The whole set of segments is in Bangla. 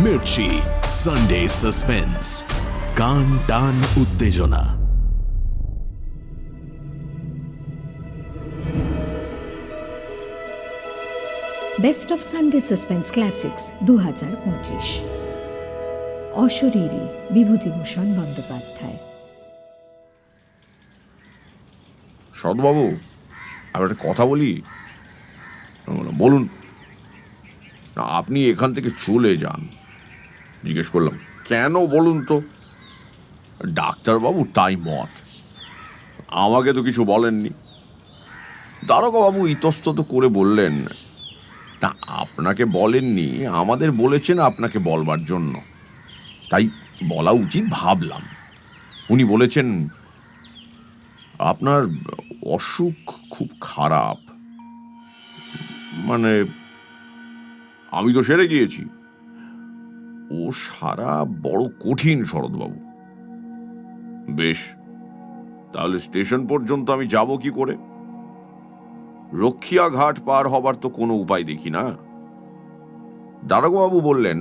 মির্চি সানডে সাসপেন্স, কান টান উত্তেজনা। Best of Sunday suspense classics 2025, অশরীরী, বিভূতিভূষণ বন্দ্যোপাধ্যায়। সদবাবু, আমি একটা কথা বলি। বলুন। না, আপনি এখান থেকে চলে যান। জিজ্ঞেস করলাম, কেন বলুন তো? ডাক্তারবাবু তাই মত। আমাকে তো কিছু বলেননি। দারোগাবাবু ইতস্তত করে বললেন, না আপনাকে বলেননি, আমাদের বলেছেন আপনাকে বলবার জন্য, তাই বলা উচিত ভাবলাম। উনি বলেছেন আপনার অসুখ খুব খারাপ। মানে আমি তো সেরে গিয়েছি, ও সারা বড় কঠিন শরৎবাবু। বেশ, তাহলে স্টেশন পর্যন্ত আমি যাব কি করে? রক্ষিয়া ঘাট পার হবার তো কোনো উপায় দেখি না। দারোগাবাবু বললেন,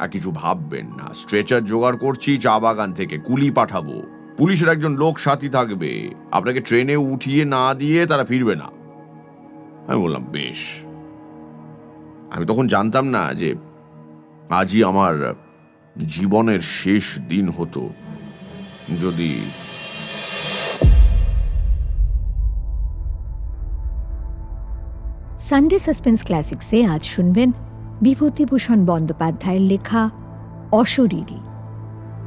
আর কিছু ভাববেন না, স্ট্রেচার জোগাড় করছি চা বাগান থেকে, কুলি পাঠাবো, পুলিশের একজন লোক সাথী থাকবে, আপনাকে ট্রেনে উঠিয়ে না দিয়ে তারা ফিরবে না। আমি বললাম বেশ। আমি তখন জানতাম না যে আজই আমার জীবনের শেষ দিন হতো যদি। সানডে সাসপেন্স ক্লাসিক্সে আজ শুনবেন বিভূতিভূষণ বন্দ্যোপাধ্যায়ের লেখা অশরীরী।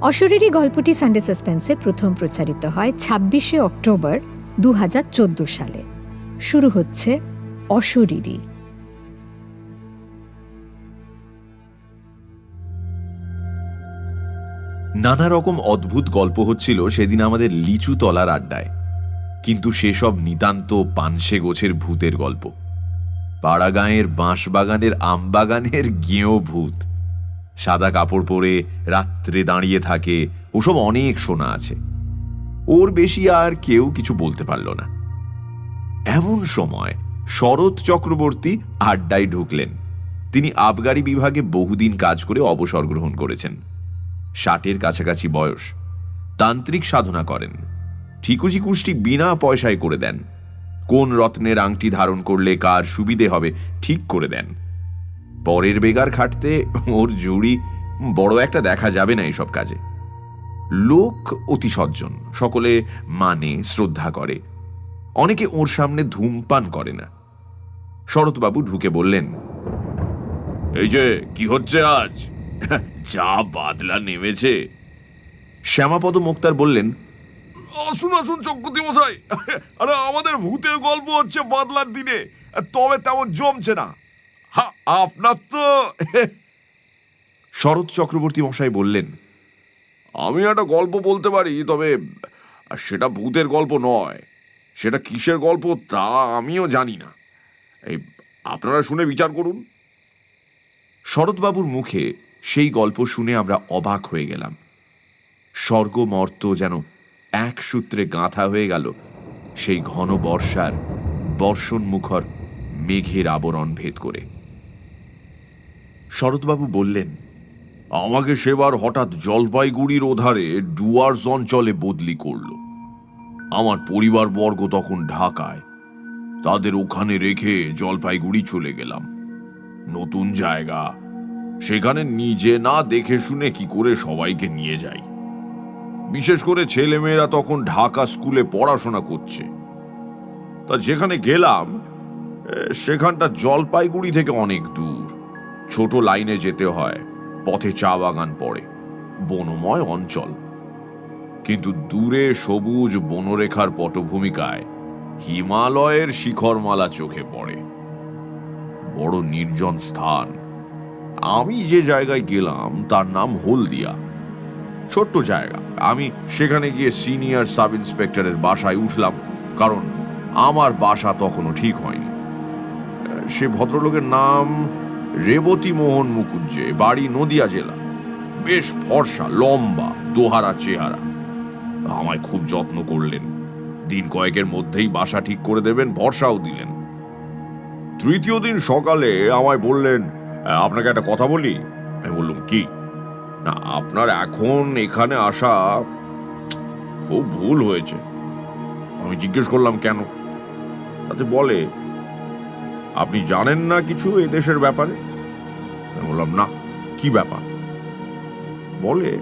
অশরীরী গল্পটি সানডে সাসপেন্সে প্রথম প্রচারিত হয় 26শে অক্টোবর 2014 সালে। শুরু হচ্ছে অশরীরী। নানা রকম অদ্ভুত গল্প হচ্ছিল সেদিন আমাদের লিচু তলার আড্ডায়, কিন্তু সেসব নিতান্ত পানসে গোছের ভূতের গল্প। পাড়াগাঁয়ের বাঁশবাগানের আমবাগানের গেঁয়ো ভূত, সাদা কাপড় পরে রাত্রে দাঁড়িয়ে থাকে, ওসব অনেক শোনা আছে। ওর বেশি আর কেউ কিছু বলতে পারল না। এমন সময় শরৎ চক্রবর্তী আড্ডায় ঢুকলেন। তিনি আবগারি বিভাগে বহুদিন কাজ করে অবসর গ্রহণ করেছেন। 60-এর কাছাকাছি বয়স। তান্ত্রিক সাধনা করেন। ঠিকুজি কুষ্টি বিনা পয়সায় করে দেন। কোন রত্নের আংটি ধারণ করলে কার সুবিধে হবে ঠিক করে দেন। পরের বেগার খাটতে ওর জুড়ি বড় একটা দেখা যাবে না এসব কাজে। লোক অতি সজ্জন, সকলে মানে শ্রদ্ধা করে। অনেকে ওর সামনে ধূমপান করে না। শরৎবাবু ঢুকে বললেন, এই যে কি হচ্ছে আজ? চা বাদলা নেমেছে। শ্যামাপদ মোক্তার বললেন, আসুন আসুন চক্রবর্তী মশাই, আরে আমাদের ভূতের গল্প হচ্ছে বাদলার দিনে, তবে তেমন জমছে না। আপনার তো। শরৎ চক্রবর্তী মশাই বললেন, আমি একটা গল্প বলতে পারি, তবে সেটা ভূতের গল্প নয়। সেটা কিসের গল্প তা আমিও জানি না। এই আপনারা শুনে বিচার করুন। শরৎবাবুর মুখে সেই গল্প শুনে আমরা অবাক হয়ে গেলাম। স্বর্গ মর্ত যেন এক সূত্রে গাঁথা হয়ে গেল সেই ঘন বর্ষার বর্ষণ মুখর মেঘের আবরণ ভেদ করে। শরৎবাবু বললেন, আমাকে সেবার হঠাৎ জলপাইগুড়ির ওধারে ডুয়ার্স অঞ্চলে বদলি করল। আমার পরিবারবর্গ তখন ঢাকায়, তাদের ওখানে রেখে জলপাইগুড়ি চলে গেলাম। নতুন জায়গা, সেখানে নিজে না দেখে শুনে কি করে সবাইকে নিয়ে যাই। বিশেষ করে ছেলেমেয়েরা তখন ঢাকা স্কুলে পড়াশোনা করছে। তা যেখানে গেলাম সেখানটা জলপাইগুড়ি থেকে অনেক দূর, ছোট লাইনে যেতে হয়, পথে চা বাগান পড়ে, বনময় অঞ্চল। কিন্তু দূরে সবুজ বনরেখার পটভূমিকায় হিমালয়ের শিখরমালা চোখে পড়ে। বড় নির্জন স্থান। আমি যে জায়গায় গেলাম তার নাম হলদিয়া। ছোট্ট জায়গা। আমি সেখানে গিয়ে সিনিয়র সাব ইন্সপেক্টরের বাসায় উঠলাম, কারণ আমার বাসা তখনও ঠিক হয়নি। সে ভদ্রলোকের নাম রেবতী মোহন মুকুজ্জে, বাড়ি নদিয়া জেলা। বেশ ফর্সা, লম্বা, দোহারা চেহারা। আমায় খুব যত্ন করলেন। দিন কয়েকের মধ্যেই বাসা ঠিক করে দেবেন ভরসাও দিলেন। তৃতীয় দিন সকালে আমায় বললেন, আপনাকে একটা কথা বলি। আমি বললাম, কি না, আপনার এখন এখানে আসা খুব ভুল হয়েছে। আমি জিজ্ঞেস করলাম, কেন? তাতে বলে, আপনি জানেন না কিছু এই দেশের ব্যাপারে? আমি বললাম, না, কি ব্যাপার? বলে,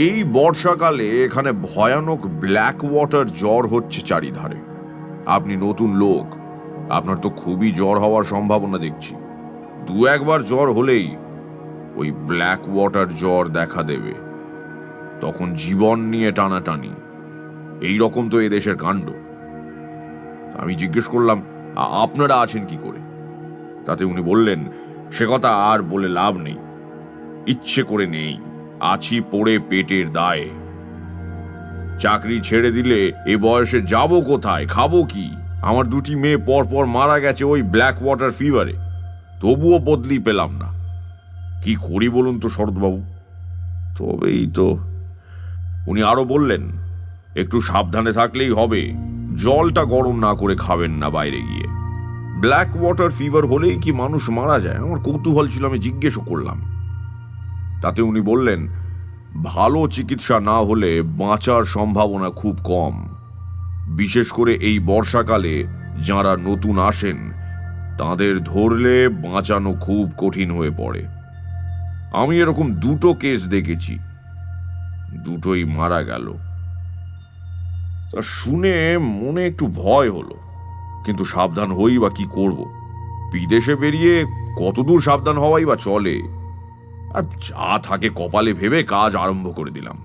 এই বর্ষাকালে এখানে ভয়ানক ব্ল্যাক ওয়াটার জ্বর হচ্ছে চারিধারে। আপনি নতুন লোক, আপনার তো খুবই জ্বর হওয়ার সম্ভাবনা দেখছি। 2-1 বার জ্বর হলেই ওই ব্ল্যাক ওয়াটার জ্বর দেখা দেবে, তখন জীবন নিয়ে টানাটানি। এই রকম তো এদেশের কাণ্ড। আমি জিজ্ঞেস করলাম, আপনারা আছেন কি করে? তাতে উনি বললেন, সে কথা আর বলে লাভ নেই, ইচ্ছে করে নেই, আছি পড়ে পেটের দায়ে। চাকরি ছেড়ে দিলে এ বয়সে যাব কোথায়, খাবো কি? আমার 2টি মেয়ে পর পর মারা গেছে ওই ব্ল্যাক ওয়াটার ফিভারে, তবুও বদলি পেলাম না। কি করি বলুন তো শরৎবাবু? তবেই তো। উনি আরো বললেন, একটু সাবধানে থাকলেই হবে, জলটা গরম না করে খাবেন না বাইরে গিয়ে। ব্ল্যাক ওয়াটার ফিভার হলেই কি মানুষ মারা যায়? আমার কৌতূহল ছিল, আমি জিজ্ঞেসও করলাম। তাতে উনি বললেন, ভালো চিকিৎসা না হলে বাঁচার সম্ভাবনা খুব কম। বিশেষ করে এই বর্ষাকালে যারা নতুন আসেন তাদের ধরলে বাঁচানো খুব কঠিন হয়ে পড়ে। আমি এরকম 2টো কেস দেখেছি, 2টোই মারা গেল। তা শুনে মনে একটু ভয় হলো, কিন্তু সাবধান হই বা কি করব? বিদেশে বেরিয়ে কতদূর সাবধান হওয়াই বা চলে? আর যা থাকে কপালে ভেবে কাজ আরম্ভ করে দিলাম।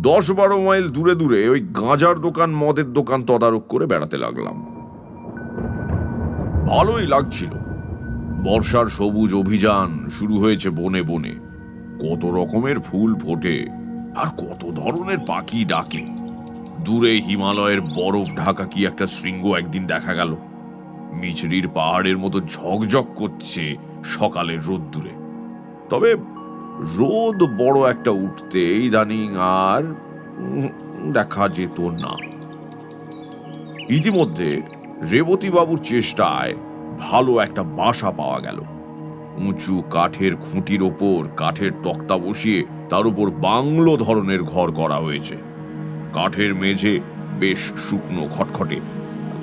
10-12 মাইল দূরে দূরে ওই গাঁজার দোকান, মদের দোকান তদারক করে বেড়াতে লাগলাম। ভালোই লাগছিল। বর্ষার সবুজ অভিযান শুরু হয়েছে বনে বনে। কত রকমের ফুল ফোটে আর কত ধরনের পাখি ডাকে। দূরে হিমালয়ের বরফ ঢাকা কি একটা শৃঙ্গ একদিন দেখা গেল, মিছরির পাহাড়ের মতো ঝকঝক করছে সকালের রোদ্দুরে। তবে রোদ বড় একটা উঠতে ইদানিং আর দেখা যেত না। ইতিমধ্যে রেবতীবাবুর চেষ্টায় ভালো একটা বাসা পাওয়া গেল। উঁচু কাঠের খুঁটির ওপর কাঠের তক্তা বসিয়ে তার উপর বাংলো ধরনের ঘর করা হয়েছে। কাঠের মেঝে বেশ শুকনো খটখটে,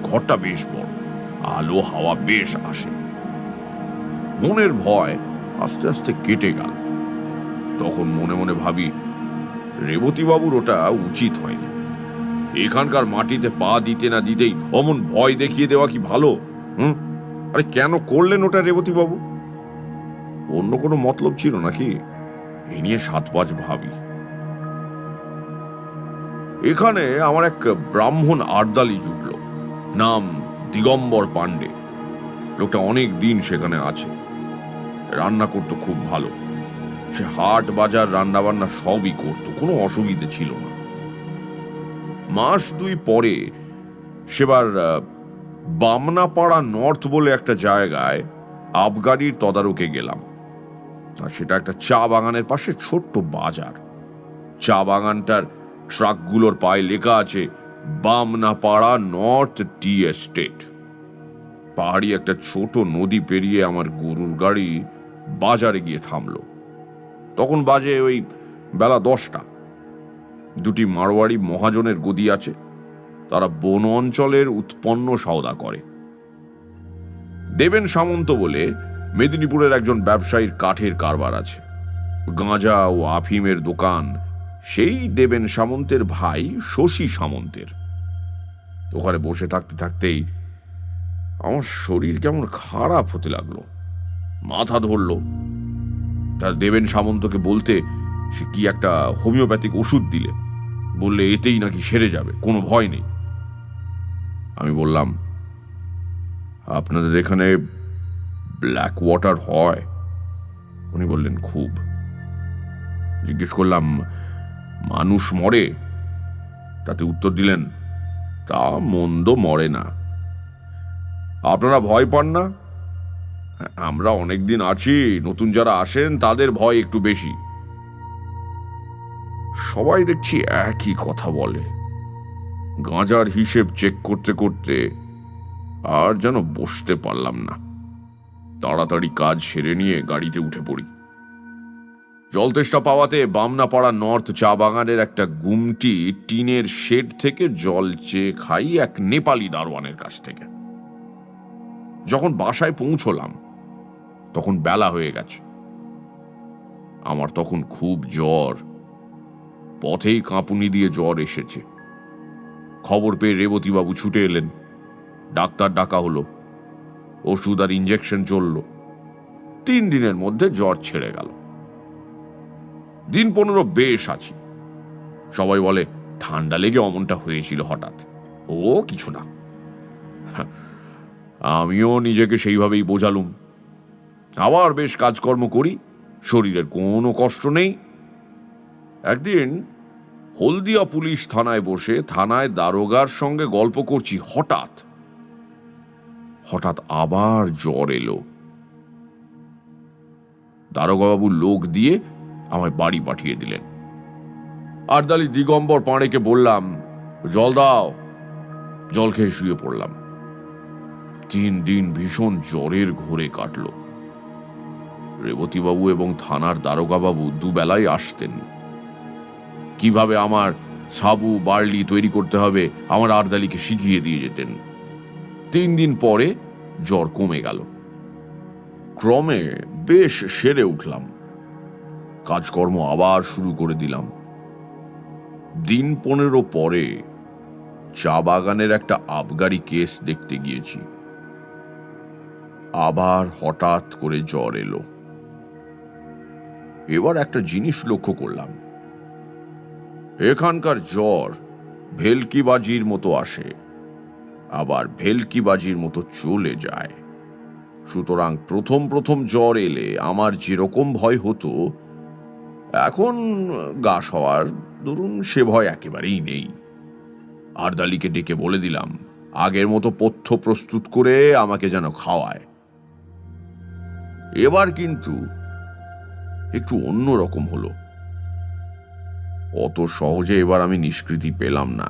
ঘরটা বেশ বড়, আলো হাওয়া বেশ আসে। মনের ভয় আস্তে আস্তে কেটে গেল। তখন মনে মনে ভাবি, রেবতীবাবুর ওটা উচিত হয়নি। এখানকার মাটিতে পা দিতে না দিতেই অমন ভয় দেখিয়ে দেওয়া কি ভালো? আরে কেন করলেন ওটা রেবতীবাবু? অন্য কোনো মতলব ছিল নাকি? এ নিয়ে 7-5 ভাবি। এখানে আমার এক ব্রাহ্মণ আর্দালি জুটল, নাম দিগম্বর পাণ্ডে। লোকটা অনেক দিন সেখানে আছে, রান্না করতো খুব ভালো। সে হাট বাজার রান্না বান্না সবই করতো, কোনো অসুবিধে ছিল না। মাস 2 পরে সেবার বামনাপাড়া নর্থ বলে একটা জায়গায় আবগারির তদারকে গেলাম। আর সেটা একটা চা বাগানের পাশে ছোট্ট বাজার। চা বাগানটার ট্রাকগুলোর পায়ে লেখা আছে বামনাপাড়া নর্থ টি এস্টেট। পাহাড়ি একটা ছোট নদী পেরিয়ে আমার গরুর গাড়ি বাজারে গিয়ে থামলো। তখন বাজে ওই বেলা 10টা। 2টি মারোয়াড়ি মহাজনের গদি আছে, তারা বন অঞ্চলের উৎপন্ন সওদা করে। দেবেন সামন্ত বলে মেদিনীপুরের একজন ব্যবসায়ীর কাঠের কারবার আছে, গাঁজা ও আফিমের দোকান সেই দেবেন সামন্তের ভাই শশী সামন্তের। ওখানে বসে থাকতে থাকতেই আমার শরীর কেমন খারাপ হতে লাগলো, মাথা ধরলো। তার দেবেন সামন্তকে বলতে সে কি একটা হোমিওপ্যাথিক ওষুধ দিলে, বললে এতেই নাকি সেরে যাবে, কোনো ভয় নেই। আমি বললাম, আপনাদের এখানে ব্ল্যাক ওয়াটার হয়? উনি বললেন, খুব। জিজ্ঞেস করলাম, মানুষ মরে? তাতে উত্তর দিলেন, তা মন্দ মরে না। আপনারা ভয় পান না? আমরা অনেকদিন আছি, নতুন যারা আসেন তাদের ভয় একটু বেশি। সবাই দেখছি একই কথা বলে। গাঁজার হিসেব চেক করতে করতে আর যেন বসতে পারলাম না। তাড়াতাড়ি কাজ সেরে নিয়ে গাড়িতে উঠে পড়ি। জলতেষ্টা পাওয়াতে বামনাপাড়া নর্থ চা বাগানের একটা গুমটি টিনের শেড থেকে জল চেয়ে খাই এক নেপালি দারোয়ানের কাছ থেকে। যখন বাসায় পৌঁছলাম তখন বেলা হয়ে গেছে। আমার তখন খুব জ্বর, পথেই কাঁপুনি দিয়ে জ্বর এসেছে। খবর পেয়ে রেবতীবাবু ছুটে এলেন, ডাক্তার ডাকা হলো, ওষুধ আর ইঞ্জেকশন চলল। 3 দিনের মধ্যে জ্বর ছেড়ে গেল। দিন 15 বেশ আছি। সবাই বলে ঠান্ডা লেগে অমনটা হয়েছিল হঠাৎ, ও কিছু না। আমিও নিজেকে সেইভাবেই বোঝালুম। আবার বেশ কাজকর্ম করি, শরীরের কোনো কষ্ট নেই। একদিন হলদিয়া পুলিশ থানায় বসে থানায় দারোগার সঙ্গে গল্প করছি, হঠাৎ আবার জ্বর এলো। দারোগাবাবু লোক দিয়ে আমায় বাড়ি পাঠিয়ে দিলেন। আরদালি দিগম্বর পাঁড়েকে বললাম, জল দাও। জল খেয়ে শুয়ে পড়লাম। 3 দিন ভীষণ জ্বরের ঘোরে কাটল। রেবতীবাবু এবং থানার দারোগাবাবু দুবেলায় আসতেন। কিভাবে আমার সাবু বার্লি তৈরি করতে হবে আমার আরদালিকে শিখিয়ে দিয়ে যেতেন। 3 দিন পরে জ্বর কমে গেল। ক্রমে বেশ সেরে উঠলাম। কাজকর্ম আবার শুরু করে দিলাম। দিন 15 পরে চা বাগানের একটা আবগারি কেস দেখতে গিয়েছি। আবার হঠাৎ করে জ্বর এলো। এবার একটা জিনিস লক্ষ্য করলাম, এখানকার জ্বর ভেলকিবাজির মতো আসে, আবার ভেলকিবাজির মতো চলে যায়। সুতরাং প্রথম জ্বর এলে আমার যেরকম ভয় হতো, এখন গা সওয়ার ধরুন সে ভয় একেবারেই নেই। আরদালিকে ডেকে বলে দিলাম আগের মতো পথ্য প্রস্তুত করে আমাকে যেন খাওয়ায়। এবার কিন্তু একটু অন্যরকম হলো। অত সহজে এবার আমি নিষ্কৃতি পেলাম না।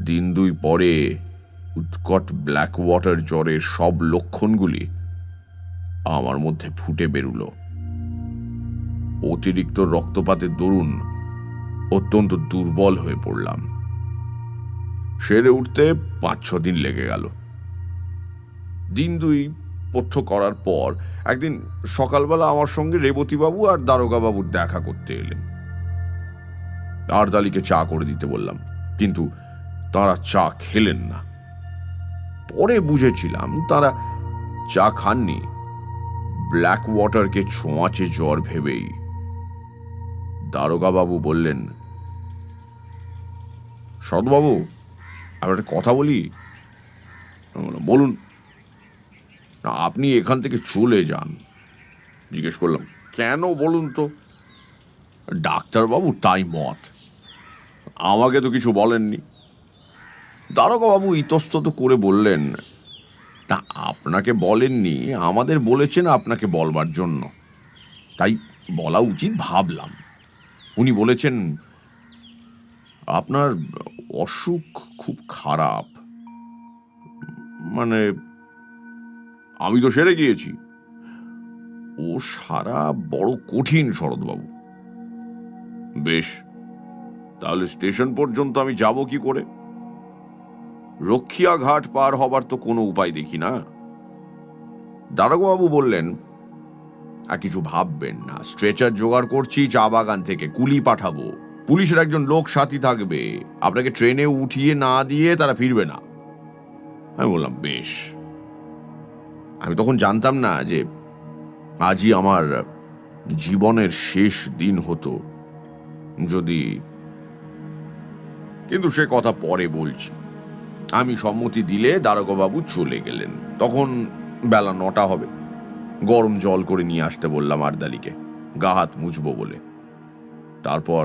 দিন 2 পরে উৎকট ব্ল্যাক ওয়াটার জ্বরের সব লক্ষণগুলি আমার মধ্যে ফুটে বেরুল। অতিরিক্ত রক্তপাতের দরুন অত্যন্ত দুর্বল হয়ে পড়লাম। সেরে উঠতে 5-6 দিন লেগে গেল। দিন 2 পথ্য করার পর একদিন সকালবেলা আমার সঙ্গে রেবতীবাবু আর দারোগাবাবুর দেখা করতে এলেন। আরদালিকে চা করে দিতে বললাম, কিন্তু তারা চা খেলেন না। পরে বুঝেছিলাম তারা চা খাননি ব্ল্যাক ওয়াটারকে ছোঁয়াচে জ্বর ভেবেই। দারোগাবাবু বললেন, শরৎবাবু, আমি একটা কথা বলি। বলুন। আপনি এখান থেকে চলে যান। জিজ্ঞেস করলাম, কেন বলুন তো? ডাক্তারবাবু তাই মত। আমাকে তো কিছু বলেননি। দারোগাবাবু ইতস্তত করে বললেন, তা আপনাকে বলেননি, আমাদের বলেছেন আপনাকে বলবার জন্য, তাই বলা উচিত ভাবলাম। উনি বলেছেন, আপনার অসুখ খুব খারাপ। মানে আমি তো সেরে গিয়েছি, ও সারা বড় কঠিন শরৎবাবু। বেশ, তাহলে স্টেশন পর্যন্ত আমি যাব কি করে? রক্ষিয়া ঘাট পার হবার তো কোনো উপায় দেখি না। দারোগাবাবু বললেন, আর কিছু ভাববেন না, স্ট্রেচার জোগাড় করছি চা বাগান থেকে, কুলি পাঠাবো, পুলিশের একজন লোক সাথী থাকবে, আপনাকে ট্রেনে উঠিয়ে না দিয়ে তারা ফিরবে না। আমি বললাম, বেশ। আমি তখন জানতাম না যে আজই আমার জীবনের শেষ দিন হতো যদি, কিন্তু সে কথা পরে বলছি। আমি সম্মতি দিলে দারোগাবাবু চলে গেলেন। তখন বেলা 9টা হবে। গরম জল করে নিয়ে আসতে বললাম আরদালিকে, গা হাত মুছবো বলে। তারপর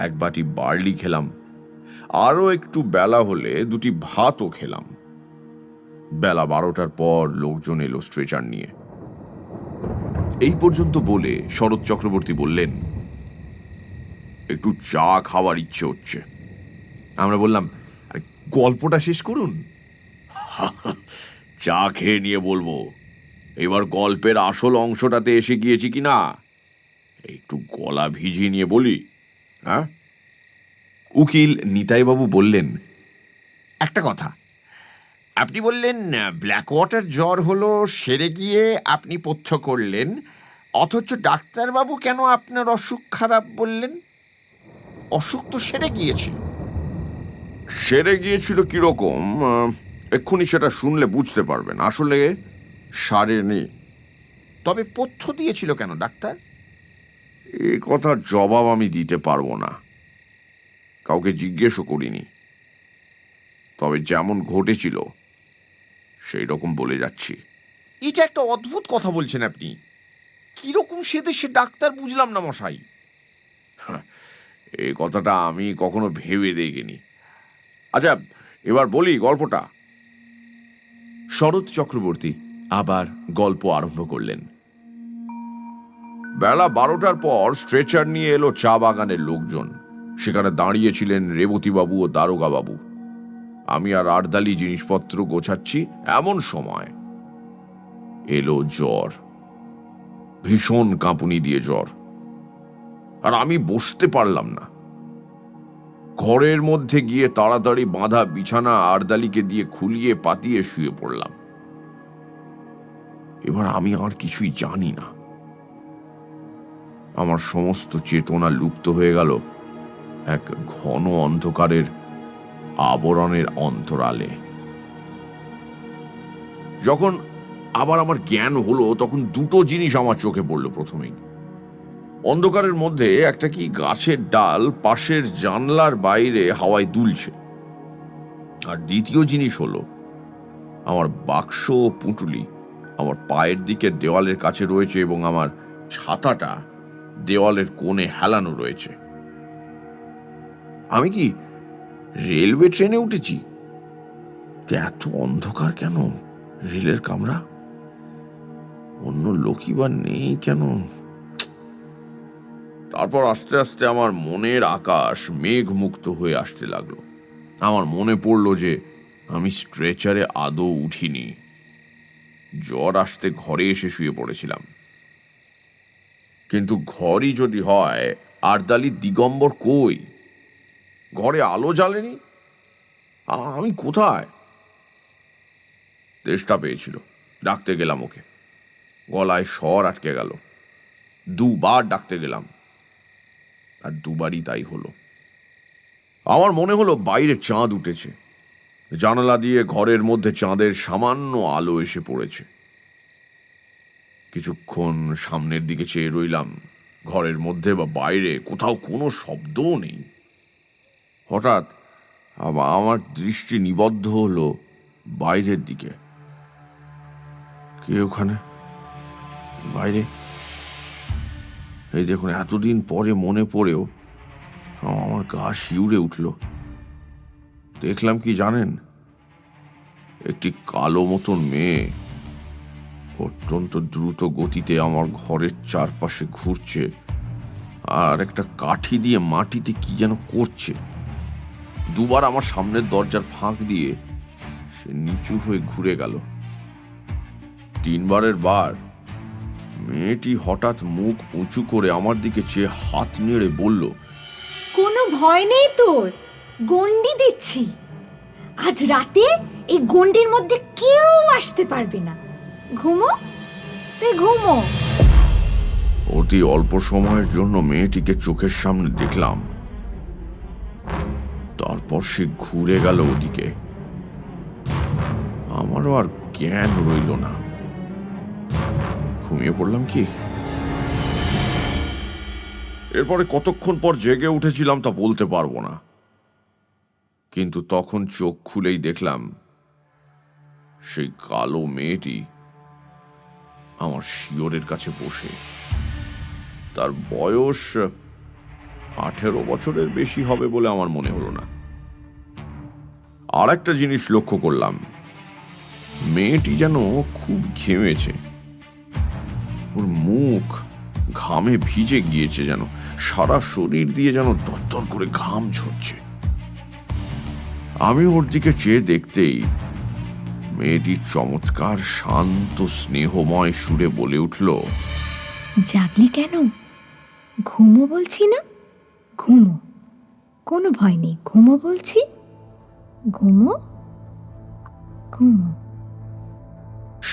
1 বাটি বার্লি খেলাম। আরো একটু বেলা হলে 2টি ভাতও খেলাম। বেলা 12টার পর লোকজন এলো স্ট্রেচার নিয়ে। এই পর্যন্ত বলে শরৎ চক্রবর্তী বললেন, একটু চা খাওয়ার ইচ্ছে হচ্ছে। আমরা বললাম, গল্পটা শেষ করুন। চা খেয়ে নিয়ে বলবো। এবার গল্পের আসল অংশটাতে এসে গিয়েছি কিনা একটু গলা ভিজিয়ে নিয়ে বলি। হ্যাঁ, উকিল নিতাইবাবু বললেন, একটা কথা, আপনি বললেন ব্ল্যাক ওয়াটার জ্বর হলো, সেরে গিয়ে আপনি পথ্য করলেন, অথচ ডাক্তারবাবু কেন আপনার অসুখ খারাপ বললেন? অসুখ তো সেরে গিয়েছিল। সেরে গিয়েছিল কিরকম, এক্ষুনি সেটা শুনলে বুঝতে পারবেন। আসলে সারেনি। তবে পথ্য দিয়েছিল কেন ডাক্তার? এই কথার জবাব আমি দিতে পারবো না, কাউকে জিজ্ঞেসও করিনি। তবে যেমন ঘটেছিল সেই রকম বলে যাচ্ছি। এটা একটা অদ্ভুত কথা বলছেন আপনি। কিরকম সে দেশে ডাক্তার বুঝলাম না মশাই। এই কথাটা আমি কখনো ভেবে দেখিনি। আচ্ছা, এবার বলি গল্পটা। শরৎ চক্রবর্তী আবার গল্প আরম্ভ করলেন। বেলা 12টার পর স্ট্রেচার নিয়ে এলো চা বাগানের লোকজন। সেখানে দাঁড়িয়েছিলেন রেবতীবাবু ও দারোগাবাবু। আমি আর আর্দালি জিনিসপত্র গোছাচ্ছি, এমন সময় এলো জ্বর। ভীষণ কাঁপুনি দিয়ে জ্বর, আর আমি বসতে পারলাম না। ঘরের মধ্যে গিয়ে তাড়াতাড়ি বাঁধা বিছানা আর্দালিকে দিয়ে খুলিয়ে পাতিয়ে শুয়ে পড়লাম। এবার আমি আর কিছুই জানি না। আমার সমস্ত চেতনা লুপ্ত হয়ে গেল এক ঘন অন্ধকারের আবরণের অন্তরালে। যখন আবার আমার জ্ঞান হলো, তখন দুটো জিনিস আমার চোখে পড়লো। প্রথমেই অন্ধকারের মধ্যে একটা কি গাছের ডাল পাশের জানলার বাইরে হাওয়ায় দুলছে। আর দ্বিতীয় জিনিস হলো আমার বাক্স ও পুঁটুলি আমার পায়ের দিকে দেওয়ালের কাছে রয়েছে, এবং আমার ছাতাটা দেওয়ালের কোণে হেলানো রয়েছে। আমি কি রেলওয়ে ট্রেনে উঠেছি? এত অন্ধকার কেন? রেলের কামরা, অন্য লোকই বা নেই কেন? তারপর আস্তে আস্তে আমার মনের আকাশ মেঘ মুক্ত হয়ে আসতে লাগলো। আমার মনে পড়লো যে আমি স্ট্রেচারে আদৌ উঠিনি। জ্বর আসতে ঘরে এসে শুয়ে পড়েছিলাম। কিন্তু ঘরই যদি হয়, আর্দালির দিগম্বর কই? ঘরে আলো জ্বালেনি। আমি কোথায়? তেষ্টা পেয়েছিল, ডাকতে গেলাম ওকে। গলায় স্বর আটকে গেল। দুবার ডাকতে গেলাম, আর দুবারই তাই হলো। আমার মনে হলো বাইরে চাঁদ উঠেছে। জানালা দিয়ে ঘরের মধ্যে চাঁদের সামান্য আলো এসে পড়েছে। কিছুক্ষণ সামনের দিকে চেয়ে রইলাম। ঘরের মধ্যে বা বাইরে কোথাও কোনো শব্দও নেই। হঠাৎ আমার দৃষ্টি নিবদ্ধ হলো বাইরের দিকে। কে ওখানে বাইরে? এই দেখুন, এতদিন পরে মনে পড়েও আমার গা শিউরে উঠল। দেখলাম কি জানেন? একটি কালো মতন মেয়ে অত্যন্ত দ্রুত গতিতে আমার ঘরের চারপাশে ঘুরছে, আর একটা কাঠি দিয়ে মাটিতে কি যেন করছে। দুবার আমার সামনের দরজার ফাঁক দিয়ে সে নিচু হয়ে ঘুরে গেল। তিনবারের বার মেয়েটি হঠাৎ মুখ উঁচু করে আমার দিকে চেয়ে হাত নেড়ে বলল, কোনো ভয় নেই তোর, গন্ডি দিচ্ছি। আজ রাতে এই গন্ডির মধ্যে কেউ আসতে পারবে না। ঘুমো, তুই ঘুমো। অতি অল্প সময়ের জন্য মেয়েটিকে চোখের সামনে দেখলাম। তারপর সে ঘুরে গেল ওদিকে। আমারও আর জ্ঞান রইল না। ঘুমিয়ে পড়লাম কি? এরপরে কতক্ষণ পর জেগে উঠেছিলাম তা বলতে পারবো না, কিন্তু তখন চোখ খুলেই দেখলাম সেই কালো মেয়েটি আমার শিয়রের কাছে বসে। তার বয়স 18 বছরের বেশি হবে বলে আমার মনে হলো না। আর একটা জিনিস লক্ষ্য করলাম, মেয়েটি যেন খুব ঘেমেছে। ওর মুখ ঘামে ভিজে গিয়েছে, যেন সারা শরীর দিয়ে যেন দরদর করে ঘাম ঝরছে। আমি ওর দিকে চেয়ে দেখতেই মেয়েটি চমৎকার শান্ত স্নেহময় সুরে বলে উঠল, জাগলি কেন? ঘুমো বলছি না, ঘুমো, কোনো ভয় নেই, ঘুমো বলছি, ঘুমো ঘুমো।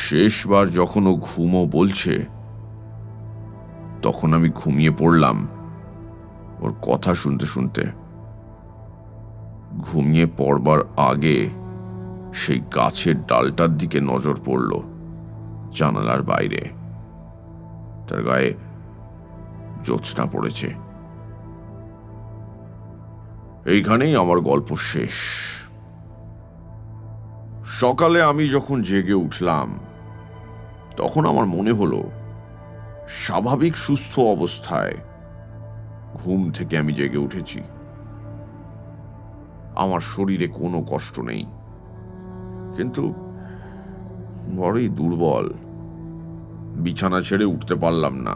শেষবার যখন ও ঘুমো বলছে তখন আমি ঘুমিয়ে পড়লাম ওর কথা শুনতে শুনতে। ঘুমিয়ে পড়বার আগে সেই গাছের ডালটার দিকে নজর পড়ল জানালার বাইরে। তার গায়ে জ্যোৎস্না পড়েছে। এইখানেই আমার গল্প শেষ। সকালে আমি যখন জেগে উঠলাম তখন আমার মনে হলো স্বাভাবিক সুস্থ অবস্থায় ঘুম থেকে আমি জেগে উঠেছি। আমার শরীরে কোনো কষ্ট নেই, কিন্তু বড়ই দুর্বল। বিছানা ছেড়ে উঠতে পারলাম না।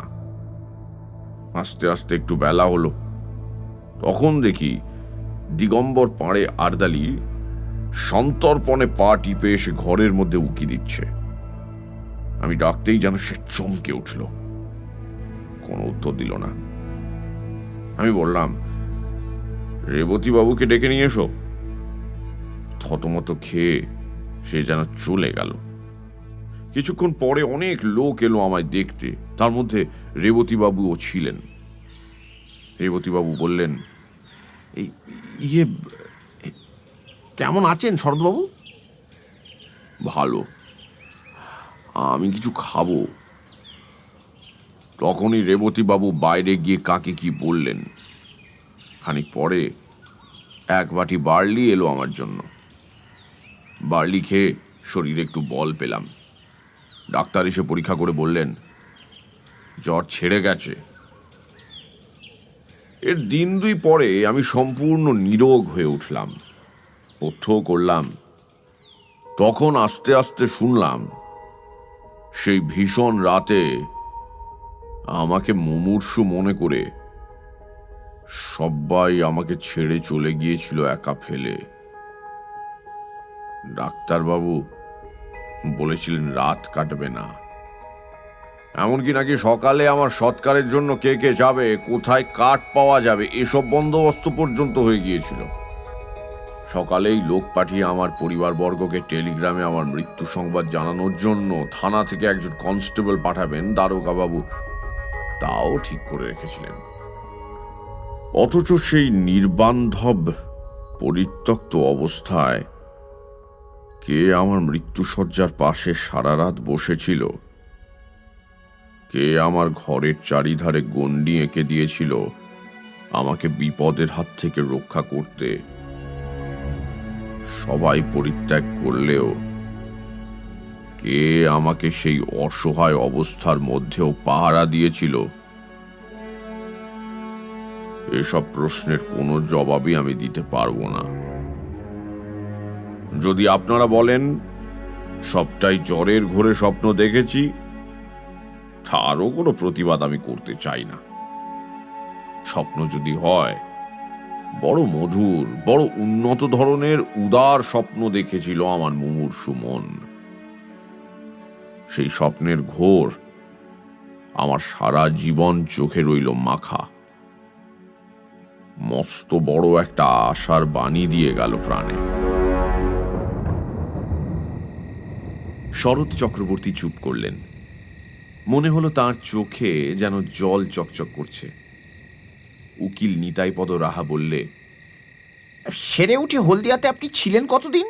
আস্তে আস্তে একটু বেলা হলো, তখন দেখি দিগম্বর পাড়ে আরদালি সন্তর্পণে পা টিপে এসে ঘরের মধ্যে উকি দিচ্ছে। আমি ডাকতেই যেন সে চমকে উঠল, কোনো উত্তর দিল না। আমি বললাম, রেবতী বাবুকে ডেকে নিয়ে এসো। থতমত খেয়ে সে যেন চলে গেল। কিছুক্ষণ পরে অনেক লোক এলো আমায় দেখতে, তার মধ্যে রেবতী বাবুও ছিলেন। রেবতী বাবু বললেন, এই ইয়ে কেমন আছেন শরৎবাবু? ভালো, আমি কিছু খাবো। তখনই রেবতী বাবু বাইরে গিয়ে কাকে কি বললেন। খানিক পরে এক বাটি বার্লি এলো আমার জন্য। বার্লি খেয়ে শরীরে একটু বল পেলাম। ডাক্তার এসে পরীক্ষা করে বললেন, জ্বর ছেড়ে গেছে। এর দিন দুই পরে আমি সম্পূর্ণ নিরোগ হয়ে উঠলাম, পথ্যও করলাম। তখন আস্তে আস্তে শুনলাম সেই ভীষণ রাতে আমাকে মুমূর্ষু মনে করে সবাই আমাকে ছেড়ে চলে গিয়েছিল একা ফেলে। ডাক্তারবাবু বলেছিলেন রাত কাটবে না। এমনকি নাকি সকালে আমার সৎকারের জন্য কে কে যাবে, কোথায় কাঠ পাওয়া যাবে, এসব বন্দোবস্ত পর্যন্ত হয়ে গিয়েছিল। সকালেই লোক পাঠিয়ে আমার পরিবারবর্গকে টেলিগ্রামে আমার মৃত্যু সংবাদ জানানোর জন্য থানা থেকে একজন কনস্টেবল পাঠাবেন দারোগা বাবু, তাও ঠিক করে রেখেছিলেন। অথচ সেই নির্বান্ধব পরিত্যক্ত অবস্থায় কে আমার মৃত্যুশয্যার পাশে সারা রাত বসেছিল, কে আমার ঘরের চারিধারে গণ্ডি এঁকে দিয়েছিল আমাকে বিপদের হাত থেকে রক্ষা করতে। সবাই পরিত্যাগ করলেও কে আমাকে সেই অসহায় অবস্থার মধ্যেও পাহারা দিয়েছিল, এসব প্রশ্নের কোনো জবাবই আমি দিতে পারবো না। যদি আপনারা বলেন সবটাই জ্বরের ঘোরে স্বপ্ন দেখেছি, তারও কোনো প্রতিবাদ আমি করতে চাই না। স্বপ্ন যদি হয়, বড় মধুর, বড় উন্নত ধরনের উদার স্বপ্ন দেখেছিল আমার মুমূর্ষু মন। সেই স্বপ্নের ঘোর আমার সারা জীবন চোখে রইল মাখা। মস্ত বড় একটা আশার বাণী দিয়ে গেল প্রাণে। শরৎ চক্রবর্তী চুপ করলেন। মনে হলো তার চোখে যেন জল চকচক করছে। উকিল নিতাইপদ রাহা বললে, সেরে উঠে হলদিয়াতে আপনি ছিলেন কতদিন?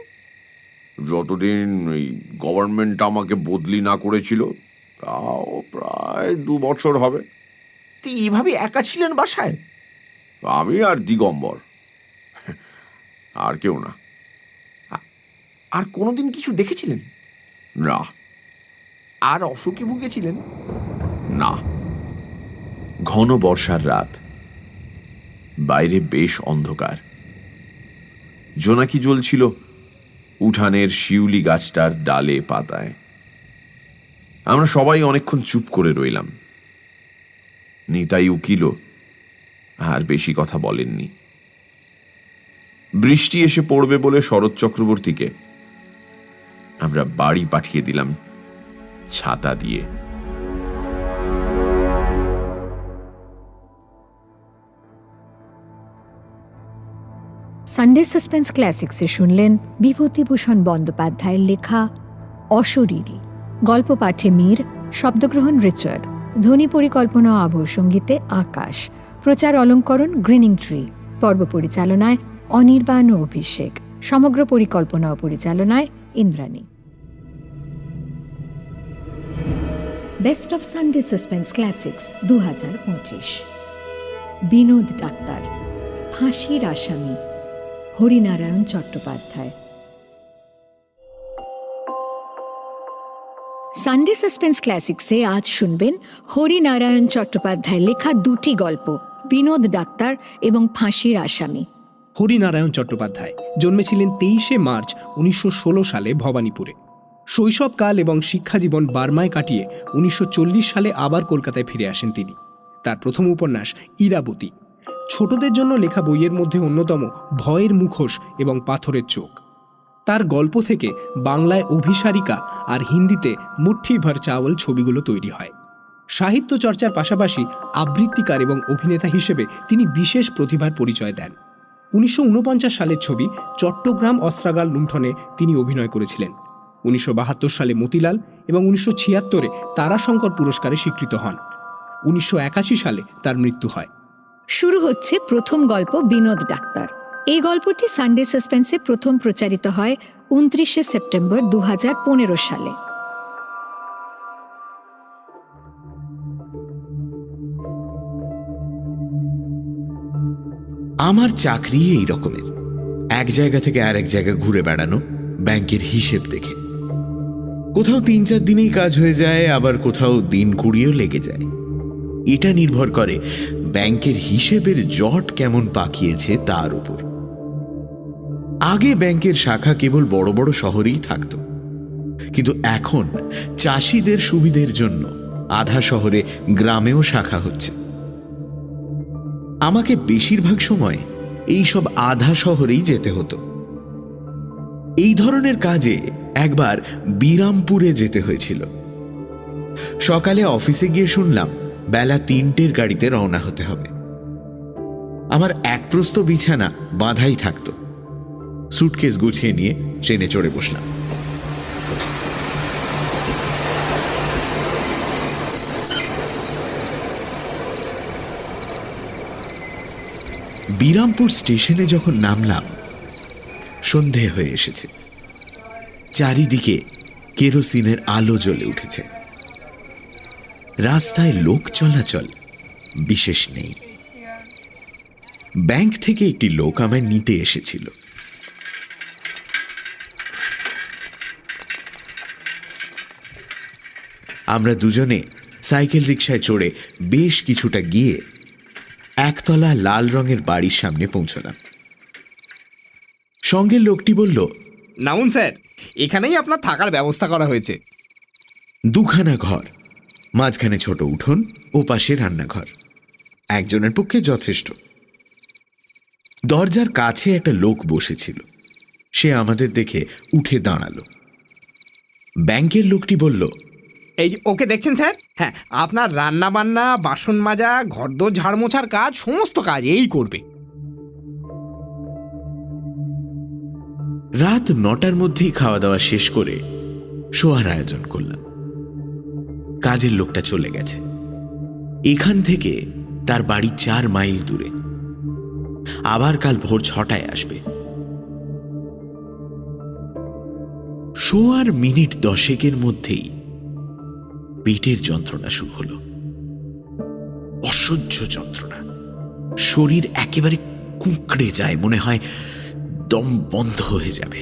যতদিন এই গভর্নমেন্ট আমাকে বদলি না করেছিল, তাও প্রায় 2 বছর হবে। তো এইভাবে একা ছিলেন বাসায়? আমি আর দিগম্বর, আর কেউ না। আর কোনোদিন কিছু দেখেছিলেন? না। আর অসুখে ভুগেছিলেন? না। ঘন বর্ষার রাত, বাইরে বেশ অন্ধকার। জোনাকি জ্বলছিল উঠানের শিউলি গাছটার ডালে পাতায়। আমরা সবাই অনেকক্ষণ চুপ করে রইলাম। নিতাই উকিলও আর বেশি কথা বলেননি। বৃষ্টি এসে পড়বে বলে শরৎ চক্রবর্তীকে আমরা বাড়ি পাঠিয়ে দিলাম ছাতা দিয়ে। সানডে সাসপেন্স ক্লাসিক্সে শুনলেন বিভূতিভূষণ বন্দ্যোপাধ্যায়ের লেখা অশরীরী। গল্প পাঠে মীর, শব্দগ্রহণ রিচার্ড, ধ্বনি পরিকল্পনা ও আবহ সঙ্গীতে আকাশ, প্রচার অলঙ্করণ গ্রিনিং ট্রি, পর্ব পরিচালনায় অনির্বাণ ও অভিষেক, সমগ্র পরিকল্পনা ও পরিচালনায় Indrani. Best of Sunday suspense classics 2025। Binod doctor, ফাঁসির আসামি, হরিনারায়ণ চট্টোপাধ্যায়। সানডে সাসপেন্স ক্লাসিক্সে আজ শুনবেন হরিনারায়ণ চট্টোপাধ্যায়ের লেখা দুটি গল্প, বিনোদ ডাক্তার এবং ফাঁসির আসামি। হরিনারায়ণ চট্টোপাধ্যায় জন্মেছিলেন 23শে মার্চ 1916 সালে ভবানীপুরে। শৈশবকাল এবং শিক্ষাজীবন বার্মায় কাটিয়ে 1940 সালে আবার কলকাতায় ফিরে আসেন তিনি। তার প্রথম উপন্যাস ইরাবতী। ছোটদের জন্য লেখা বইয়ের মধ্যে অন্যতম ভয়ের মুখোশ এবং পাথরের চোখ। তার গল্প থেকে বাংলায় অভিসারিকা আর হিন্দিতে মুঠ্ঠি ভর চাওয়াল ছবিগুলো তৈরি হয়। সাহিত্য চর্চার পাশাপাশি আবৃত্তিকার এবং অভিনেতা হিসেবে তিনি বিশেষ প্রতিভার পরিচয় দেন। 1949 সালের ছবি চট্টগ্রাম অস্ত্রাগার লুণ্ঠনে তিনি অভিনয় করেছিলেন। 1972 সালে মতিলাল এবং 1976-এ তারাশঙ্কর পুরস্কারে স্বীকৃত হন। 1981 সালে তার মৃত্যু হয়। শুরু হচ্ছে প্রথম গল্প বিনোদ ডাক্তার। এই গল্পটি সানডে সাসপেন্সে প্রথম প্রচারিত হয় 29শে সেপ্টেম্বর 2015 সালে। আমার চাকরি এই রকমের, এক জায়গা থেকে আরেক জায়গা ঘুরে বেড়ানো, ব্যাংকের হিসেব দেখে। কোথাও 3-4 দিনেই কাজ হয়ে যায়, আবার কোথাও দিন 20ও লেগে যায়। এটা নির্ভর করে ব্যাংকের হিসেবের জট কেমন পাকিয়েছে তার উপর। আগে ব্যাংকের শাখা কেবল বড় বড় শহরেই থাকত, কিন্তু এখন চাষিদের সুবিধের জন্য আধা শহরে গ্রামেও শাখা হচ্ছে। আমাকে বেশিরভাগ সময় এই সব আধা শহরেই যেতে হতো। এই ধরনের কাজে একবার বিরামপুরে যেতে হয়েছিল। সকালে অফিসে গিয়ে শুনলাম বেলা 3টের গাড়িতে রওনা হতে হবে। আমার একপ্রস্ত বিছানা বাঁধাই থাকতো। সুটকেস গুছিয়ে নিয়ে ট্রেনে চড়ে বসলাম। বিরামপুর স্টেশনে যখন নামলাম, সন্ধে হয়ে এসেছে। চারিদিকে কেরোসিনের আলো জ্বলে উঠেছে। রাস্তায় লোক চলাচল বিশেষ নেই। ব্যাংক থেকে একটি লোক আমায় নিতে এসেছিল। আমরা দুজনে সাইকেল রিকশায় চড়ে বেশ কিছুটা গিয়ে একতলা লাল রঙের বাড়ির সামনে পৌঁছলাম। সঙ্গে লোকটি বলল, নামুন স্যার, এখানেই আপনার থাকার ব্যবস্থা করা হয়েছে। 2খানা ঘর, মাঝখানে ছোট উঠোন, ও পাশে রান্নাঘর, একজনের পক্ষে যথেষ্ট। দরজার কাছে একটা লোক বসেছিল। সে আমাদের দেখে উঠে দাঁড়ালো। ব্যাংকের লোকটি বলল, এই যে ওকে দেখছেন স্যার, হ্যাঁ, আপনার রান্না বান্না, বাসন মাজা, ঘরদোর ঝাড় মোছার কাজ, সমস্ত কাজ এই করবে। রাত 9টার মধ্যেই খাওয়া দাওয়া শেষ করে শোয়ার আয়োজন করলাম। কাজের লোকটা চলে গেছে। এখান থেকে তার বাড়ি 4 মাইল দূরে। আবার কাল ভোর 6টায় আসবে। শোয়ার মিনিট 10-এর মধ্যেই পেটের যন্ত্রণা শুরু হলো। অসহ্য যন্ত্রণা। শরীর একেবারে কুঁকড়ে যায়, মনে হয় দম বন্ধ হয়ে যাবে।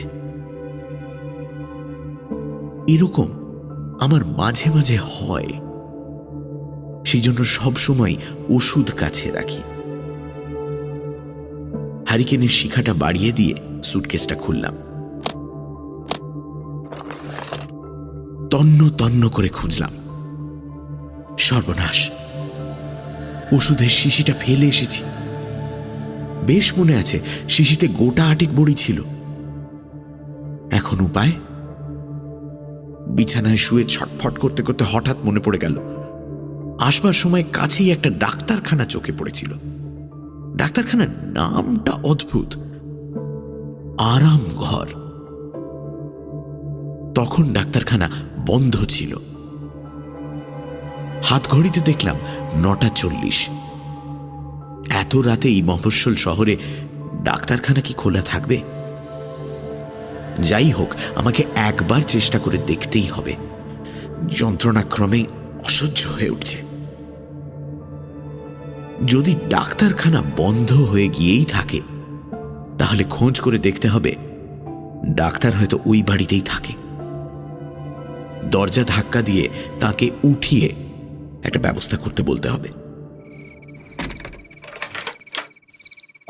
এরকম আমার মাঝে মাঝে হয়, সেই জন্য সবসময় ওষুধ কাছে রাখি। হারিকেনের শিখাটা বাড়িয়ে দিয়ে সুটকেসটা খুললাম। তন্ন তন্ন করে খুঁজলাম। সর্বনাশ, ওষুধের শিশিটা ফেলে এসেছি। বেশ মনে আছে, শিশিতে গোটা আটিক বড়ি ছিল। এখন উপায়? বিছানায় শুয়ে ছটফট করতে করতে হঠাৎ মনে পড়ে গেল আসবার সময় কাছেই একটা ডাক্তারখানা চোখে পড়েছিল। ডাক্তারখানার নামটা অদ্ভুত, আরাম ঘর। তখন ডাক্তারখানা বন্ধ ছিল। হাত ঘড়িতে দেখলাম 9:40। এত রাতে এই মফস্বল শহরে ডাক্তারখানা কি খোলা থাকবে? যাই হোক, আমাকে একবার চেষ্টা করে দেখতেই হবে। যন্ত্রণাক্রমে অসহ্য হয়ে উঠছে। যদি ডাক্তারখানা বন্ধ হয়ে গিয়েই থাকে, তাহলে খোঁজ করে দেখতে হবে ডাক্তার হয়তো ওই বাড়িতেই থাকে। দরজা ধাক্কা দিয়ে তাকে উঠিয়ে একটা ব্যবস্থা করতে বলতে হবে।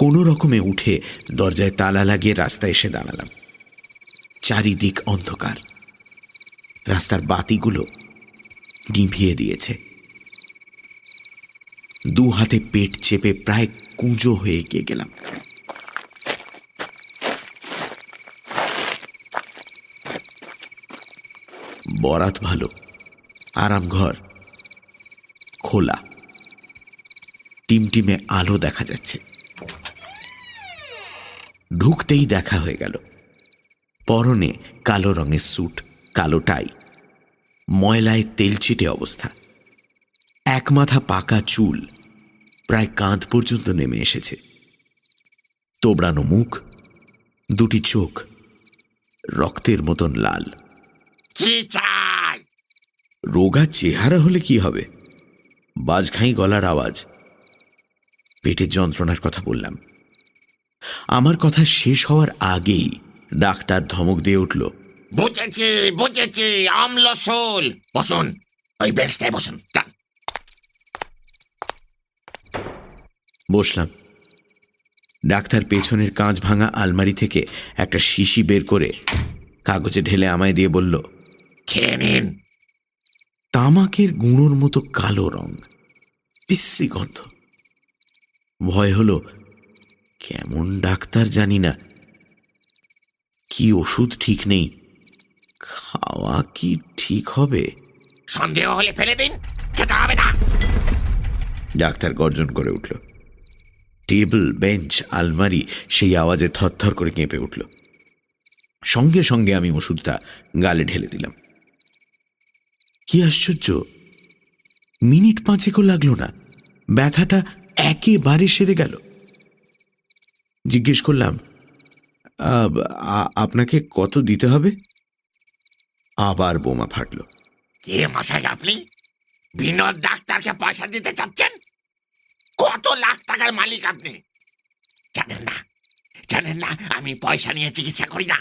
কোনো রকমে উঠে দরজায় তালা লাগিয়ে রাস্তায় এসে দাঁড়ালাম। চারিদিক অন্ধকার। রাস্তার বাতিগুলো নিভিয়ে দিয়েছে। দু হাতে পেট চেপে প্রায় কুঁজো হয়ে গিয়ে গেলাম। বরাত ভালো, আরাম ঘর, খোলা, টিমটিমে আলো দেখা যাচ্ছে। ঢুকতেই দেখা হয়ে গেল। পরনে কালো রঙের স্যুট, কালো টাই, ময়লায় তেলচিটে অবস্থা। এক মাথা পাকা চুল প্রায় কাঁধ পর্যন্ত নেমে এসেছে। তোবড়ানো মুখ, দুটি চোখ রক্তের মতন লাল। কি চাই? রোগা চেহারা হলে কি হবে? বাজখাই গলার আওয়াজ। পেটের যন্ত্রণার কথা বললাম। আমার কথা শেষ হওয়ার আগেই ডাক্তার ধমক দিয়ে উঠল, বুঝেছি বুঝেছি, আমলশূল। বসুন, ওই বেঞ্চটায় বসুন। বসলাম। ডাক্তার পেছনের কাঁচ ভাঙা আলমারি থেকে একটা শিশি বের করে কাগজে ঢেলে আমায় দিয়ে বলল, খেয়ে নিন। তামাকের গুঁড়োর মতো কালো রং, বিশ্রী গন্ধ। ভয় হলো, কেমন ডাক্তার জানি না, কি ওষুধ ঠিক নেই, খাওয়া কি ঠিক হবে? সন্দেহ হলে ফেলে দিন, খেতে হবে না। ডাক্তার গর্জন করে উঠল। টেবিল, বেঞ্চ, আলমারি সেই আওয়াজে থরথর করে কেঁপে উঠল। সঙ্গে সঙ্গে আমি ওষুধটা গালে ঢেলে দিলাম। কি আশ্চর্য, মিনিট 5 লাগলো না, ব্যথাটা একেবারে সেরে গেল। জিজ্ঞেস করলাম, আপনাকে কত দিতে হবে? আবার বোমা ফাটল। কে মশাই আপনি? বিনোদ ডাক্তারকে পয়সা দিতে চাচ্ছেন? কত লাখ টাকার মালিক আপনি? জানেন না, জানেন না আমি পয়সা নিয়ে চিকিৎসা করি না।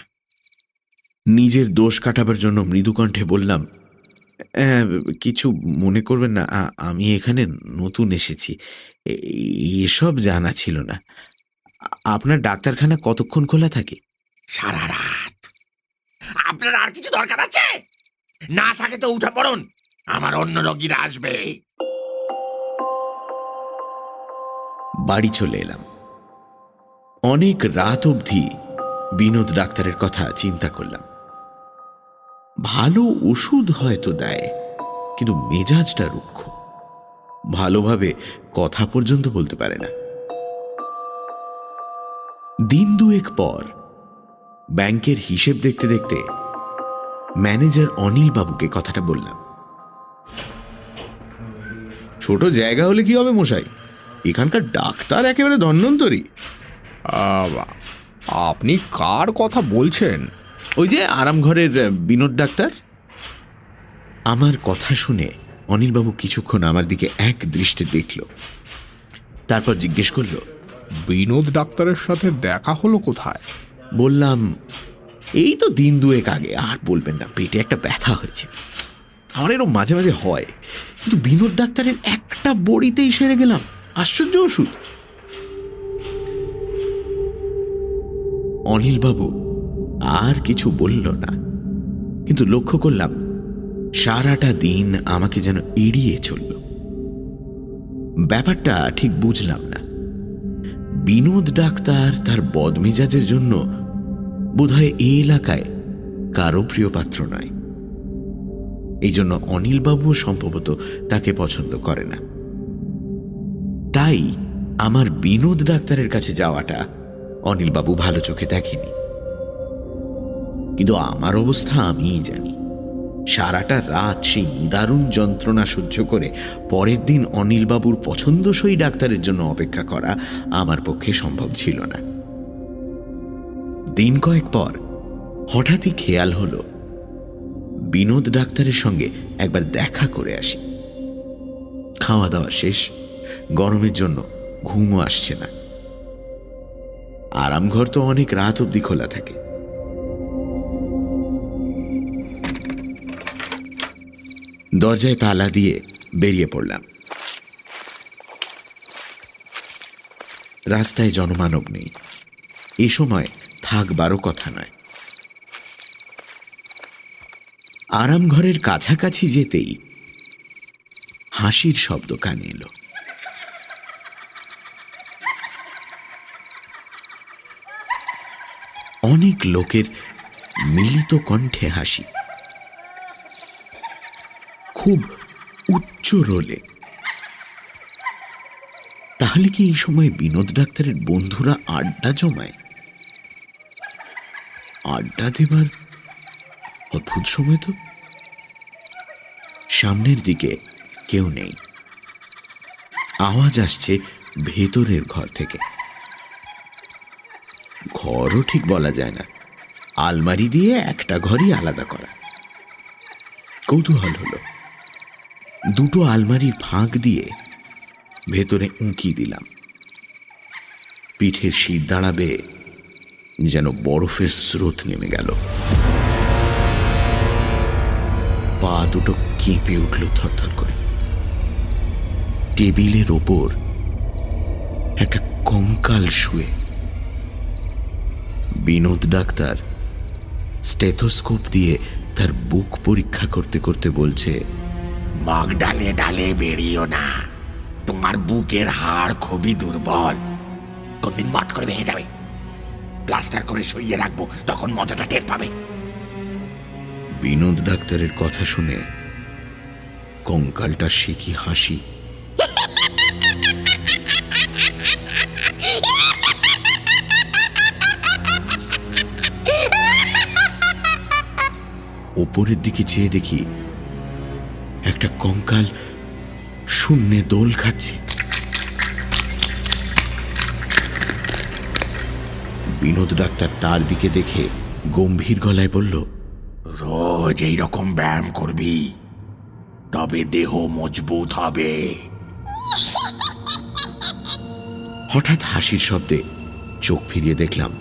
নিজের দোষ কাটাবার জন্য মৃদু কণ্ঠে বললাম, কিছু মনে করবেন না, আমি এখানে নতুন এসেছি, এসব জানা ছিল না। আপনার ডাক্তারখানা কতক্ষণ খোলা থাকে? সারা রাত। আপনার আর কিছু দরকার আছে? না থাকে তো উঠে পড়ুন, আমার অন্য রোগীরা আসবে। বাড়ি চলে এলাম। অনেক রাত অবধি বিনোদ ডাক্তারের কথা চিন্তা করলাম। ভালো ওষুধ হয়তো দেয়, কিন্তু মেজাজটা রুক্ষ, ভালোভাবে কথা পর্যন্ত বলতে পারে না। দিন দুয়েক পর ব্যাংকের হিসেব দেখতে দেখতে ম্যানেজার অনিল বাবুকে কথাটা বললাম। ছোট জায়গা হলে কি হবে মশাই, এখানকার ডাক্তার একেবারে ধন্বন্তরী। আপনি কার কথা বলছেন? ওই যে আরামঘরের বিনোদ ডাক্তার। আমার কথা শুনে অনিলবাবু কিছুক্ষণ আমার দিকে এক দৃষ্টে দেখল, তারপর জিজ্ঞেস করল, বিনোদ ডাক্তারের সাথে দেখা হলো কোথায়? বললাম, এই তো দিন দুয়েক আগে। আর বলবেন না, পেটে একটা ব্যথা হয়েছে। আমার এরকম মাঝে মাঝে হয়, কিন্তু বিনোদ ডাক্তারের একটা বড়িতেই সেরে গেলাম। আশ্চর্য ওষুধ। অনিলবাবু আর কিছু বলল না, কিন্তু লক্ষ্য করলাম সারাটা দিন আমাকে যেন এড়িয়ে চলল। ব্যাপারটা ঠিক বুঝলাম না। বিনোদ ডাক্তার তার বদমেজাজের জন্য বোধহয় এই এলাকায় কারো প্রিয় পাত্র নয়। এই জন্য অনিলবাবুও সম্ভবত তাকে পছন্দ করে না। তাই আমার বিনোদ ডাক্তারের কাছে যাওয়াটা অনিলবাবু ভালো চোখে দেখেনি। কিন্তু আমার অবস্থা আমিই জানি। সারাটা রাত সেই নিদারুণ যন্ত্রণা সহ্য করে পরের দিন অনিলবাবুর পছন্দসই ডাক্তারের জন্য অপেক্ষা করা আমার পক্ষে সম্ভব ছিল না। দিন কয়েক পর হঠাৎই খেয়াল হলো বিনোদ ডাক্তারের সঙ্গে একবার দেখা করে আসি। খাওয়া দাওয়া শেষ, গরমের জন্য ঘুমও আসছে না। আরামঘর তো অনেক রাত অবধি খোলা থাকে। দরজায় তালা দিয়ে বেরিয়ে পড়লাম। রাস্তায় জনমানব নেই, এ সময় থাকবারও কথা নয়। আরামঘরের কাছাকাছি যেতেই হাসির শব্দ কানে এলো। অনেক লোকের মিলিত কণ্ঠে হাসি, খুব উচ্চ রোলে। তাহলে কি এই সময় বিনোদ ডাক্তারের বন্ধুরা আড্ডা জমায়? আড্ডা দেবার অদ্ভুত সময় তো। সামনের দিকে কেউ নেই, আওয়াজ আসছে ভেতরের ঘর থেকে। ঘরও ঠিক বলা যায় না, আলমারি দিয়ে একটা ঘরই আলাদা করা। কৌতূহল হলো, দুটো আলমারির ফাঁক দিয়ে ভেতরে উঁকি দিলাম। পিঠের শির দাঁড়াবে যেন বরফের স্রোত নেমে গেল। পা দুটো কেঁপে উঠল থরথর করে। টেবিলের ওপর একটা কঙ্কাল শুয়ে। বিনোদ ডাক্তার স্টেথোস্কোপ দিয়ে তার বুক পরীক্ষা করতে করতে বলছে, মগ ডালে ডালে বেরিয়েও না, তোমার বুকের হাড় খুবই দুর্বল, কোনদিন মট করে ভেঙে যাবে। প্লাস্টার করে শুইয়ে রাখবো, তখন মজাটা টের পাবে। বিনোদ ডাক্তারের কথা শুনে কঙ্কালটা সে কি হাসি! ওপরের দিকে চেয়ে দেখি একটা কঙ্কাল শূন্যে দোল খাচ্ছে। বিনোদ ডাক্তার তার দিকে দেখে গম্ভীর গলায় বলল, রোজ এইরকম ব্যায়াম করবি, তবে দেহ মজবুত হবে। হঠাৎ হাসির শব্দে চোখ ফিরিয়ে দেখলাম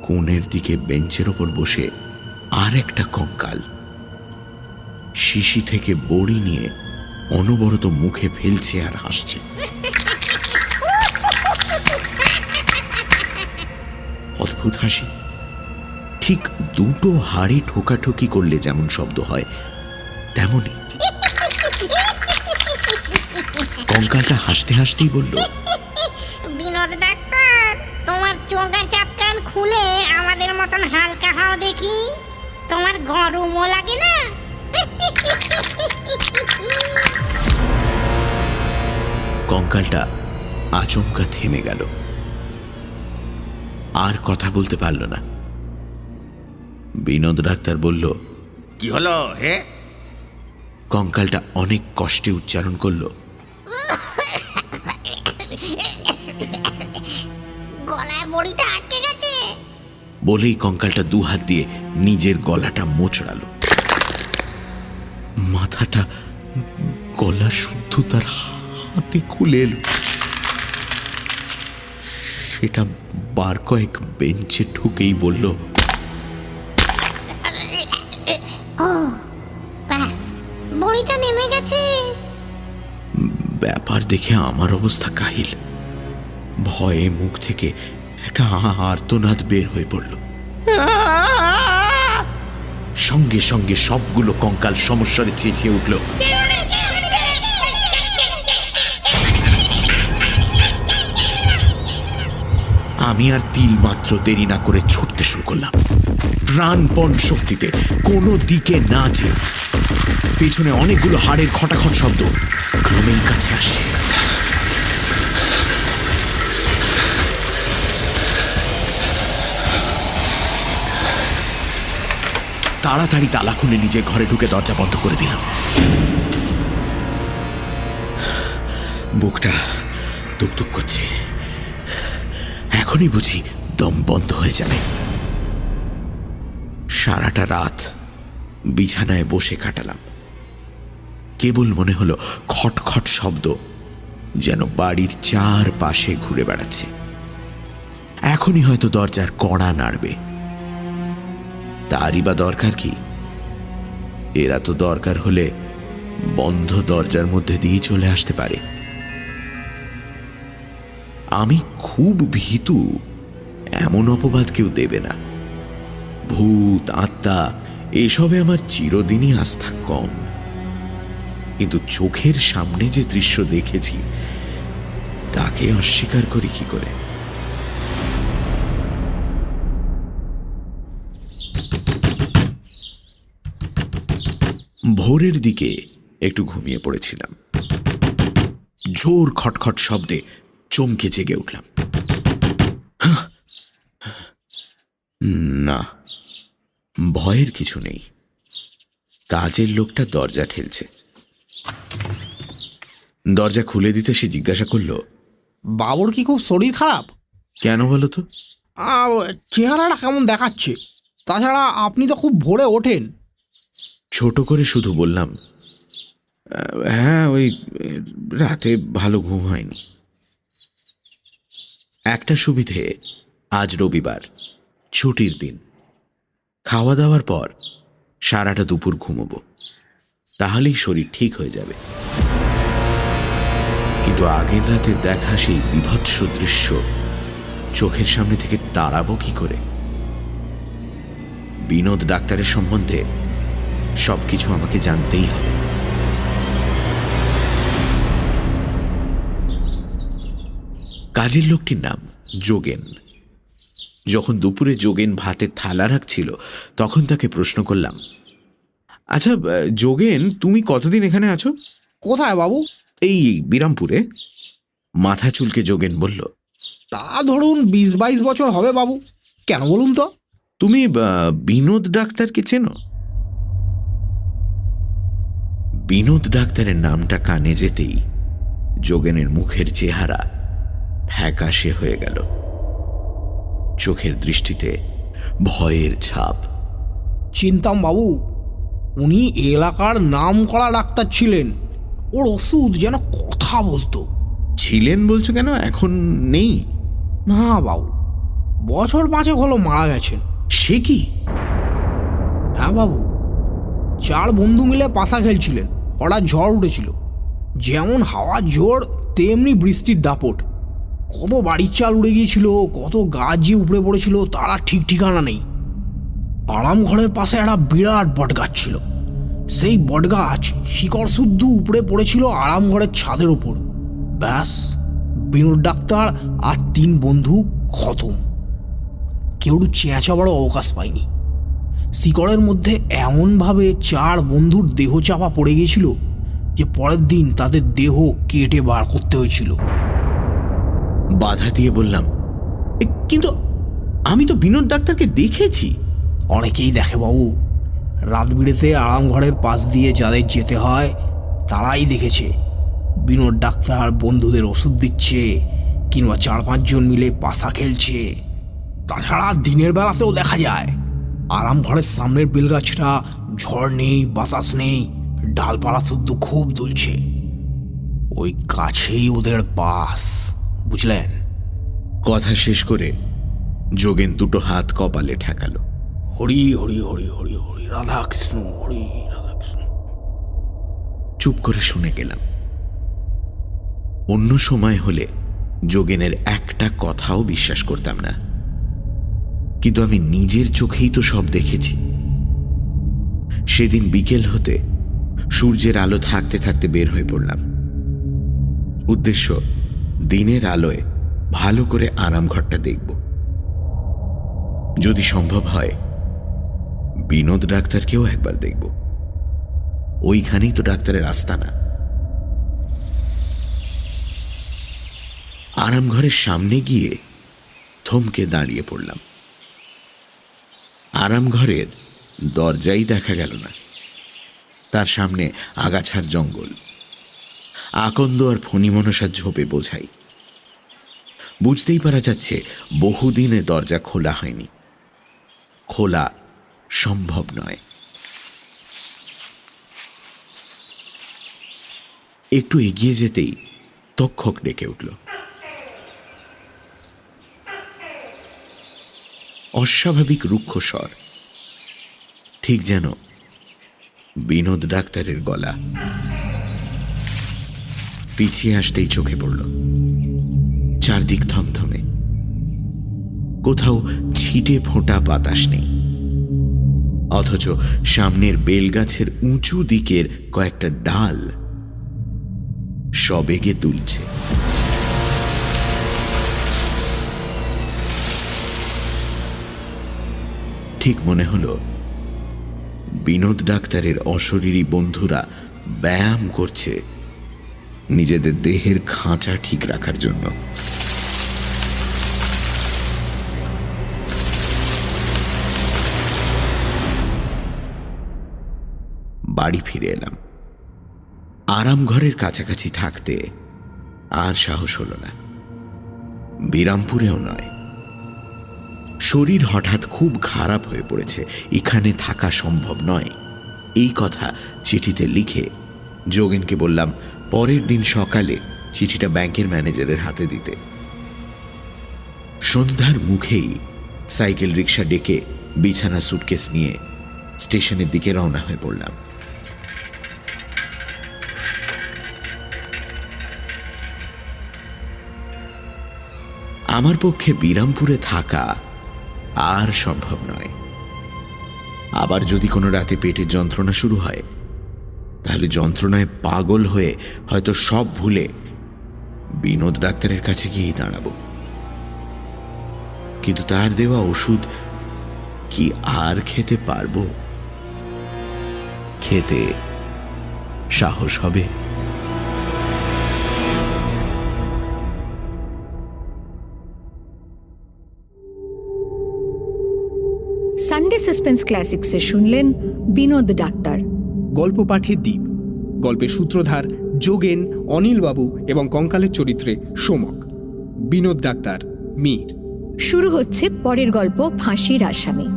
কোণের দিকে বেঞ্চের ওপর বসে আর একটা কঙ্কাল শিশি থেকে বড়ি নিয়ে অনবরত মুখে ফেলছে আর হাসছে। অদ্ভুত হাসি, ঠিক দুটো হাড়ি ঠোকাঠুকি করলে যেমন শব্দ হয় তেমনই। কঙ্কালটা হাসতে হাসতেই বলল, বিনোদ ডাক্তার, তোমার চোগা চাপকান খুলে আমাদের মতন হালকা হও দেখি, তোমার গরমও লাগে না? কঙ্কালটা আচমকা থেমে গেল, আর কথা বলতে পারল না। বিনোদ ডাক্তার বলল, কি হলো হে? কঙ্কালটা অনেক কষ্টে উচ্চারণ করল, গলায় বড়িটা আটকে গেছে। বলেই কঙ্কালটা দু হাত দিয়ে নিজের গলাটা মোচড়ালো। মাথাটা গলা শুদ্ধ তার হাতে খুলে এলো। সেটা বার কয়েক বেঞ্চে ঢুকেই বলল, ও ব্যাস, বড়িটা নেমে গেছে। ব্যাপার দেখে আমার অবস্থা কাহিল। ভয়ে মুখ থেকে একটা আর্তনাদ বের হয়ে পড়ল। সঙ্গে সঙ্গে সবগুলো কঙ্কাল সমস্যারে চেঁচিয়ে উঠল। আমি আর তিল মাত্র দেরি না করে ছুটতে শুরু করলাম, প্রাণপণ শক্তিতে, কোনো দিকে না চেয়ে। পেছনে অনেকগুলো হাড়ের খটাখট শব্দ ক্রমেই কাছে আসছে। তাড়াতাড়ি তালা খুলে নিজের ঘরে ঢুকে দরজা বন্ধ করে দিলাম। বুকটা দুকদুক করছে, এখনই বুঝি দম বন্ধ হয়ে যাবে। সারাটা রাত বিছানায় বসে কাটালাম। কেবল মনে হলো খটখট শব্দ যেন বাড়ির চারপাশে ঘুরে বেড়াচ্ছে। এখনই হয়তো দরজার কড়া নাড়বে। তারই বা দরকার কি? এরা তো দরকার হলে বন্ধ দরজার মধ্যে দিয়ে চলে আসতে পারে। আমি খুব ভীতু এমন অপবাদ কেউ দেবে না। ভূত আত্মা এসবে আমার চিরদিনই আস্থা কম, কিন্তু চোখের সামনে যে দৃশ্য দেখেছি তাকে অস্বীকার করি কি করে? ভোরের দিকে একটু ঘুমিয়ে পড়েছিলাম। জোর খটখট শব্দে চমকে জেগে উঠলাম। না, ভয়ের কিছু নেই। কাজের লোকটা দরজা ঠেলছে। দরজা খুলে দিতে সে জিজ্ঞাসা করল, বাবুর কি খুব শরীর খারাপ? কেন বলো তো? চেহারাটা কেমন দেখাচ্ছে? তাছাড়া আপনি তো খুব ভোরে ওঠেন। ছোট করে শুধু বললাম, হ্যাঁ, ওই রাতে ভালো ঘুম হয়নি। একটা সুবিধে, আজ রবিবার, ছুটির দিন। খাওয়া দাওয়ার পর সারাটা দুপুর ঘুমোবো, তাহলেই শরীর ঠিক হয়ে যাবে। কিন্তু আগের রাতে দেখা সেই বিভৎস দৃশ্য চোখের সামনে থেকে তাড়াবো কি করে? বিনোদ ডাক্তারের সম্বন্ধে সবকিছু আমাকে জানতেই হবে। কাজের লোকটির নাম যোগেন। যখন দুপুরে যোগেন ভাতের থালা রাখছিল তখন তাকে প্রশ্ন করলাম, আচ্ছা যোগেন, তুমি কতদিন এখানে আছো? কোথায় বাবু? এই বিরামপুরে। মাথা চুলকে যোগেন বলল, তা ধরুন 20-22 বছর হবে বাবু। কেন বলুন তো? তুমি বিনোদ ডাক্তারকে চেনো? বিনোদ ডাক্তারের নামটা কানে যেতেই যোগেনের মুখের চেহারা ফ্যাকাশে হয়ে গেল। চোখের দৃষ্টিতে ভয়ের ছাপ। চিনতাম বাবু, উনি এলাকার নাম করা ডাক্তার ছিলেন। ওর ওষুধ যেন কথা বলতো। ছিলেন বলছো কেন? এখন নেই? না বাবু, বছর 5 হলো মারা গেছেন। সে কি? হ্যাঁ বাবু, 4 বন্ধু মিলে পাশা খেলছিলেন। হঠাৎ ঝড় উঠেছিল। যেমন হাওয়ার ঝড় তেমনি বৃষ্টির দাপট। কত বাড়ির চাল উড়ে গিয়েছিল, কত গাছ যে উপড়ে পড়েছিল তারা ঠিক ঠিকানা নেই। আরাম ঘরের পাশে একটা বিরাট বটগাছ ছিল। সেই বটগাছ শিকড় শুদ্ধ উপড়ে পড়েছিল আরাম ঘরের ছাদের ওপর। ব্যাস, বিনোদ ডাক্তার আর 3 বন্ধু খতম। কেউ চেঁচাবারও অবকাশ পায়নি। শিকড়ের মধ্যে এমনভাবে 4 বন্ধুর দেহ চাপা পড়ে গিয়েছিল যে পরের দিন তাদের দেহ কেটে বার করতে হয়েছিল। বাধা দিয়ে বললাম, কিন্তু আমি তো বিনোদ ডাক্তারকে দেখেছি। অনেকেই দেখে বাবু, রাত বিরেতে আরাম ঘরের পাশ দিয়ে যাদের যেতে হয় তারাই দেখেছে বিনোদ ডাক্তার বন্ধুদের ওষুধ দিচ্ছে, কিংবা 4-5 জন মিলে পাশা খেলছে। তাছাড়া দিনের বেলাতেও দেখা যায় আরাম ঘরের সামনের বেলগাছটা ঝড় নেই, বাতাস নেই, ডালপালা শুদ্ধ খুব দুলছে। ওই গাছেই ওদের বাস, বুঝলেন? কথা শেষ করে যোগেন দুটো হাত কপালে ঠেকালো। হরি হরি হরি হরি হরি রাধাকৃষ্ণ, হরি রাধাকৃষ্ণ। চুপ করে শুনে গেলাম। অন্য সময় হলে যোগেনের একটা কথাও বিশ্বাস করতাম না, কিন্তু আমি নিজের চোখেই তো সব দেখেছি। সেদিন বিকেল হতে সূর্যের আলো থাকতে থাকতে বের হয়ে পড়লাম। উদ্দেশ্য, দিনের আলোয় ভালো করে আরামঘরটা দেখব। যদি সম্ভব হয় বিনোদ ডাক্তারকেও একবার দেখব। ওইখানেই তো ডাক্তারের আস্তানা। আরামঘরের সামনে গিয়ে থমকে দাঁড়িয়ে পড়লাম। আরামঘরের দরজাই দেখা গেল না। তার সামনে আগাছার জঙ্গল, আকন্দ আর ফণিমনসার ঝোপে বোঝাই। বুঝতেই পারা যাচ্ছে বহুদিনে দরজা খোলা হয়নি, খোলা সম্ভব নয়। একটু এগিয়ে যেতেই তক্ষক ডেকে উঠল। অস্বাভাবিক রুক্ষ স্বর, ঠিক যেন বিনোদ ডাক্তারের গলা। পিছিয়ে আসতেই চোখে পড়ল চারদিক থমথমে, কোথাও ছিটে ফোঁটা বাতাস নেই, অথচ সামনের বেলগাছের উঁচু দিকের কয়েকটা ডাল সবেগে দুলছে। ঠিক মনে হলো বিনোদ ডাক্তারের অশরীরী বন্ধুরা ব্যায়াম করছে নিজেদের দেহের খাঁচা ঠিক রাখার জন্য। বাড়ি ফিরে এলাম। আরাম ঘরের কাছাকাছি থাকতে আর সাহস হলো না, বিরামপুরেও নয়। শরীর হঠাৎ খুব খারাপ হয়ে পড়েছে, এখানে থাকা সম্ভব নয়। এই কথা চিঠিতে লিখে যোগেনকে বললাম পরের দিন সকালে চিঠিটা ব্যাংকের ম্যানেজারের হাতে দিতে। সন্ধ্যার মুখেই সাইকেল রিক্সা ডেকে বিছানা সুটকেস নিয়ে স্টেশনের দিকে রওনা হয়ে পড়লাম। আমার পক্ষে বিরামপুরে থাকা আর সম্ভব নয়। আবার যদি কোনো রাতে পেটের যন্ত্রণা শুরু হয়, তাহলে যন্ত্রণায় পাগল হয়ে হয়তো সব ভুলে বিনোদ ডাক্তারের কাছে গিয়েই দাঁড়াবো। কিন্তু তার দেওয়া ওষুধ কি আর খেতে পারবো? খেতে সাহস হবে? সানডে সাসপেন্স ক্লাসিক্সে শুনলেন বিনোদ ডাক্তার। গল্প পাঠে দ্বীপ, গল্পের সূত্রধার যোগেন, অনিলবাবু এবং কঙ্কালের চরিত্রে সোমক, বিনোদ ডাক্তার মীর। শুরু হচ্ছে পরের গল্প, ফাঁসির আসামি।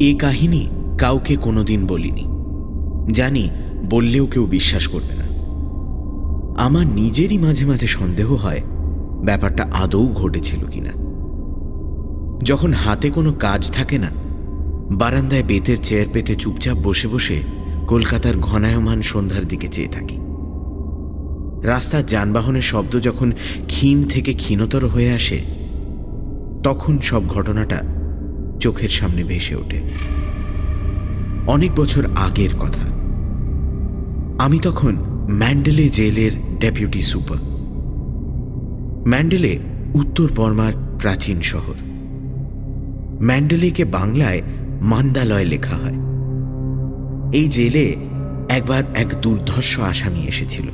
এ কাহিনী কাউকে কোনোদিন বলিনি, জানি বললেও কেউ বিশ্বাস করবে না। আমার নিজেরই মাঝে মাঝে সন্দেহ হয় ব্যাপারটা আদৌ ঘটেছিল কিনা। যখন হাতে কোনো কাজ থাকে না, বারান্দায় বেতের চেয়ার পেতে চুপচাপ বসে বসে কলকাতার ঘনায়মান সন্ধ্যার দিকে চেয়ে থাকি। রাস্তার যানবাহনের শব্দ যখন ক্ষীণ থেকে ক্ষীণতর হয়ে আসে, তখন সব ঘটনাটা চোখের সামনে ভেসে ওঠে। অনেক বছর আগের কথা। আমি তখন ম্যান্ডেলে জেলের ডেপুটি সুপার। ম্যান্ডেলে উত্তর বর্মার প্রাচীন শহর। ম্যান্ডেলেকে বাংলায় মান্দালয় লেখা হয়। এই জেলে একবার এক দুর্ধর্ষ আসামি এসেছিল।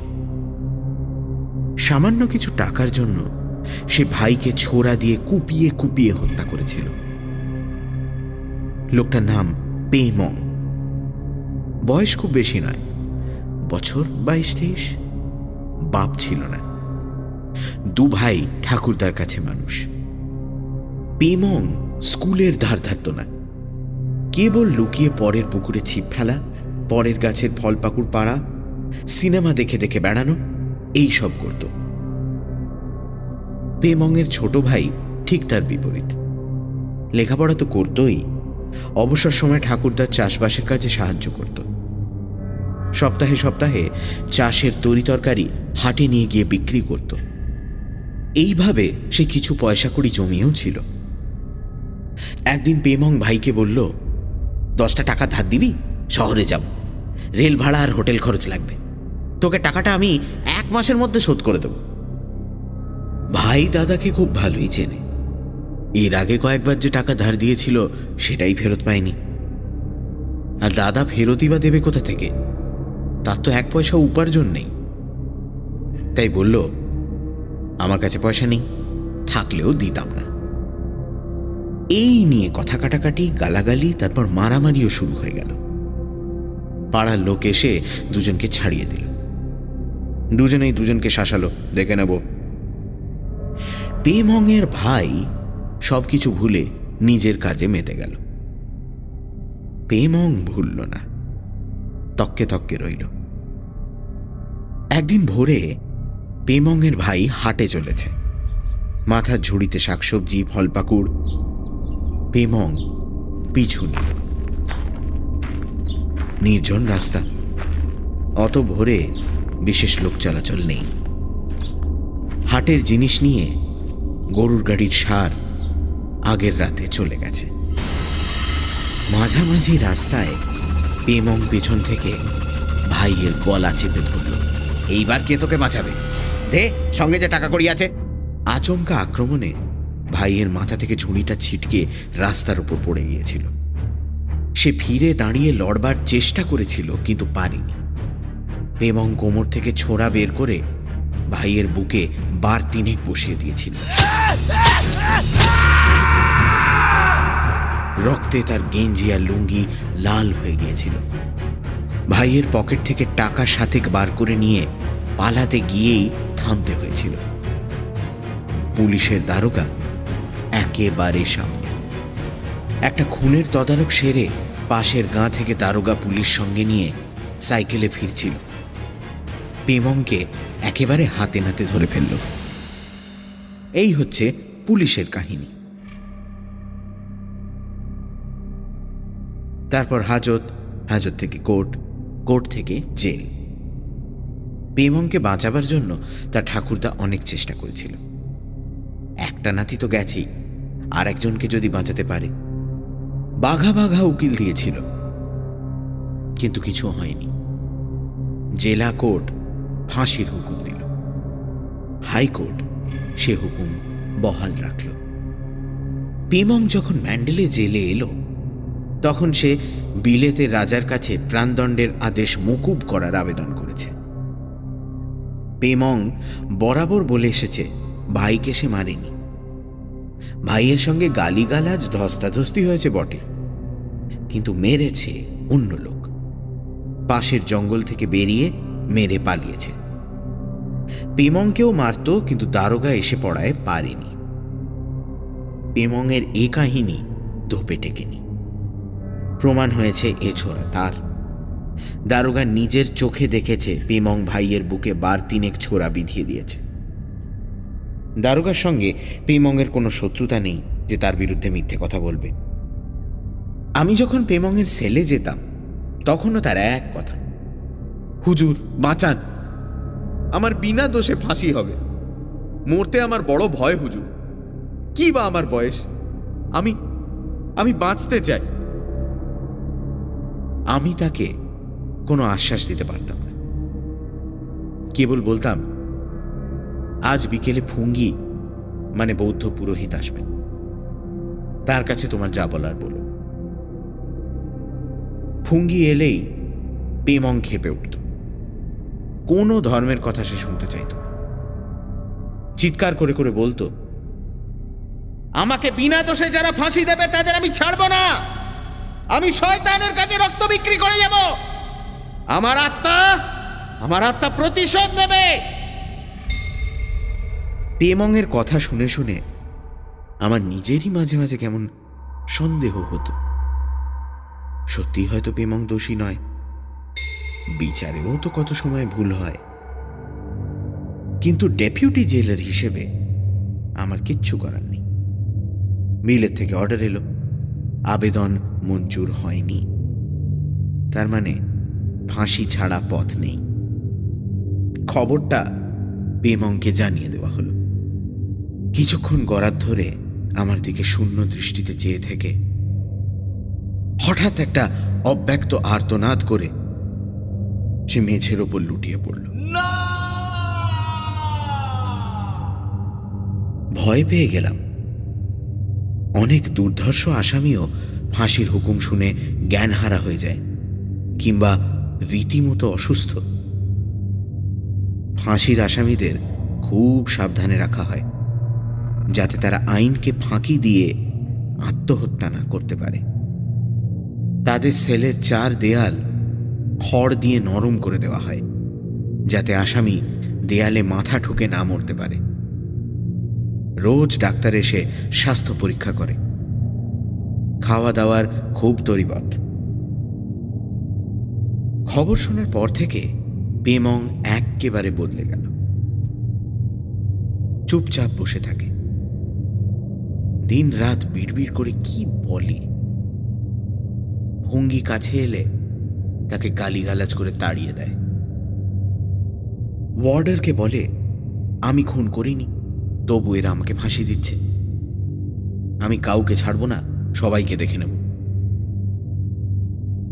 সামান্য কিছু টাকার জন্য সে ভাইকে ছোরা দিয়ে কুপিয়ে কুপিয়ে হত্যা করেছিল। লোকটার নাম পেমং। বয়স খুব বেশি নয়, বছর 22-23। বাপ ছিল না। দু ভাই ঠাকুরদার কাছে মানুষ। পেমং স্কুলের ধার ধারত না, কেবল লুকিয়ে পরের পুকুরে ছিপ ফেলা, পরের গাছের ফল পাকুড় পাড়া, সিনেমা দেখে দেখে বেড়ানো, এই সব করত। পেমংয়ের ছোট ভাই ঠিক তার বিপরীত। লেখাপড়া তো করতই, অবসর সময় ঠাকুরদার চাষবাসের কাজে সাহায্য করত। সপ্তাহে সপ্তাহে চাষের তরিতরকারি হাটে নিয়ে গিয়ে বিক্রি করত। এইভাবে সে কিছু পয়সা কড়ি জমিয়েও ছিল। একদিন পেমং ভাইকে বলল, 10টা টাকা ধার দিবি? শহরে যাব, রেল ভাড়া আর হোটেল খরচ লাগবে, তোকে টাকাটা আমি 1 মাসের মধ্যে শোধ করে দেব। ভাই দাদাকে খুব ভালোই চেনে। এর আগে কয়েকবার যে টাকা ধার দিয়েছিল সেটাই ফেরত পায়নি। আর দাদা ফেরতই বা দেবে কোথা থেকে? তার তো 1 পয়সা উপার্জন নেই। তাই বলল, আমার কাছে পয়সা নেই, থাকলেও দিতাম না। এই নিয়ে কথা কাটাকাটি, গালাগালি, তারপর মারামারিও শুরু হয়ে গেল। পাড়ার লোক এসে দুজনকে ছাড়িয়ে দিল। দুজনেই দুজনকে শাসালো, দেখে নেব। পেমংয়ের ভাই সবকিছু ভুলে নিজের কাজে মেতে গেল। পেমং ভুলল না, তককে তককে রইল। একদিন ভোরে পেমংয়ের ভাই হাটে চলেছে, মাথার ঝুড়িতে শাকসবজি, ফল পাকুড়। পেমং পিছু নিল। নির্জন রাস্তা, অত ভোরে বিশেষ লোক চলাচল নেই। হাটের জিনিস নিয়ে গরুর গাড়ির সার আগের রাতে চলে গেছে। মাঝামাঝি রাস্তায় পেমং পেছন থেকে ভাইয়ের গলা চেপে ধরল। এইবার কে তোকে বাঁচাবে? দে, সঙ্গে যে টাকা কড়ি আছে। আচমকা আক্রমণে ভাইয়ের মাথা থেকে ঝুড়িটা ছিটকে রাস্তার উপর পড়ে গিয়েছিল। সে ফিরে দাঁড়িয়ে লড়বার চেষ্টা করেছিল, কিন্তু পারেনি। পেমং কোমর থেকে ছোরা বের করে ভাইয়ের বুকে বার তিনেক বসিয়ে দিয়েছিল। রক্তে তার গেঞ্জি আর লুঙ্গি লাল হয়ে গিয়েছিল। ভাইয়ের পকেট থেকে টাকা সাতেক বার করে নিয়ে পালাতে গিয়েই থামতে হয়েছিল। পুলিশের দারোগা একেবারে সামনে। একটা খুনের তদারক সেরে পাশের গাঁ থেকে দারোগা পুলিশ সঙ্গে নিয়ে সাইকেলে ফিরছিল। পেমংকে একেবারে হাতে নাতে ধরে ফেলল। এই হচ্ছে পুলিশের কাহিনী। তারপর হাজত, হাজত থেকে কোর্ট, কোর্ট থেকে জেল। পেমংকে বাঁচাবার জন্য তার ঠাকুরদা অনেক চেষ্টা করেছিল। একটা নাতি তো গেছেই, আর একজনকে যদি বাঁচাতে পারে। বাঘা বাঘা উকিল দিয়েছিল, কিন্তু কিছু হয়নি। জেলা কোর্ট ফাঁসির হুকুম দিল। হাইকোর্ট সে হুকুম বহাল রাখল। পেমং যখন ম্যান্ডেলে জেলে এলো, তখন সে বিলেতের রাজার কাছে প্রাণদণ্ডের আদেশ মকুব করার আবেদন করেছে। পেমং বরাবর বলে এসেছে ভাইকে সে মারেনি। ভাইয়ের সঙ্গে গালিগালাজ, ধস্তাধস্তি হয়েছে বটে, কিন্তু মেরেছে অন্য লোক। পাশের জঙ্গল থেকে বেরিয়ে মেরে পালিয়েছে। পেমংকেও মারত, কিন্তু দারোগা এসে পড়ায় পারেনি। পেমংয়ের এ কাহিনী ধোপে টেকেনি। প্রমাণ হয়েছে এ ছোড়া তার। দারোগা নিজের চোখে দেখেছে পেমং ভাইয়ের বুকে বার তিনেক ছোড়া বিধিয়ে দিয়েছে। দারোগার সঙ্গে পেমংয়ের কোনো শত্রুতা নেই যে তার বিরুদ্ধে মিথ্যে কথা বলবে। আমি যখন পেমংয়ের সেলে যেতাম, তখনও তার এক কথা, হুজুর বাঁচান, আমার বিনা দোষে ফাঁসি হবে, মরতে আমার বড় ভয় হুজুর। কি বা আমার বয়স, আমি বাঁচতে চাই। আমি তাকে কোনো আশ্বাস দিতে পারতাম না। কেবল বলতাম, আজ বিকেলে ফুঙ্গি মানে বৌদ্ধ পুরোহিত আসবেন, তার কাছে তোমার যা বলার বলো। ফুঙ্গি এলেই পেমং খেপে উঠত। কোনো ধর্মের কথা সে শুনতে চাইত না। চিৎকার করে করে বলতো, আমাকে বিনা দোষে যারা ফাঁসি দেবে তাদের আমি ছাড়ব না। আমি শয়তানের কাছে রক্ত বিক্রি করে যাব। আমার আত্মা প্রতিশোধ নেবে। পেমংয়ের কথা শুনে শুনে আমার নিজেরই মাঝে মাঝে কেমন সন্দেহ হতো। সত্যি হয়তো পেমং দোষী নয়, বিচারেও তো কত সময় ভুল হয়। কিন্তু ডেপুটি জেলার হিসেবে আমার কিচ্ছু করার নেই। বিলেত থেকে অর্ডার এলো, আবেদন মঞ্জুর হয়নি, তার মানে ফাঁসি ছাড়া পথ নেই। খবরটা পেমংকে জানিয়ে দেওয়া হলো। কিছুক্ষণ গরাদ ধরে আমার দিকে শূন্য দৃষ্টিতে চেয়ে থেকে হঠাৎ একটা অব্যক্ত আর্তনাদ করে সে মেঝের ওপর লুটিয়ে পড়ল। ভয় পেয়ে গেলাম। অনেক দুর্ধর্ষ আসামিও ফাঁসির হুকুম শুনে জ্ঞানহারা হয়ে যায়, কিংবা রীতিমতো অসুস্থ। ফাঁসির আসামিদের খুব সাবধানে রাখা হয়, যাতে তারা আইনকে ফাঁকি দিয়ে আত্মহত্যা না করতে পারে। তাদের সেলের 4 দেয়াল খড় দিয়ে নরম করে দেওয়া হয়, যাতে আসামি দেয়ালে মাথা ঠুকে না মরতে পারে। রোজ ডাক্তার এসে স্বাস্থ্য পরীক্ষা করে। খাওয়া দাওয়ার খুব তরিবত। খবর শোনার পর থেকে পেমং একেবারে বদলে গেল। চুপচাপ বসে থাকে, দিন রাত বিড়বিড় করে কি বলে। ভঙ্গি কাছে এলে তাকে গালিগালাজ করে তাড়িয়ে দেয়। ওয়ার্ডারকে বলে, আমি খুন করিনি, তবু এরা আমাকে ফাঁসি দিচ্ছে। আমি কাউকে ছাড়বো না, সবাইকে দেখে নেব।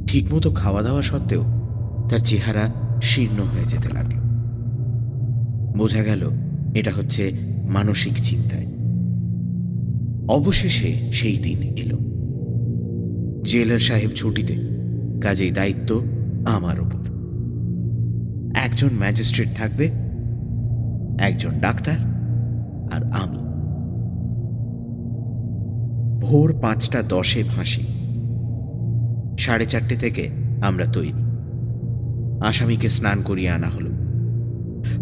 ঠিকমতো খাওয়া দাওয়া সত্ত্বেও তার চেহারা শীর্ণ হয়ে যেতে লাগল। বোঝা গেল এটা হচ্ছে মানসিক চিন্তায়। অবশেষে সেই দিন এলো। জেলার সাহেব ছুটিতে, কাজেই দায়িত্ব আমার ওপর। একজন ম্যাজিস্ট্রেট থাকবে, একজন ডাক্তার, আর আমি। ভোর 5:10 ফাঁসি। 4:30 থেকে আমরা তৈরি। আসামিকে স্নান করিয়ে আনা হলো।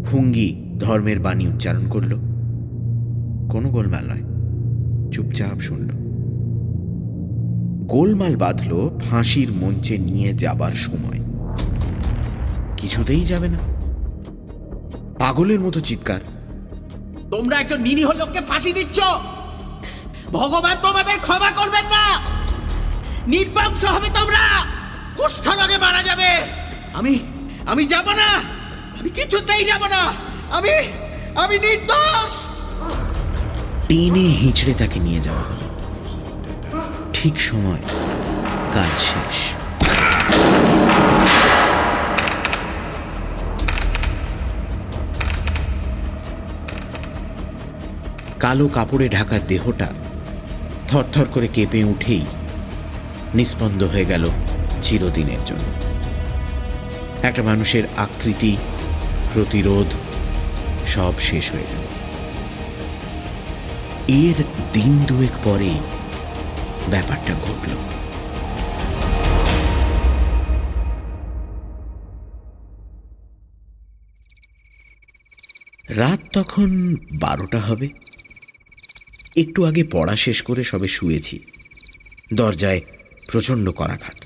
ফুঙ্গি ধর্মের বাণী উচ্চারণ করল। কোনো গোলমাল নয়, চুপচাপ শুনল। গোলমাল বাঁধল ফাঁসির মঞ্চে নিয়ে যাবার সময়। কিছুতেই যাবে না। পাগলের মতো চিৎকার, তোমরা একজন নিরীহ লোককে ফাঁসি দিচ্ছ, ভগবান তোমাদের ক্ষমা করবেন না, নির্বংশ হবে তোমরা, কুষ্ঠরোগে মারা যাবে। আমি যাব না, আমি কিছুতেই যাব না, আমি নির্দোষ। টেনে হিঁচড়ে তাকে নিয়ে যাওয়া হলো। ঠিক সময় কাজ শেষ। কালো কাপড়ে ঢাকা দেহটা থরথর করে কেঁপে উঠেই নিস্পন্দ হয়ে গেল চিরদিনের জন্য। একটা মানুষের আকৃতি, প্রতিরোধ সব শেষ হয়ে গেল। এর দিন 2 পরে ব্যাপারটা ঘটল। রাত তখন 12টা হবে। একটু আগে পড়া শেষ করে সবে শুয়েছি। দরজায় প্রচণ্ড করাঘাত।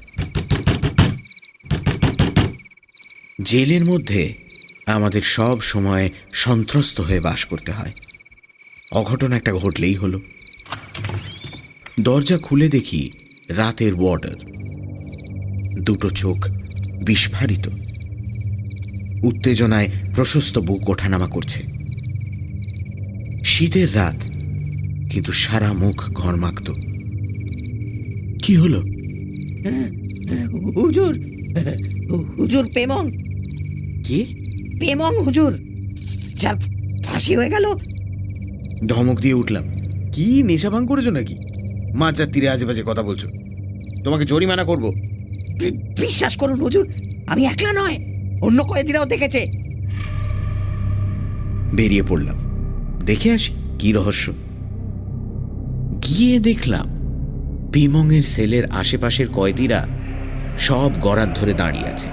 জেলের মধ্যে আমাদের সব সময় সন্ত্রস্ত হয়ে বাস করতে হয়। অঘটন একটা ঘটলেই হলো। দরজা খুলে দেখি রাতের ওয়ার্ডার। দুটো চোখ বিস্ফারিত, উত্তেজনায় প্রশস্ত বুক ওঠানামা করছে। শীতের রাত, কিন্তু সারা মুখ ঘর্মাক্ত। কি হলো? হুজুর, হুজুর পেমং। কি? পেমং হুজুর, যার ফাঁসি হয়ে গেল। ধমক দিয়ে উঠলাম, কি নেশা ভাঙ করেছো নাকি? মাঝ রাত্রিরে আজে বাজে কথা বলছো, তোমাকে জরিমানা করব। বিশ্বাস করুন হুজুর, আমি একলা নয়, অন্য কয়েদিরাও দেখেছে। বেরিয়ে পড়লাম, দেখে আসি কি রহস্য। গিয়ে দেখলাম পিমংয়ের সেলের আশেপাশের কয়েদিরা সব গরাদ ধরে দাঁড়িয়ে আছে।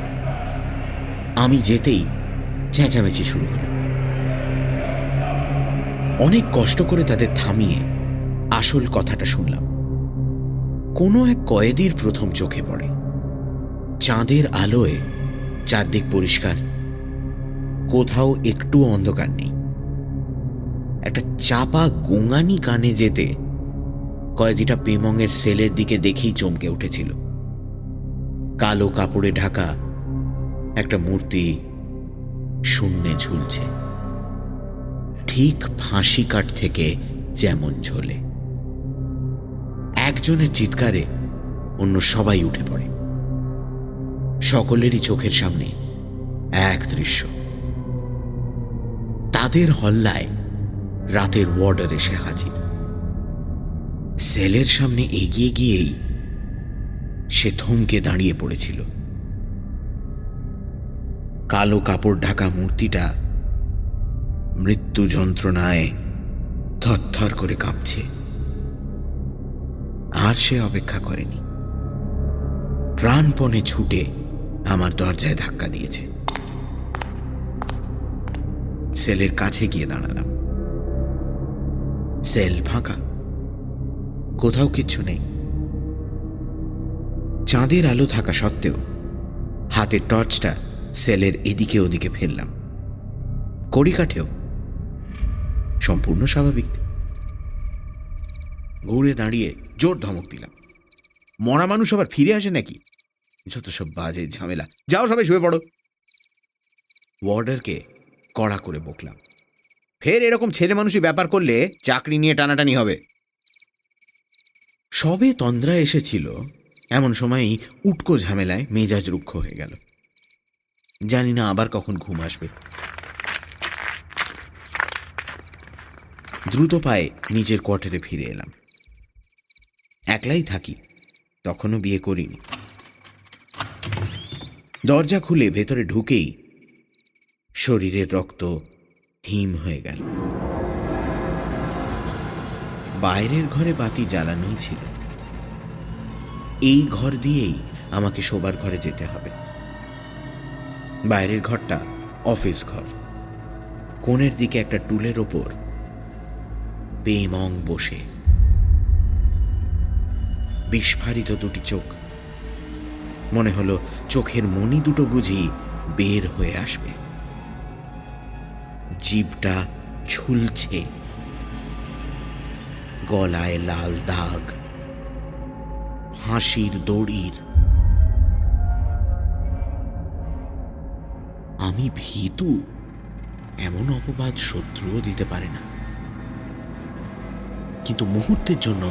আমি যেতেই চেঁচামেচি শুরু হলো। অনেক কষ্ট করে তাদের থামিয়ে আসল কথাটা শুনলাম। কোনো এক কয়েদির প্রথম চোখে পড়ে। চাঁদের আলোয় চারদিক পরিষ্কার, কোথাও একটু অন্ধকার নেই। একটা চাপা গোঙানি কানে যেতে কয়েদিটা পেমংয়ের সেলের দিকে দেখেই চমকে উঠেছিল। কালো কাপড়ে ঢাকা একটা মূর্তি শূন্যে ঝুলছে, ঠিক ফাঁসি কাঠ থেকে যেমন ঝোলে। একজনের চিৎকারে অন্য সবাই উঠে পড়ে। সকলেরই চোখের সামনে এক দৃশ্য। তাদের হল্লায় রাতের ওয়ার্ডার এসে হাজির। সেলের সামনে এগিয়ে গিয়েই সে থমকে দাঁড়িয়ে পড়েছিল। কালো কাপড় ঢাকা মূর্তিটা মৃত্যু যন্ত্রণায় থরথর করে কাঁপছে। আর সে অপেক্ষা করেনি, প্রাণপণে ছুটে আমার দরজায় ধাক্কা দিয়েছে। সেলের কাছে গিয়ে দাঁড়ালাম। সেল ফাঁকা, কোথাও কিচ্ছু নেই। চাঁদের আলো থাকা সত্ত্বেও হাতের টর্চটা সেলের এদিকে ওদিকে ফেললাম। কড়িকাঠেও সম্পূর্ণ স্বাভাবিক। ঘুরে দাঁড়িয়ে জোর ধমক দিলাম, মরা মানুষ আবার ফিরে আসে নাকি? যত সব বাজে ঝামেলা, যাও সবাই শুয়ে পড়ো। ওয়ার্ডারকে কড়া করে বকলাম, ফের এরকম ছেলে মানুষই ব্যাপার করলে চাকরি নিয়ে টানাটানি হবে। সবে তন্দ্রা এসেছিল, এমন সময়ই উটকো ঝামেলায় মেজাজ রুক্ষ হয়ে গেল। জানি না আবার কখন ঘুম আসবে। দ্রুত পায়ে নিজের কোয়ার্টারে ফিরে এলাম। একলাই থাকি, তখনও বিয়ে করিনি। দরজা খুলে ভেতরে ঢুকেই শরীরের রক্ত হিম হয়ে গেল। বাইরের ঘরে বাতি জ্বালানোই ছিল। এই ঘর দিয়েই আমাকে শোবার ঘরে যেতে হবে। বাইরের ঘরটা অফিস ঘর। কোণের দিকে একটা টুলের ওপর বেমং বসে, বিস্ফারিত দুটি চোখ। মনে হলো চোখের মণি দুটো বুঝি বের হয়ে আসবে। জিভটা ঝুলছে, গলায় লাল দাগ, ফাঁসির দড়ির। আমি ভীতু, এমন অপবাদ শত্রুও দিতে পারে না। কিন্তু মুহূর্তের জন্য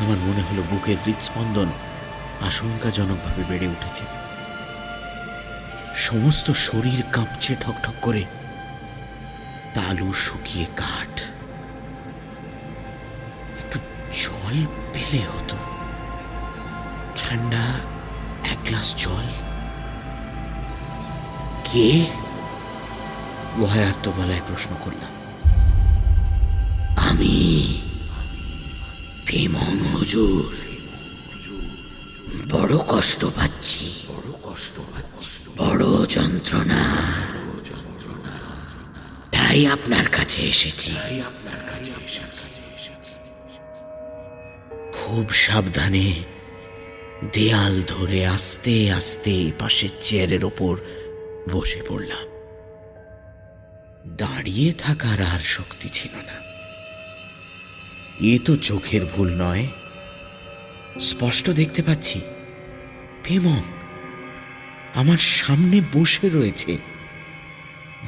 আমার মনে হলো বুকের হৃৎস্পন্দন আশঙ্কাজনকভাবে বেড়ে উঠেছে। সমস্ত শরীর কাঁপছে ঠকঠক করে, তালু শুকিয়ে কাঠ। একটু জল পেলে হতো, ঠান্ডা এক গ্লাস জল। কে? ভয়ার্ত গলায় প্রশ্ন করলাম। আমি বেমং হুজুর, বড় কষ্ট পাচ্ছি, বড় যন্ত্রণা, তাই আপনার কাছে এসেছি। খুব সাবধানে দেয়াল ধরে আস্তে আস্তে পাশের চেয়ারের ওপর বসে পড়লাম। দাঁড়িয়ে থাকার আর শক্তি ছিল না। এ তো চোখের ভুল নয়, স্পষ্ট দেখতে পাচ্ছি বেমং আমার সামনে বসে রয়েছে,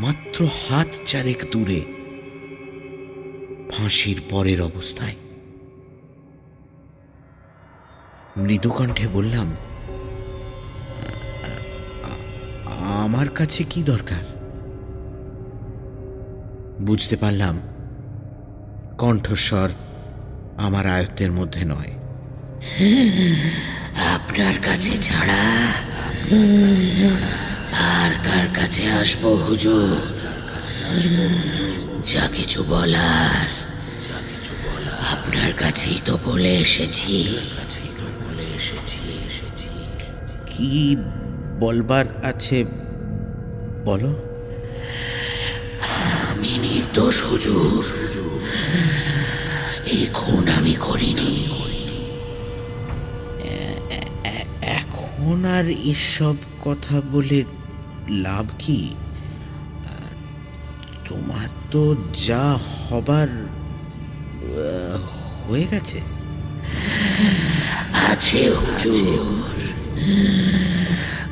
মাত্র হাত চারেক দূরে, ফাঁসির পরের অবস্থায়। মৃদু কণ্ঠে বললাম, আমার কাছে কি দরকার? বুঝতে পারলাম কণ্ঠস্বর আমার আয়ত্তের মধ্যে নয়। আপনার কাছে ছাড়া আর কার কাছে আসবো হুজুর? যা কিছু বলার আপনার কাছেই তো বলে এসেছি। কি বলবার আছে বলো। আমি নির্দোষ হুজুর, এই খুন আমি করিনি। এখন আর এসব কথা বলে লাভ কি? তোমার তো যা হবার হয়ে গেছে। আছে হুজুর,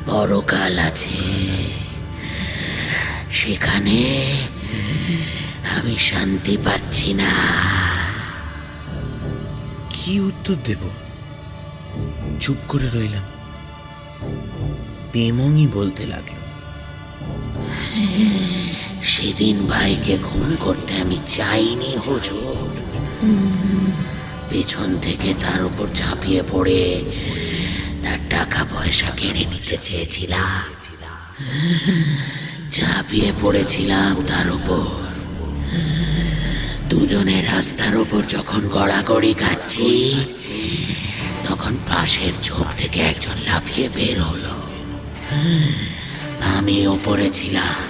পরকাল আছে, সেখানে আমি শান্তি পাচ্ছি না। কি উত্তর দেব? চুপ করে রইলাম। বেমংই বলতে লাগলো, সেদিন ভাইকে খুন করতে আমি চাইনি হুজুর। পেছন থেকে তার উপর ঝাঁপিয়ে পড়ে তার টাকা পয়সা কেড়ে নিতে চেয়েছিলাম। ঝাঁপিয়ে পড়েছিলাম তার উপর, দুজনে রাস্তার ওপর যখন গড়াগড়ি খাচ্ছি, তখন পাশের ঝোপ থেকে একজন লাফিয়ে বের হলো। আমি ওপরে ছিলাম,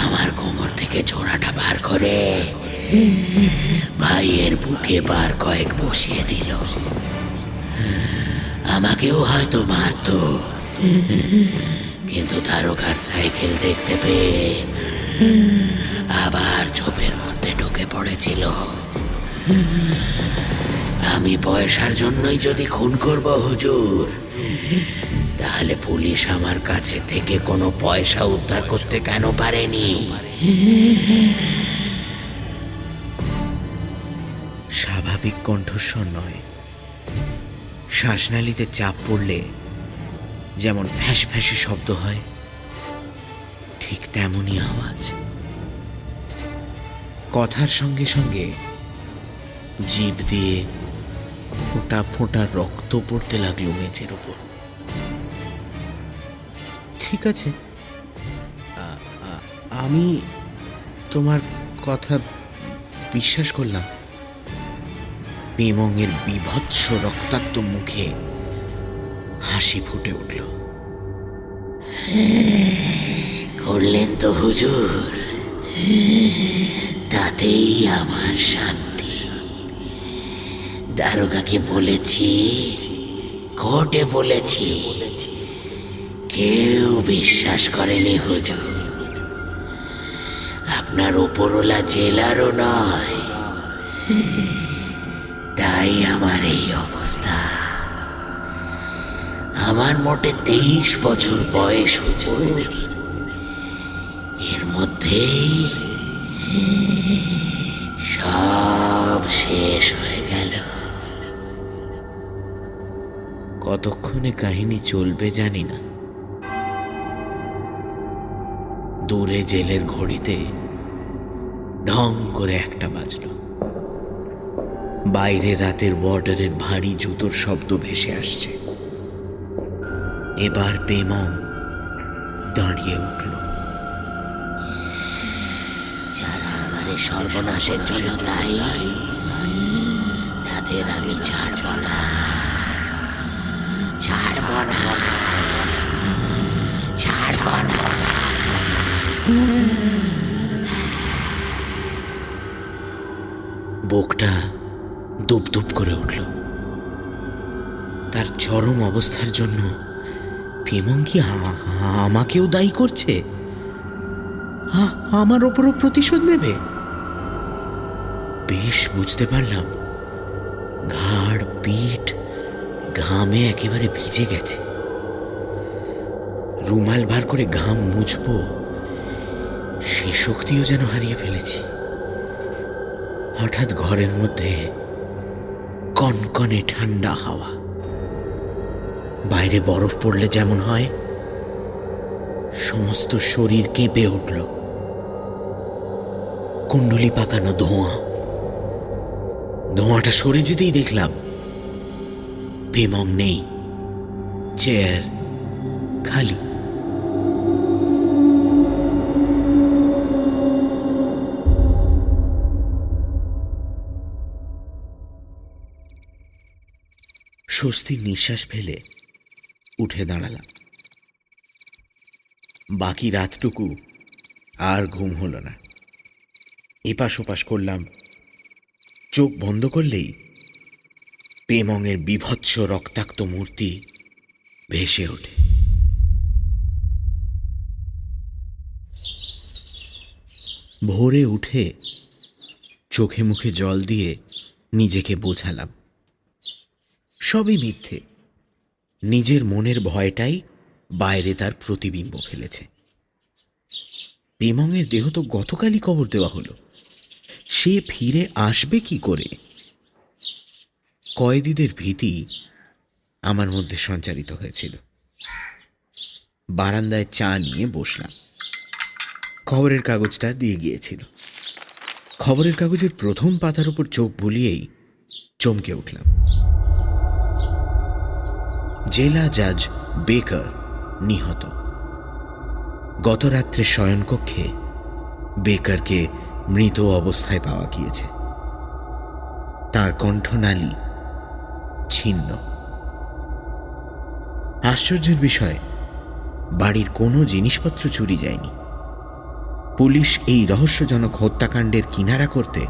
আমার কোমর থেকে ছোড়াটা বার করে ভাইয়ের বুকে বার কয়েক বসিয়ে দিল। আমাকেও হয়তো মারতো, কিন্তু দারোগার সাইকেল দেখতে পেয়ে আবার ঝোপের মধ্যে ঢুকে পড়েছিল। আমি পয়সার জন্যই যদি খুন করব হুজুর, তাহলে পুলিশ আমার কাছে থেকে কোনো পয়সা উদ্ধার করতে কেন পারেনি? স্বাভাবিক কণ্ঠস্বর নয়, শ্বাসনালীতে চাপ পড়লে যেমন ফ্যাস ফ্যাসে শব্দ হয়, ঠিক তেমনই আওয়াজ। কথার সঙ্গে সঙ্গে জিভ দিয়ে ফোঁটা ফোঁটা রক্ত পড়তে লাগলো মেঝের ওপর। ঠিক আছে, আমি তোমার কথা বিশ্বাস করলাম। পেমংয়ের বীভৎস রক্তাক্ত মুখে হাসি ফুটে উঠল। করলেন তো হুজুর, তাতেই আমার শান্তি। দারোগাকে বলেছি, কোর্টে বলেছি, কেউ বিশ্বাস করেনি হুজুর। আপনার ওপরওয়ালা জেলারও নয়, তাই আমার এই অবস্থা। আমার মোটে 23 বছর বয়স হুজুর, এর মধ্যেই সব শেষ হয়ে গেল। কতক্ষণে কাহিনী চলবে জানি না। দূরে জেলের ঘড়িতে ঢং করে 1টা বাজলো। বাইরে রাতের ওয়ার্ডারের ভারী জুতোর শব্দ ভেসে আসছে। এবার পেমং দাঁড়িয়ে উঠল। যারা আমার সর্বনাশের জন্য দায়ী, তাদের আমি ছাড়ব না, ছাড়ব না, ছাড়ব না। বুকটা দুপ দুপ করে উঠল। তার চরম অবস্থার জন্য পেমং কি আমাকেও দায়ী করছে? আমার ওপরও প্রতিশোধ নেবে? বেশ বুঝতে পারলাম, ঘাড় পিঠ ঘামে একেবারে ভিজে গেছে। রুমাল বার করে ঘাম মুছবো, সে শক্তিও যেন হারিয়ে ফেলেছি। হঠাৎ ঘরের মধ্যে কনকনে ঠান্ডা হাওয়া। বাইরে বরফ পড়লে যেমন হয়, সমস্ত শরীর কেঁপে উঠল। কুণ্ডলি পাকানো ধোঁয়া। ধোঁয়াটা সরে যেতেই দেখলাম পেমং নেই, চেয়ার খালি। স্বস্তির নিঃশ্বাস ফেলে উঠে দাঁড়ালাম। বাকি রাতটুকু আর ঘুম হলো না। এপাশ ওপাশ করলাম, চোখ বন্ধ করলেই পেমংয়ের বীভৎস রক্তাক্ত মূর্তি ভেসে ওঠে। ভোরে উঠে চোখে মুখে জল দিয়ে নিজেকে বোঝালাম সবই মিথ্যে। নিজের মনের ভয়টাই বাইরে তার প্রতিবিম্ব ফেলেছে। পেমংয়ের দেহ তো গতকালই কবর দেওয়া হলো, সে ফিরে আসবে কি করে? কয়েদিদের ভীতি আমার মধ্যে সঞ্চারিত হয়েছিল। বারান্দায় চা নিয়ে বসলাম। খবরের কাগজটা দিয়ে গিয়েছিল। খবরের কাগজের প্রথম পাতার উপর চোখ বুলিয়েই চমকে উঠলাম। জেলা জাজ বেকার নিহত। গত রাত্রে শয়নকক্ষে বেকারকে মৃত অবস্থায় পাওয়া গিয়েছে। তার কণ্ঠনালী ছিন্ন। আশ্চর্যের বিষয়, বাড়ির কোনো জিনিসপত্র চুরি যায়নি। পুলিশ এই রহস্যজনক হত্যাকাণ্ডের কিনারা করতে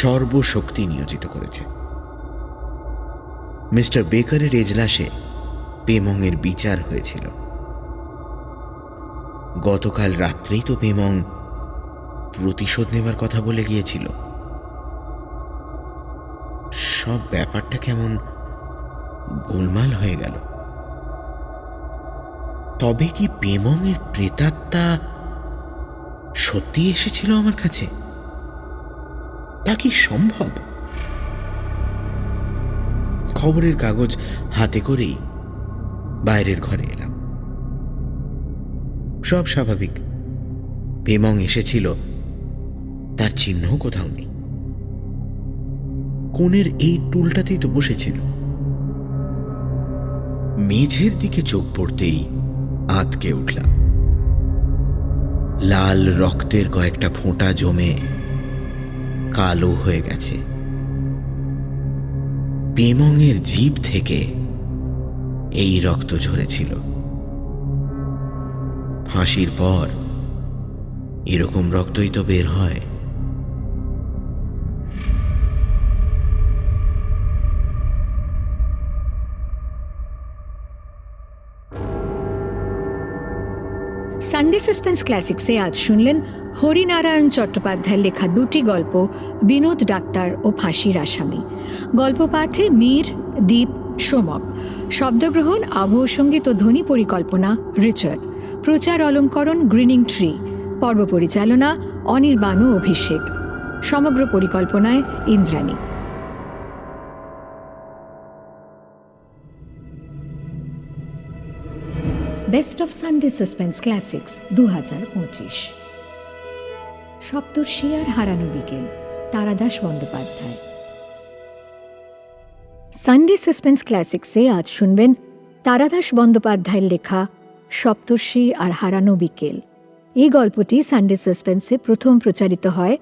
সর্বশক্তি নিয়োজিত করেছে। মিস্টার বেকারের এজলাসে পেমংয়ের বিচার হয়েছিল। গতকাল রাত্রেই তো পেমং প্রতিশোধ নেবার কথা বলে গিয়েছিল। সব ব্যাপারটা কেমন গোলমাল হয়ে গেল। তবে কি পেমংয়ের প্রেতাত্মা সত্যি এসেছিল আমার কাছে? তা কি সম্ভব? খবরের কাগজ হাতে করেই বাইরের ঘরে এলাম। সব স্বাভাবিক। পেমং এসেছিল, তার চিহ্নও কোথাও নেই। কোণের এই টুলটাতেই তো বসেছিল। মেঝের দিকে চোখ পড়তেই আঁতকে উঠলাম। লাল রক্তের কয়েকটা ফোঁটা জমে কালো হয়ে গেছে। পেমংয়ের জিভ থেকে এই রক্ত ঝরেছিল। ফাঁসির পর এরকম রক্তই তো বের হয়। সানডে সাসপেন্স ক্লাসিক্সে আজ শুনলেন হরিনারায়ণ চট্টোপাধ্যায়ের লেখা দুটি গল্প, বিনোদ ডাক্তার ও ফাঁসির আসামি। গল্প পাঠে মীর, দীপ, সোমক। শব্দগ্রহণ, আবহ সঙ্গীত ও ধ্বনি পরিকল্পনা রিচার্ড। প্রচার অলঙ্করণ গ্রিনিং ট্রি। পর্ব পরিচালনা অনির্বাণ অভিষেক। সমগ্র পরিকল্পনায় Indrani. Best of Sunday suspense classics 2025। সপ্তর্ষি আর হারানো বিকেল, তারাদাস বন্দ্যোপাধ্যায়। সানডে সাসপেন্স ক্লাসিক্সে আজ শুনবেন তারাদাস বন্দ্যোপাধ্যায়ের লেখা সপ্তর্ষি আর হারানো বিকেল। এই গল্পটি সানডে সাসপেন্সে প্রথম প্রচারিত হয়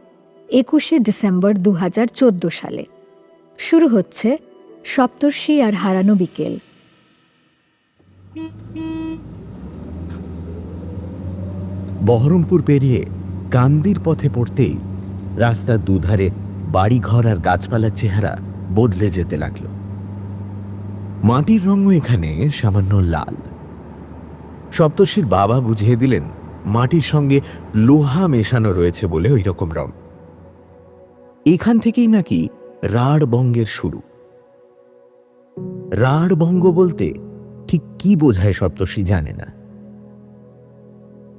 21শে ডিসেম্বর 2014 সালে। শুরু হচ্ছে সপ্তর্ষি আর হারানো বিকেল। বহরমপুর পেরিয়ে কান্দির পথে পড়তেই রাস্তার দুধারে বাড়িঘর আর গাছপালার চেহারা বদলে যেতে লাগল। মাটির রঙও এখানে সামান্য লাল। সপ্তর্ষির বাবা বুঝিয়ে দিলেন মাটির সঙ্গে লোহা মেশানো রয়েছে বলে ওই রকম রং। এখান থেকেই নাকি রাঢ় বঙ্গের শুরু। রাঢ় বঙ্গ বলতে ঠিক কি বোঝায় সপ্তর্ষি জানে না,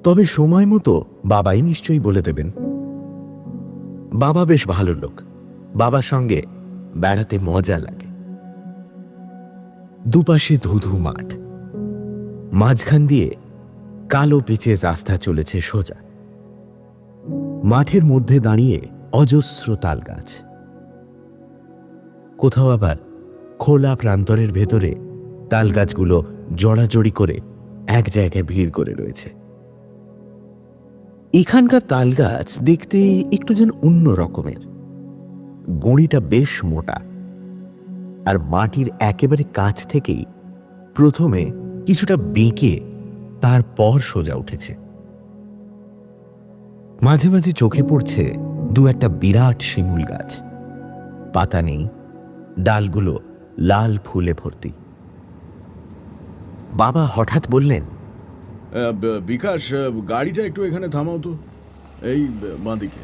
তবে সময় মতো বাবাই নিশ্চয়ই বলে দেবেন। বাবা বেশ ভালো লোক, বাবার সঙ্গে বেড়াতে মজা লাগে। দুপাশে ধুধু মাঠ, মাঝখান দিয়ে কালো পিচের রাস্তা চলেছে সোজা। মাঠের মধ্যে দাঁড়িয়ে অজস্র তাল গাছ। কোথাও আবার খোলা প্রান্তরের ভেতরে তাল গাছগুলো জড়াজড়ি করে এক জায়গায় ভিড় করে রয়েছে। এখানকার তাল গাছ দেখতে একটু যেন অন্য রকমের। গড়িটা বেশ মোটা, আর মাটির একেবারে কাছ থেকেই প্রথমে কিছুটা বেঁকে তারপর সোজা উঠেছে। মাঝে মাঝে চোখে পড়ছে দু একটা বিরাট শিমুল গাছ। পাতা নেই, ডালগুলো লাল ফুলে ভর্তি। বাবা হঠাৎ বললেন, বিকাশ, গাড়িটা একটু এখানে থামাও তো, এই বাঁদিকে।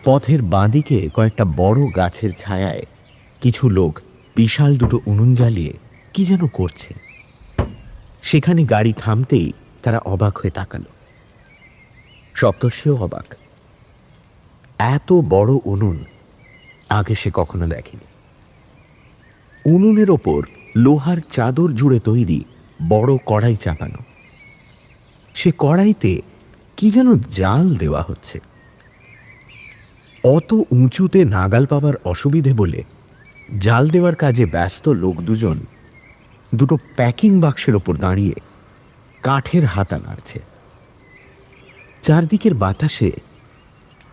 পথের বাঁদিকে কয়েকটা বড় গাছের ছায়ায় কিছু লোক বিশাল দুটো উনুন জ্বালিয়ে কি যেন করছে। সেখানে গাড়ি থামতেই তারা অবাক হয়ে তাকালো। সপ্তর্ষিও অবাক। এত বড় উনুন আগে সে কখনো দেখেনি। উনুনের ওপর লোহার চাদর জুড়ে তৈরি বড় কড়াই চাপানো। সে কড়াইতে কি যেন জাল দেওয়া হচ্ছে। অত উঁচুতে নাগাল পাবার অসুবিধে বলে জাল দেওয়ার কাজে ব্যস্ত লোক দুজন দুটো প্যাকিং বাক্সের ওপর দাঁড়িয়ে কাঠের হাতা নাড়ছে। চারদিকের বাতাসে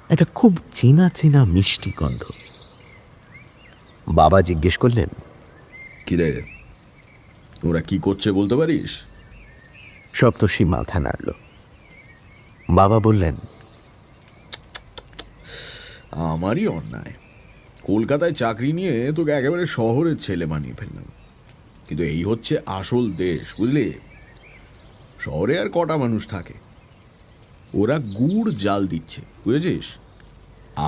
একটা খুব চেনা চেনা মিষ্টি গন্ধ। বাবা জিজ্ঞেস করলেন, কিরে, তোরা কি করছে বলতে পারিস? সপ্তর্ষি মাথা নাড়ল। বাবা বললেন, আমারই অন্যায়। কলকাতায় চাকরি নিয়ে তোকে একেবারে শহরের ছেলে বানিয়ে ফেললাম, কিন্তু এই হচ্ছে আসল দেশ, বুঝলি? শহরে আর কটা মানুষ থাকে? ওরা গুড় জাল দিচ্ছে, বুঝেছিস?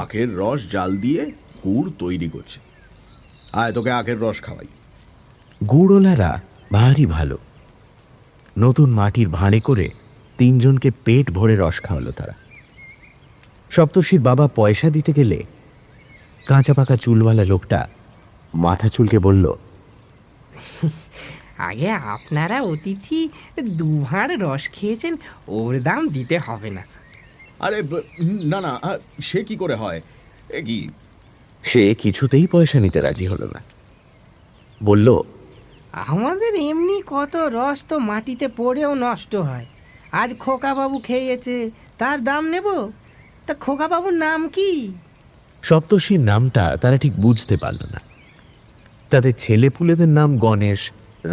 আখের রস জাল দিয়ে গুড় তৈরি করছে। আয়, তোকে আখের রস খাওয়াই। গুড়ওয়ালারা ভারী ভালো। নতুন মাটির ভাঁড়ে করে 3 জনকে পেট ভরে রস খাওয়ালো তারা। সপ্তর্ষির বাবা পয়সা দিতে গেলে কাঁচা পাকা চুলওয়ালা লোকটা মাথা চুলকে বলল, আগে আপনারা অতিথি 2 ভাঁড় রস খেয়েছেন, ওর দাম দিতে হবে না। আরে না না, সে কি করে হয়? এ কি? সে কিছুতেই পয়সা নিতে রাজি হলো না। বলল, আমাদের এমনি কত রস তো মাটিতে পড়েও নষ্ট হয়। আজ খোকাবাবু খেয়েছে, তার দাম নেব? তা খোকাবাবুর নাম কি? সপ্তর্ষির নামটা তারা ঠিক বুঝতে পারল না। তাদের ছেলেপুলেদের নাম গণেশ,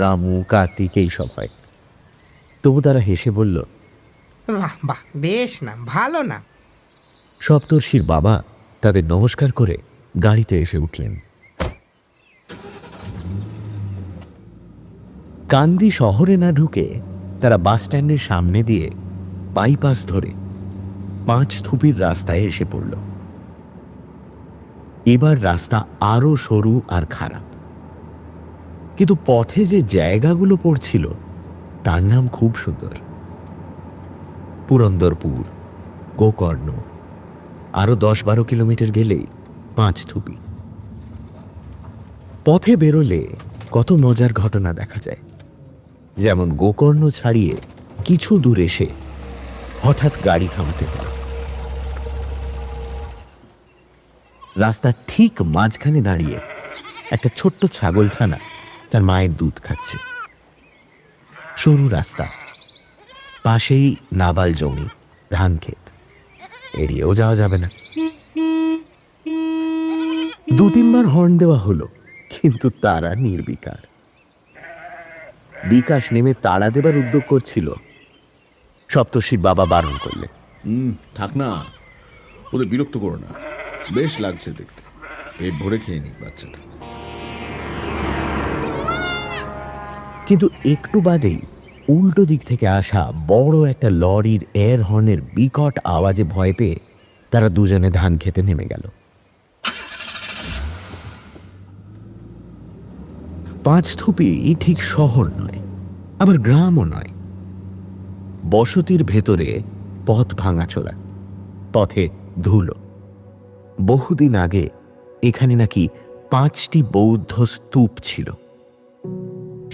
রামু, কার্তিক এইসব হয়। তবু তারা হেসে বলল, বাহ বাহ, বেশ নাম, ভালো নাম। সপ্তর্ষির বাবা তাদের নমস্কার করে গাড়িতে এসে উঠলেন। কান্দি শহরে না ঢুকে তারা বাস স্ট্যান্ডের সামনে দিয়ে বাইপাস ধরে 5 থুপির রাস্তায় এসে পড়ল। এবার রাস্তা আরো সরু আর খারাপ, কিন্তু পথে যে জায়গাগুলো পড়ছিল তার নাম খুব সুন্দর। পুরন্দরপুর, গোকর্ণ, আরো 10-12 কিলোমিটার গেলেই 5 থুপি। পথে বেরোলে কত মজার ঘটনা দেখা যায়। যেমন গোকর্ণ ছাড়িয়ে কিছু দূর এসে হঠাৎ গাড়ি থামাতে পারে। রাস্তার ঠিক মাঝখানে দাঁড়িয়ে একটা ছোট্ট ছাগলছানা তার মায়ের দুধ খাচ্ছে। সরু রাস্তা, পাশেই নাবাল জমি, ধান ক্ষেত, এড়িয়েও যাওয়া যাবে না। 2-3 বার হর্ন দেওয়া হলো, কিন্তু তারা নির্বিকার। বিকাশ নেমে তাড়া দেবার উদ্যোগ করছিল। সপ্তর্ষির বাবা বারণ করলেন, থাক না, ওদের বিরক্ত করো না, বেশ লাগছে দেখতে। পেট ভরে খেয়ে নিক বাচ্চাটা। কিন্তু একটু বাদেই উল্টো দিক থেকে আসা বড় একটা লরির এয়ার হর্নের বিকট আওয়াজে ভয় পেয়ে তারা দুজনে ধান খেতে নেমে গেল। 5 থুপি ঠিক শহর নয়, আবার গ্রামও নয়। বসতির ভেতরে পথ ভাঙাচোরা, পথে ধুলো। বহুদিন আগে এখানে নাকি 5টি বৌদ্ধ স্তূপ ছিল,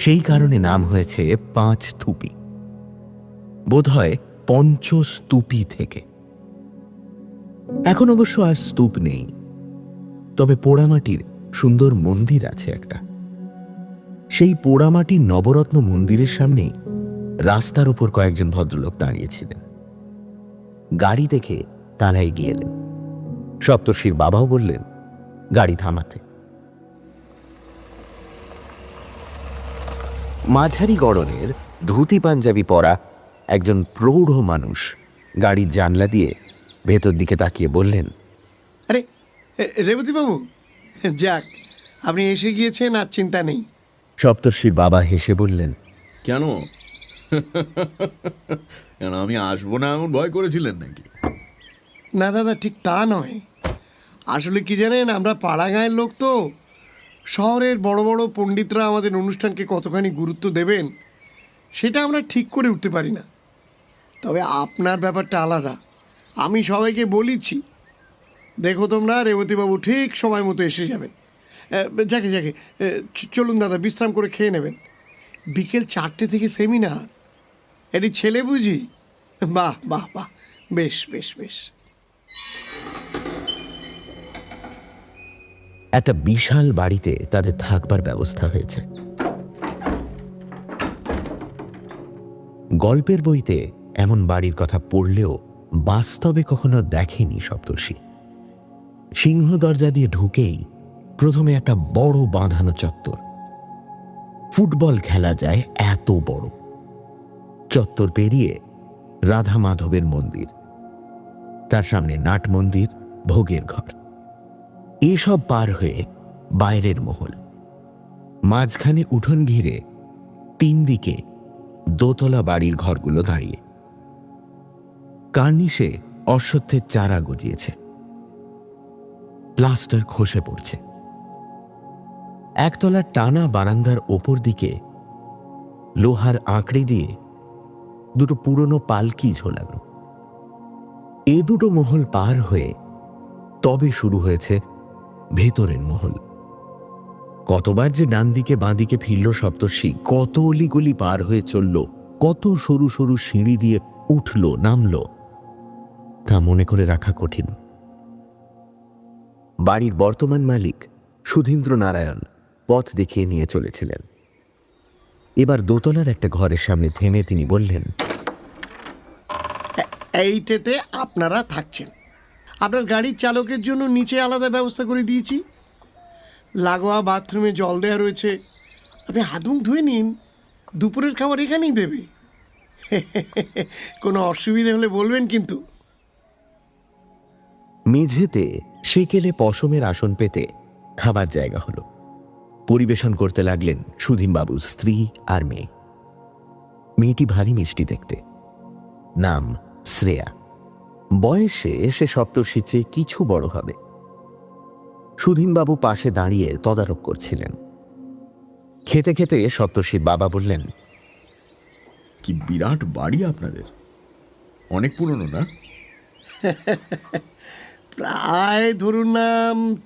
সেই কারণে নাম হয়েছে 5 থুপি। বোধহয় পঞ্চস্তূপী থেকে। এখন অবশ্য আর স্তূপ নেই, তবে পোড়ামাটির সুন্দর মন্দির আছে একটা। সেই পোড়ামাটির নবরত্ন মন্দিরের সামনেই রাস্তার উপর কয়েকজন ভদ্রলোক দাঁড়িয়েছিলেন। গাড়ি দেখে তারা এগিয়ে এলেন। সপ্তর্ষির বাবাও বললেন গাড়ি থামাতে। মাঝারি গড়নের ধুতি পাঞ্জাবি পরা একজন প্রৌঢ় মানুষ গাড়ির জানলা দিয়ে ভেতর দিকে তাকিয়ে বললেন, আরে রেবতীবাবু, যাক আপনি এসে গিয়েছেন, আর চিন্তা নেই। সপ্তর্ষির বাবা হেসে বললেন, কেন কেন আমি আসবো না এমন ভয় করেছিলেন নাকি? না দাদা, ঠিক তা নয়। আসলে কি জানেন, আমরা পাড়া গাঁয়ের লোক তো। শহরের বড় বড় পণ্ডিতরা আমাদের অনুষ্ঠানকে কতখানি গুরুত্ব দেবেন সেটা আমরা ঠিক করে উঠতে পারি না। তবে আপনার ব্যাপারটা আলাদা, আমি সবাইকে বলেছি। দেখো তোমরা, রেবতীবাবু ঠিক সময় মতো এসে যাবেন। যাকে যাকে চলুন দাদা, বিশ্রাম করে খেয়ে নেবেন। বিকেল 4টে থেকে সেমিনার। এটি ছেলে বুঝি? বাহ বাহ বাহ, বেশ বেশ বেশ। একটা বিশাল বাড়িতে তাদের থাকবার ব্যবস্থা হয়েছে। গল্পের বইতে এমন বাড়ির কথা পড়লেও বাস্তবে কখনো দেখেনি সপ্তর্ষি। সিংহ দরজা দিয়ে ঢুকেই প্রথমে একটা বড় বাঁধানো চত্বর। ফুটবল খেলা যায় এত বড়। চত্বর পেরিয়ে রাধা মাধবের মন্দির, তার সামনে নাট মন্দির, ভোগের ঘর। এসব পার হয়ে বাইরের মহল, মাঝখানে উঠোন ঘিরে 3 দিকে দোতলা বাড়ির ঘরগুলো দাঁড়িয়ে। কার্নিশে অশ্বত্থের চারা গজিয়েছে, প্লাস্টার খসে পড়ছে। একতলার টানা বারান্দার ওপর দিকে লোহার আঁকড়ে দিয়ে দুটো পুরনো পালকি ঝোলানো। এ দুটো মহল পার হয়ে তবে শুরু হয়েছে ভেতরের মহল। কতবার যে ডান দিকে বাঁ দিকে ফিরল সপ্তর্ষি, কত অলিগলি পার হয়ে চলল, কত সরু সরু সিঁড়ি দিয়ে উঠল নামল, তা মনে করে রাখা কঠিন। বাড়ির বর্তমান মালিক সুধীন্দ্র নারায়ণ পথ দেখিয়ে নিয়ে চলেছিলেন। এবার দোতলার একটা ঘরের সামনে থেমে তিনি বললেন, এইটাতে আপনারা থাকছেন। আপনার গাড়ির চালকের জন্য নিচে আলাদা ব্যবস্থা করে দিয়েছি। লাগোয়া বাথরুমে জল দেওয়া রয়েছে, আপনি হাত মুখ ধুয়ে নিন। দুপুরের খাবার এখানেই দেবে। কোনো অসুবিধা হলে বলবেন কিন্তু। মেঝেতে সেকেলে পশমের আসন পেতে খাবার জায়গা হলো। পরিবেশন করতে লাগলেন সুধীনবাবুর স্ত্রী আর মেয়ে। মেয়েটি ভারী মিষ্টি দেখতে, নাম শ্রেয়া। বয়সে সে সপ্তর্ষির চেয়ে কিছু বড় হবে। সুধীনবাবু পাশে দাঁড়িয়ে তদারক করছিলেন। খেতে খেতে সপ্তর্ষির বাবা বললেন, কি বিরাট বাড়ি আপনাদের, অনেক পুরনো না? প্রায় ধরুন না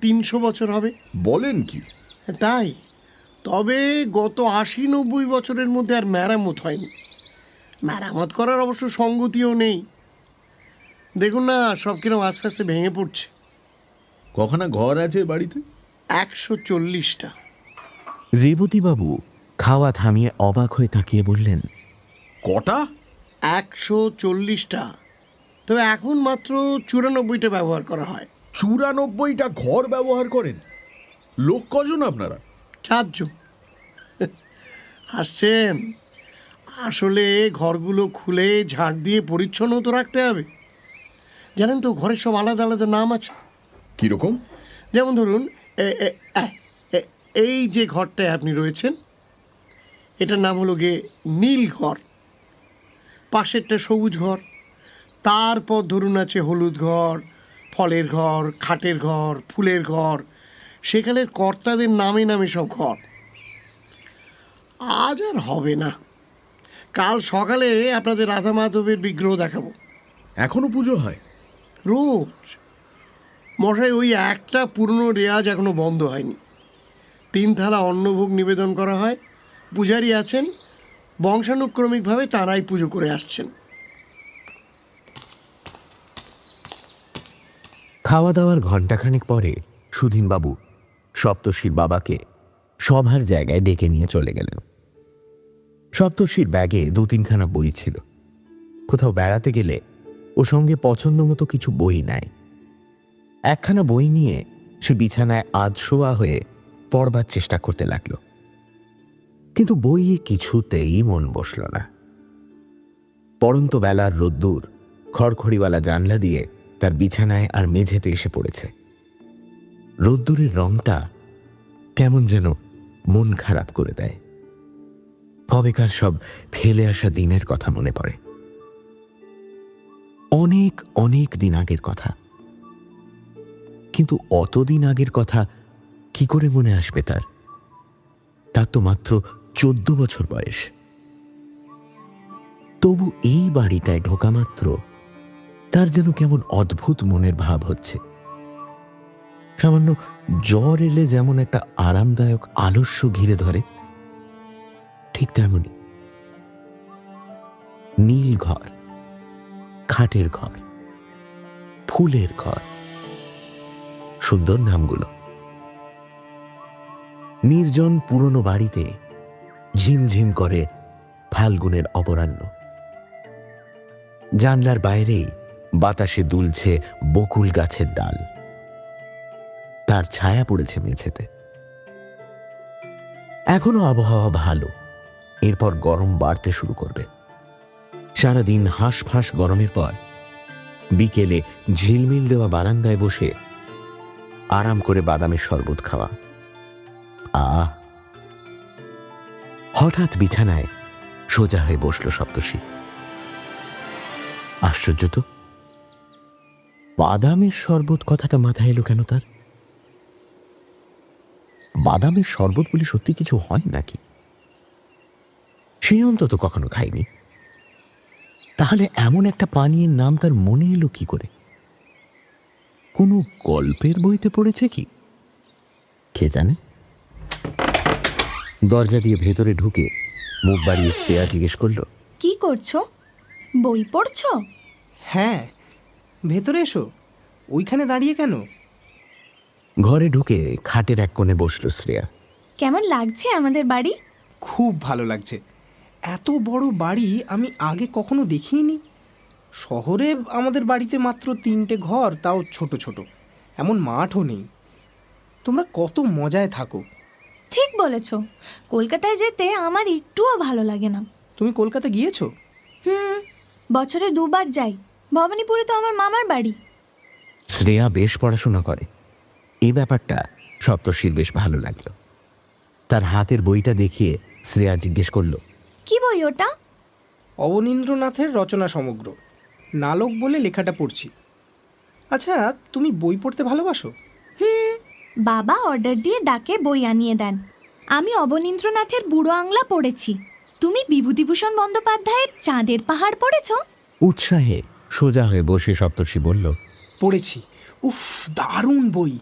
300 বছর হবে। বলেন কি? তাই, তবে গত 80-90 বছরের মধ্যে আর মেরামত হয়নি। মেরামত করার অবশ্য সঙ্গতিও নেই। দেখুন না, সব কিরকম আস্তে আস্তে ভেঙে পড়ছে। কখনা ঘর আছে বাড়িতে? 140টা। রেবতীবাবু খাওয়া থামিয়ে অবাক হয়ে তাকিয়ে বললেন, কটা? 140টা। তবে এখন মাত্র 94টা ব্যবহার করা হয়। 94টা ঘর ব্যবহার করেন? লোক কজন আপনারা? 4 জন। হাসছেন? আসলে ঘরগুলো খুলে ঝাড় দিয়ে পরিচ্ছন্ন তো রাখতে হবে। জানেন তো, ঘরের সব আলাদা আলাদা নাম আছে। কীরকম? যেমন ধরুন, এই যে ঘরটায় আপনি রয়েছেন, এটার নাম হলো গিয়ে নীল ঘর। পাশেরটা সবুজ ঘর। তারপর ধরুন আছে হলুদ ঘর, ফলের ঘর, খাটের ঘর, ফুলের ঘর। সেকালের কর্তাদের নামে নামে সব ঘর। আজ আর হবে না। কাল সকালে আপনাদের রাধা মাধবের বিগ্রহ দেখাবো। এখনো পুজো হয়? রোজ। মশাই, ওই একটা পুরনো রেয়াজ এখনো বন্ধ হয়নি। 3 থালা অন্নভোগ নিবেদন করা হয়। পূজারী আছেন, বংশানুক্রমিকভাবে তারাই পুজো করে আসছেন। খাওয়া দাওয়ার ঘণ্টাখানেক পরে সুধীনবাবু সপ্তর্ষির বাবাকে সভার জায়গায় ডেকে নিয়ে চলে গেলেন। সপ্তর্ষির ব্যাগে 2-3খানা বই ছিল। কোথাও বেড়াতে গেলে ও সঙ্গে পছন্দ মতো কিছু বই নেয়। একখানা বই নিয়ে সে বিছানায় আধশোয়া হয়ে পড়বার চেষ্টা করতে লাগল, কিন্তু বইয়ে কিছুতেই মন বসল না। পড়ন্ত বেলার রোদ্দুর খড়খড়িওয়ালা জানলা দিয়ে তার বিছানায় আর মেঝেতে এসে পড়েছে। রোদ্দুরের রংটা কেমন যেন মন খারাপ করে দেয়। কবেকার সব ফেলে আসা দিনের কথা মনে পড়ে। অনেক অনেক দিন আগের কথা। কিন্তু অতদিন আগের কথা কি করে মনে আসবে তার? তার তো মাত্র 14 বছর বয়স। তবু এই বাড়িটায় ঢোকা মাত্র তার যেন কেমন অদ্ভুত মনের ভাব হচ্ছে। সামান্য জ্বর এলে যেমন একটা আরামদায়ক আলস্য ঘিরে ধরে, ঠিক তেমনি। নীল ঘর, খাটের ঘর, ফুলের ঘর, সুন্দর নামগুলো। নির্জন পুরনো বাড়িতে ঝিমঝিম করে ফাল্গুনের অপরাহ্ন। জানলার বাইরেই বাতাসে দুলছে বকুল গাছের ডাল, তার ছায়া পড়েছে মেঝেতে। এখনো আবহাওয়া ভালো, এরপর গরম বাড়তে শুরু করবে। সারাদিন হাঁসফাঁস গরমের পর বিকেলে ঝিলমিল দেওয়া বারান্দায় বসে আরাম করে বাদামের শরবত খাওয়া। হঠাৎ বিছানায় সোজা হয়ে বসল সপ্তর্ষি। আশ্চর্য তো, বাদামের শরবত কথাটা মাথায় এলো কেন তার? বাদামের শরবত বলে সত্যি কিছু হয় নাকি? সে অন্তত কখনো খায়নি। তাহলে এমন একটা পানীয়ের নাম তার মনে এলো কি করে? কোনো গল্পের বইতে পড়েছে কি? কে জানে। দরজা দিয়ে ভেতরে ঢুকে মুখ বাড়িয়ে শ্রেয়া জিজ্ঞেস করল, কি করছো? বই পড়ছো? হ্যাঁ, ভেতরে এসো। ওইখানে দাঁড়িয়ে কেন? ঘরে ঢুকে খাটের এক কোণে বসল শ্রেয়া। কেমন লাগছে আমাদের বাড়ি? খুব ভালো লাগছে। এত বড় বাড়ি আমি আগে কখনো দেখিনি। শহরে আমাদের বাড়িতে মাত্র 3টে ঘর, তাও ছোট ছোট, এমন মাঠও নেই। তোমরা কত মজায় থাকো। ঠিক বলেছ, কলকাতায় যেতে আমার একটুও ভালো লাগে না। তুমি কলকাতা গিয়েছো? বছরে 2 বার যাই। ভবানীপুরে তো আমার মামার বাড়ি। শ্রেয়া বেশ পড়াশোনা করে, এই ব্যাপারটা সপ্তর্ষির বেশ ভালো লাগলো। তার হাতের বইটা দেখিয়ে শ্রেয়া জিজ্ঞেস করল, কি বই ওটা? অবনীন্দ্রনাথের রচনা সমগ্র, নালক বলে লেখাটা পড়ছি। আচ্ছা, তুমি বই পড়তে ভালোবাসো? বাবা অর্ডার দিয়ে ডাকে বই আনিয়ে দেন। আমি অবনীন্দ্রনাথের বুড়ো আংলা পড়েছি। তুমি বিভূতিভূষণ বন্দ্যোপাধ্যায়ের চাঁদের পাহাড় পড়েছ? উৎসাহে সোজা হয়ে বসে সপ্তর্ষি বলল, পড়েছি। উফ, দারুণ বই।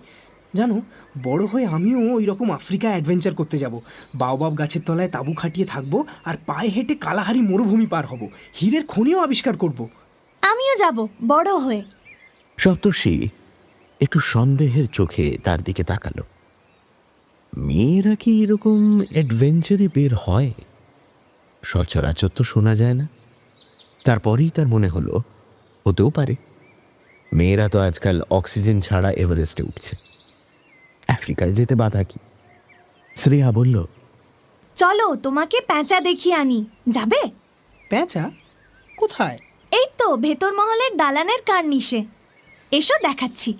জানো, বড় হয়ে আমিও ওই রকম আফ্রিকা অ্যাডভেঞ্চার করতে যাব। বাওবাব গাছের তলায় তাঁবু খাটিয়ে থাকবো আর পায়ে হেঁটে কালাহারি মরুভূমি পার হব, হীরের খনিও আবিষ্কার করব। আমিও যাব বড় হয়ে। সপ্তর্ষি একটু সন্দেহের চোখে তার দিকে তাকালো। মেয়েরা কি এরকম অ্যাডভেঞ্চারে বের হয়? সচরাচর তো শোনা যায় না। তারপরেই তার মনে হলো, হতেও পারে। মেয়েরা তো আজকাল অক্সিজেন ছাড়া এভারেস্টে উঠছে, আফ্রিকায় যেতে বাধা কি? শ্রেয়া বলল, চলো তোমাকে প্যাঁচা দেখিয়ে আনি। যাবে? প্যাঁচা? কোথায়? এই তো ভেতর মহলের দালানের কার্নিশে। এসো দেখাচ্ছি।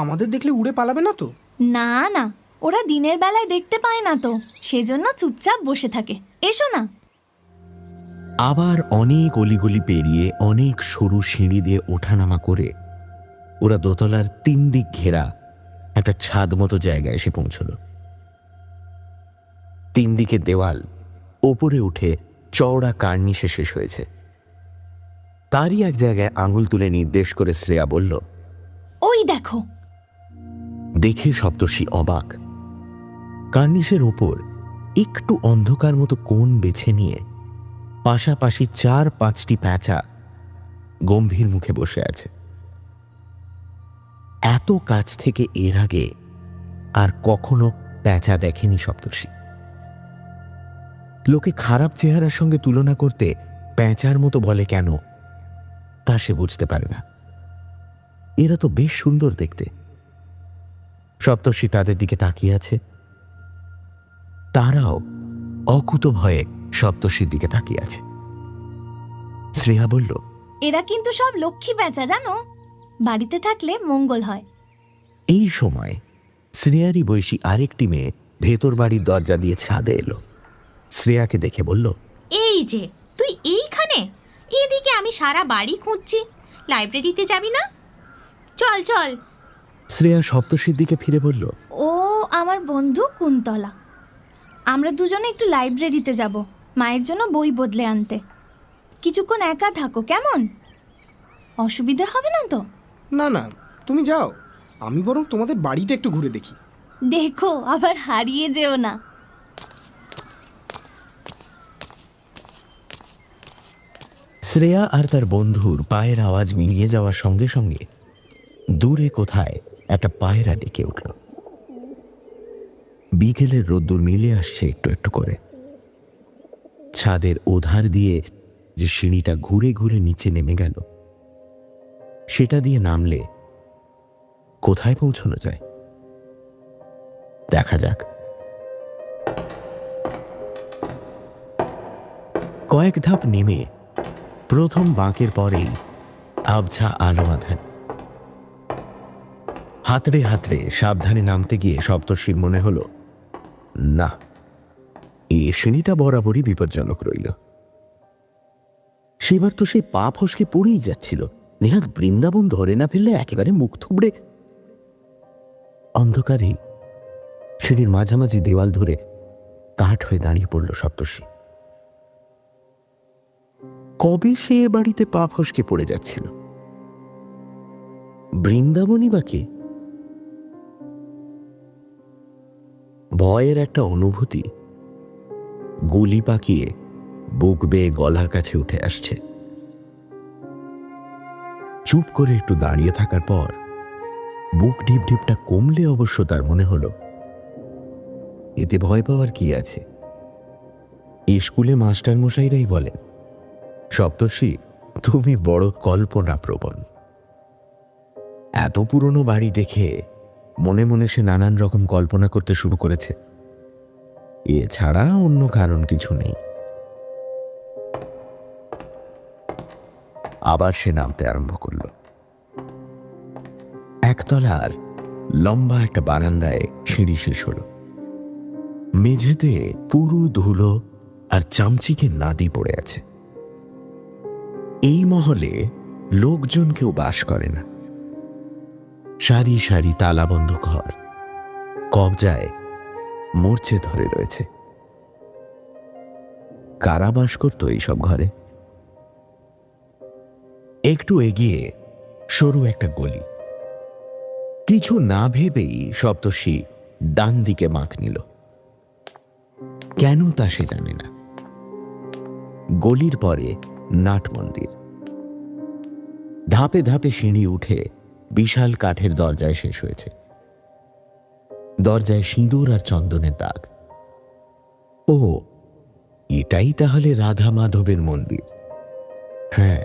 আমাদের দেখলে উড়ে পালাবে না তো? না না, ওরা দিনের বেলায় দেখতে পায় না তো, সেজন্য চুপচাপ বসে থাকে। এসো না। আবার অনেক অলিগলি পেরিয়ে অনেক সরু সিঁড়ি দিয়ে ওঠানামা করে ওরা দোতলার 3 দিক ঘেরা একটা ছাদ মতো জায়গায় এসে পৌঁছল। 3 দিকে দেওয়াল, ওপরে উঠে চওড়া কার্নিশে শেষ হয়েছে। তারই এক জায়গায় আঙুল তুলে নির্দেশ করে শ্রেয়া বলল, ওই দেখো। দেখে সপ্তর্ষি অবাক। কার্নিশের ওপর একটু অন্ধকার মতো কোণ বেছে নিয়ে পাশাপাশি 4-5টি প্যাঁচা গম্ভীর মুখে বসে আছে। এত কাছ থেকে এর আগে আর কখনো প্যাঁচা দেখেনি সপ্তর্ষি। লোকে খারাপ চেহারার সঙ্গে তুলনা করতে প্যাঁচার মতো বলে কেন, তা সে বুঝতে পারে না। এরা তো বেশ সুন্দর দেখতে। সপ্তর্ষি তাদের দিকে তাকিয়ে আছে, তারাও অকুত ভয়ে সপ্তর্ষির দিকে তাকিয়ে আছে। শ্রেয়া বলল, এরা কিন্তু সব লক্ষ্মী প্যাঁচা, জানো? বাড়িতে থাকলে মঙ্গল হয়। এই সময় শ্রেয়ারই বয়সী আরেকটি মেয়ে ভেতর বাড়ির দরজা দিয়ে ছাদে এলো। শ্রেয়াকে দেখে বলল, এই যে তুই এইখানে? এদিকে আমি সারা বাড়ি খুঁজছি। লাইব্রেরিতে যাবি না? চল চল। শ্রেয়া সপ্তর্ষির দিকে ফিরে বলল, ও আমার বন্ধু কুন্তলা। আমরা দুজনে একটু লাইব্রেরিতে যাব, মায়ের জন্য বই বদলে আনতে। কিছুক্ষণ একা থাকো, কেমন? অসুবিধা হবে না তো? না না, তুমি যাও, আমি বরং তোমাদের বাড়িটা একটু ঘুরে দেখি। দেখো আবার হারিয়ে যেও না। শ্রেয়া আর তার বন্ধুর পায়ের আওয়াজ মিলিয়ে যাওয়ার সঙ্গে সঙ্গে দূরে কোথায় একটা পায়রা ডেকে উঠল। বিকেলের রোদ্দুর মিলে আসছে একটু একটু করে। ছাদের ওধার দিয়ে যে সিঁড়িটা ঘুরে ঘুরে নিচে নেমে গেল, সেটা দিয়ে নামলে কোথায় পৌঁছানো যায়? দেখা যাক। কয়েক ধাপ নেমে প্রথম বাঁকের পরেই আবছা আলো আঁধার। হাতড়ে হাতড়ে সাবধানে নামতে গিয়ে সপ্তর্ষির মনে হলো, না, এই সিঁড়িটা বরাবরই বিপজ্জনক রইল। সেবার তো সে পা ফসকে পড়েই যাচ্ছিল। নেহাত বৃন্দাবন ধরে না ফেললে একেবারে মুখ থুবড়ে। অন্ধকারে সিঁড়ির মাঝামাঝি দেওয়াল ধরে কাঠ হয়ে দাঁড়িয়ে পড়ল সপ্তর্ষি। কবে সে এ বাড়িতে পা ফসকে পড়ে যাচ্ছিল? বৃন্দাবনই বা কে? ভয়ের একটা অনুভূতি গুলি পাকিয়ে বুক বেয়ে গলার কাছে উঠে আসছে। চুপ করে একটু দাঁড়িয়ে থাকার পর বুক ঢিপ ঢিপটা কমলে অবশ্য তার মনে হলো, এতে ভয় পাওয়ার কি আছে? এই স্কুলে মাস্টার মশাইরাই বলেন, সপ্তর্ষি, তুমি বড় কল্পনা প্রবণ। এত পুরনো বাড়ি দেখে মনে মনে সে নানান রকম কল্পনা করতে শুরু করেছে। এছাড়া অন্য কারণ কিছু নেই। আবার সে নামতে আরম্ভ করল। একতলার লম্বা একটা বারান্দায় সিঁড়ি শেষ হল। মেঝেতে পুরু ধুলো আর চামচিকে নাদি পড়ে আছে। এই মহলে লোকজন কেউ বাস করে না। সারি সারি তালাবন্ধ ঘর কবজায় মরচে ধরে রয়েছে। কারা বাস করত এইসব ঘরে? একটু এগিয়ে সরু একটা গলি। কিছু না ভেবেই সপ্তর্ষি ডান দিকে মাখ নিল। কেন তা সে জানে না। গলির পরে নাট মন্দির। ধাপে ধাপে সিঁড়ি উঠে বিশাল কাঠের দরজায় শেষ হয়েছে। দরজায় সিঁদুর আর চন্দনের দাগ। ও, এটাই তাহলে রাধা মাধবের মন্দির। হ্যাঁ,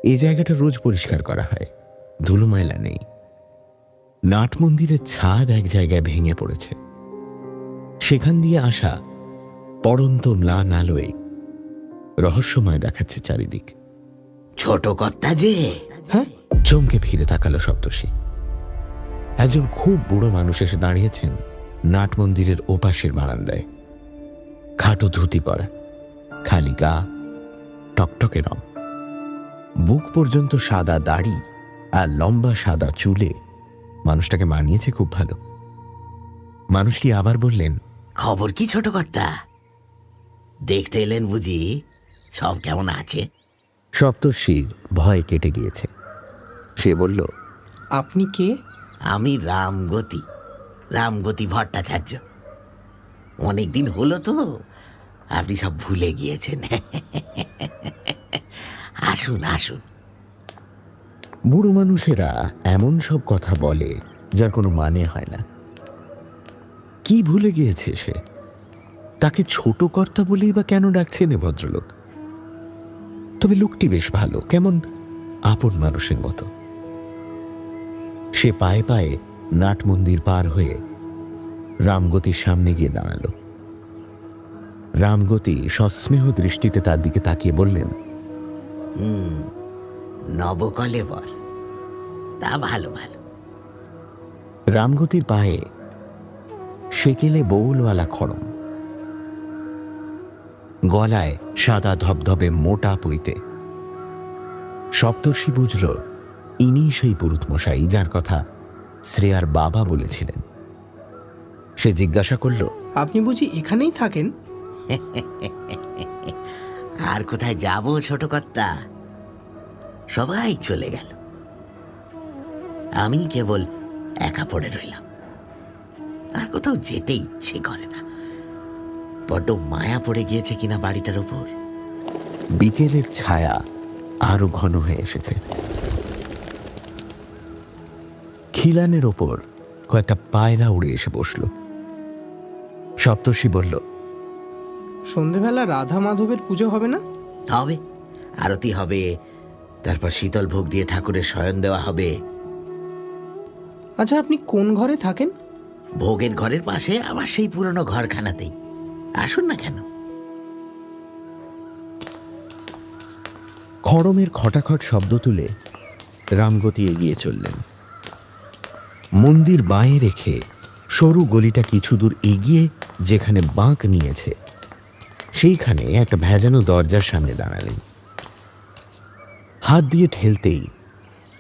এই জায়গাটা রোজ পরিষ্কার করা হয়, ধুলো ময়লা নেই। নাট মন্দিরের ছাদ এক জায়গায় ভেঙে পড়েছে। সেখান দিয়ে আসা পড়ন্ত ম্লান আলোয় রহস্যময় দেখাচ্ছে চারিদিক। ছোট কর্তা যে। হ্যাঁ, চমকে ফিরে তাকালো সপ্তর্ষি। একজন খুব বুড়ো মানুষ এসে দাঁড়িয়েছেন নাট মন্দিরের ওপাশের বারান্দায়। খাটো ধুতি পরা, খালি গা, টকটকে রং। বুক পর্যন্ত সাদা দাড়ি আর লম্বা সাদা চুলে মানুষটাকে মানিয়েছে খুব ভালো। মানুষটি আবার বললেন, খবর কি ছোট কর্তা? দেখতে এলেন বুঝি? সব কেমন আছে? সপ্তর্ষির ভয় কেটে গিয়েছে। সে বলল, আপনি কে? আমি রামগতি ভট্টাচার্য। অনেকদিন হলো তো, আপনি সব ভুলে গিয়েছেন। আসুন আসুন। বুড়ো মানুষেরা এমন সব কথা বলে যার কোনো মানে হয় না। কি ভুলে গিয়েছে সে? তাকে ছোট কর্তা বলেই বা কেন ডাকছেন এ ভদ্রলোক? তবে লোকটি বেশ ভালো, কেমন আপন মানুষের মতো। সে পায়ে পায়ে নাট মন্দির পার হয়ে রামগতির সামনে গিয়ে দাঁড়ালো। রামগতি সস্নেহ দৃষ্টিতে তার দিকে তাকিয়ে বললেন, নবকলেবর, তা ভালো ভালো। রামগতির পায়ে সেকেলে বউলওয়ালা খড়ম, গলায় সাদা ধবধবে মোটা পইতে। সপ্তর্ষি বুঝল ইনি সেই পুরুত মশাই যার কথা শ্রেয়ার বাবা বলেছিলেন। সে জিজ্ঞাসা করল, আপনি বুঝি এখানেই থাকেন? আর কোথায় যাব ছোট কর্তা? সবাই চলে গেল, আমি কেবল একা পড়ে রইলাম। আর কোথাও যেতে ইচ্ছে করে না। বড্ড মায়া পড়ে গিয়েছে কিনা বাড়িটার ওপর। বিকেলের ছায়া আরো ঘন হয়ে এসেছে। খিলানের ওপর কয়েকটা পায়রা উড়ে এসে বসল। সপ্তর্ষি বলল, সন্ধেবেলা রাধা মাধবের পুজো হবে না? হবে, আরতি হবে, তারপর শীতল ভোগ দিয়ে ঠাকুরের শয়ন দেওয়া হবে। আচ্ছা, আপনি কোন ঘরে থাকেন? ভোগের ঘরের পাশে আবার সেই পুরনো ঘরখানাতেই। আসুন না কেন? খড়মের খটাখট শব্দ তুলে রামগতি এগিয়ে চললেন। মন্দির বাঁয়ে রেখে সরু গলিটা কিছু দূর এগিয়ে যেখানে বাঁক নিয়েছে সেইখানে একটা ভেজানো দরজার সামনে দাঁড়ালেন। হাত দিয়ে ঠেলতেই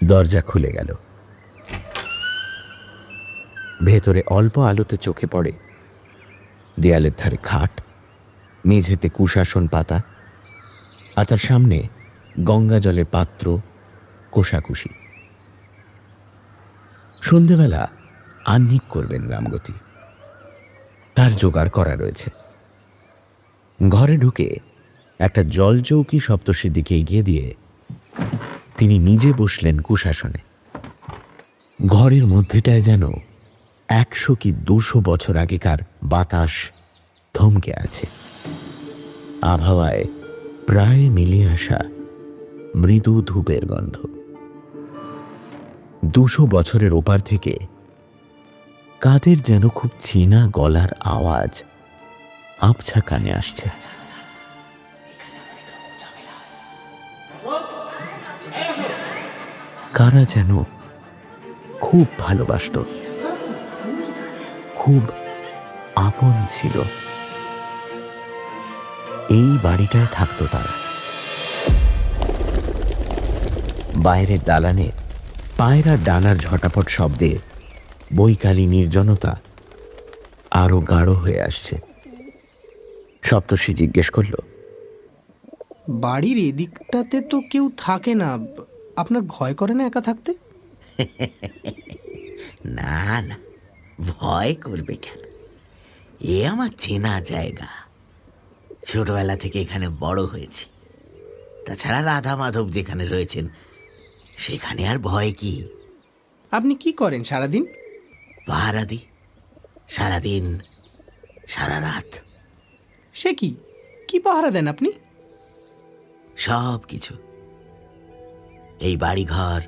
দরজা খুলে গেল। ভেতরে অল্প আলোতে চোখে পড়ে দেয়ালের ধারে খাট, মেঝেতে কুশাসন পাতা, আর তার সামনে গঙ্গা জলের পাত্র, কোষাকুষি। সন্ধেবেলা আহ্নিক করবেন রামগতি, তার জোগাড় করা রয়েছে। ঘরে ঢুকে একটা জলচৌকি সপ্তর্ষির দিকে এগিয়ে দিয়ে তিনি নিজে বসলেন কুশাসনে। ঘরের মধ্যেটায় যেন 100 কি 200 বছর আগেকার বাতাস থমকে আছে। আবহাওয়ায় প্রায় মিলিয়ে আসা মৃদু ধূপের গন্ধ। 200 বছরের ওপার থেকে কাদের যেন খুব চেনা গলার আওয়াজ আবছা কানে আসছে। কারা যেন খুব ভালোবাসত, খুব আপন ছিল। এই বাড়িটায় থাকতো তারা। বাইরের দালানে পায়রা ডানার ঝটাপট শব্দে বৈকালী নির্জনতা আরো গাঢ় হয়ে আসছে। সপ্তর্ষি জিজ্ঞেস করল, বাড়ির এদিকটাতে তো কেউ থাকে না, আপনার ভয় করে না একা থাকতে? না না, ভয় করবে কেন? এ আমার চেনা জায়গা, ছোটবেলা থেকে এখানে বড় হয়েছি। তাছাড়া রাধা মাধব যেখানে রয়েছেন সেখানে আর ভয় কি? আপনি কি করেন সারাদিন? পাহারা দিই, সারাদিন সারা রাত। সে কি কি পাহারা দেন আপনি? সব কিছু। এই বাড়িঘর,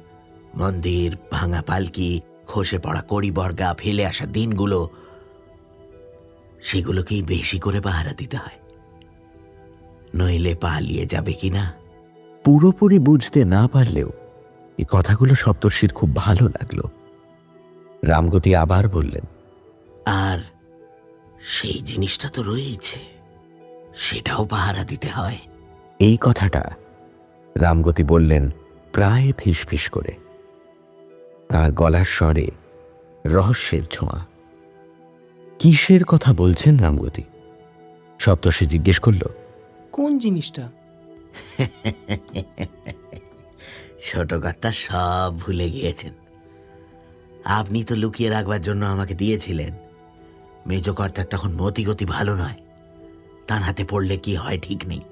মন্দির, ভাঙা পালকি, খসে পড়া কড়ি বর্গা, ফেলে আসা দিনগুলো, সেগুলোকেই বেশি করে পাহারা দিতে হয়, নইলে পালিয়ে যাবে কিনা। পুরোপুরি বুঝতে না পারলেও এই কথাগুলো সপ্তর্ষির খুব ভালো লাগলো। রামগতি আবার বললেন, আর সেই জিনিসটা তো রয়েছে, সেটাও পাহারা দিতে হয়। এই কথাটা রামগতি বললেন প্রায় ফিসফিস করে। তার গলার স্বরে রহস্যের ছোঁয়া। কিসের কথা বলছেন রামগতি? সপ্তর্ষি জিজ্ঞেস করল, কোন জিনিসটা? ছোট কর্তা সব ভুলে গিয়েছেন। আপনি তো লুকিয়ে রাখবার জন্য আমাকে দিয়েছিলেন। মেজ কর্তার তখন মতিগতি ভালো নয়, তার হাতে পড়লে কি হয় ঠিক নেই,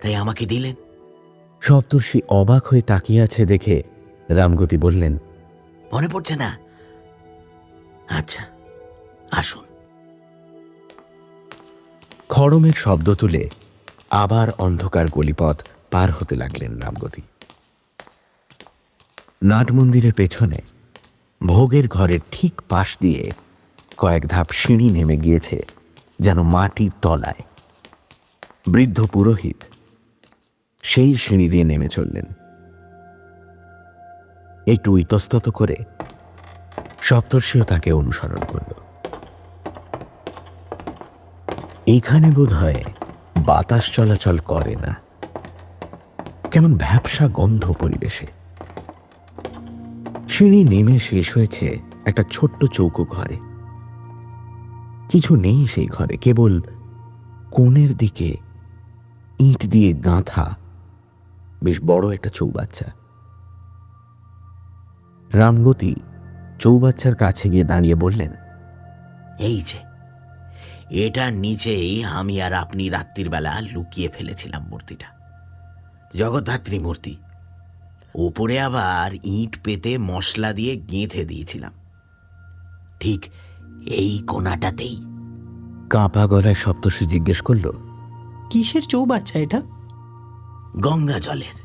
তাই আমাকে দিলেন। সপ্তর্ষি অবাক হয়ে তাকিয়ে আছে দেখে রামগতি বললেন, মনে পড়ছে না? আচ্ছা, আসুন। খড়মের শব্দ তুলে আবার অন্ধকার গলিপথ পার হতে লাগলেন রামগতি। নাট মন্দিরের পেছনে ভোগের ঘরের ঠিক পাশ দিয়ে কয়েক ধাপ সিঁড়ি নেমে গিয়েছে যেন মাটির তলায়। বৃদ্ধ পুরোহিত সেই সিঁড়ি দিয়ে নেমে চললেন। একটু ইতস্তত করে সপ্তর্ষিও তাকে অনুসরণ করল। এইখানে বোধহয় বাতাস চলাচল করে না, কেমন ভ্যাপসা গন্ধ পরিবেশে। সিঁড়ি নেমে শেষ হয়েছে একটা ছোট্ট চৌকো ঘরে। কিছু নেই সেই ঘরে, কেবল কোণের দিকে ইট দিয়ে গাঁথা বেশ বড় একটা চৌবাচ্চা। রামগতি চৌবাচ্চার কাছে গিয়ে দাঁড়িয়ে বললেন, এই যে, এটার নিচেই আমি আর আপনি রাত্রির বেলা লুকিয়ে ফেলেছিলাম মূর্তিটা, জগদ্ধাত্রী মূর্তি। উপরে আবার ইট পেতে মশলা দিয়ে গেঁথে দিয়েছিলাম, ঠিক এই কোণাটাতেই। কাঁপা গলায় সপ্তর্ষি জিজ্ঞেস করল, কিসের চৌবাচ্চা এটা? গঙ্গা জলের।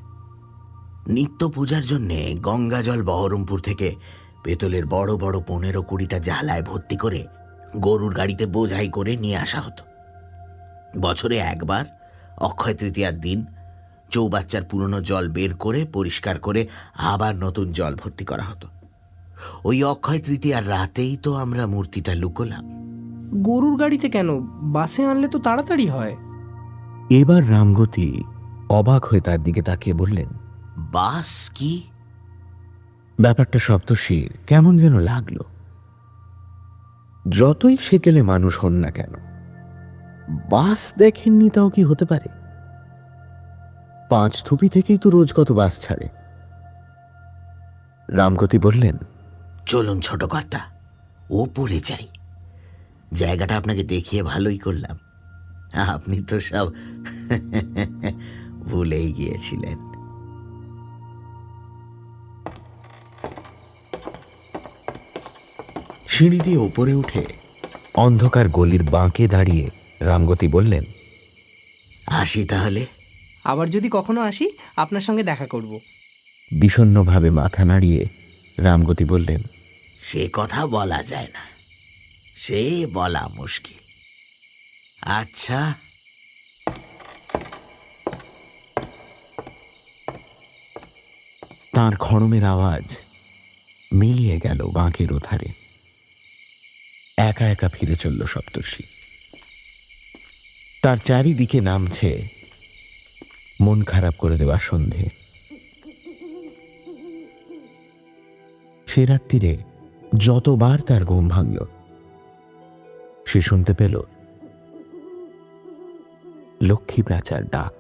নিত্য পূজার জন্যে গঙ্গা জল বহরমপুর থেকে পেতলের বড় বড় 15-20টা জালায় ভর্তি করে গরুর গাড়িতে বোঝাই করে নিয়ে আসা হতো। বছরে একবার অক্ষয় তৃতীয়ার দিন চৌবাচ্চার পুরনো জল বের করে পরিষ্কার করে আবার নতুন জল ভর্তি করা হতো। ওই অক্ষয় তৃতীয়ার রাতেই তো আমরা মূর্তিটা লুকোলাম। গরুর গাড়িতে কেন? বাসে আনলে তো তাড়াতাড়ি হয়। এবার রামগতি অবাক হয়ে তার দিকে তাকিয়ে বললেন, বাস কি? ব্যাপারটা সপ্তর্ষির কেমন যেন লাগলো। যতই সেকেলে মানুষ হন না কেন, বাস দেখেননি তাও কি হতে পারে? 5 থুপি থেকেই তো রোজ কত বাস ছাড়ে। রামগতি বললেন, চলুন ছোট কর্তা, ওপরে যাই। জায়গাটা আপনাকে দেখিয়ে ভালোই করলাম, আপনি তো সব ভুলেই গিয়েছিলেন। সিঁড়ি দিয়ে ওপরে উঠে অন্ধকার গলির বাঁকে দাঁড়িয়ে রামগতি বললেন, আসি তাহলে। আবার যদি কখনো আসি আপনার সঙ্গে দেখা করব। বিষণ্ণভাবে মাথা নাড়িয়ে রামগতি বললেন, সে কথা বলা যায় না, সে বলা মুশকিল। আচ্ছা, তাঁর খড়মের আওয়াজ মিলিয়ে গেল বাঁকের ওধারে। একা একা ফিরে চলল সপ্তর্ষি। তার চারিদিকে নামছে মন খারাপ করে দেওয়া সন্ধে। সে রাত্রিরে যতবার তার ঘুম ভাঙল, সে শুনতে পেল লক্ষ্মী প্যাঁচার ডাক।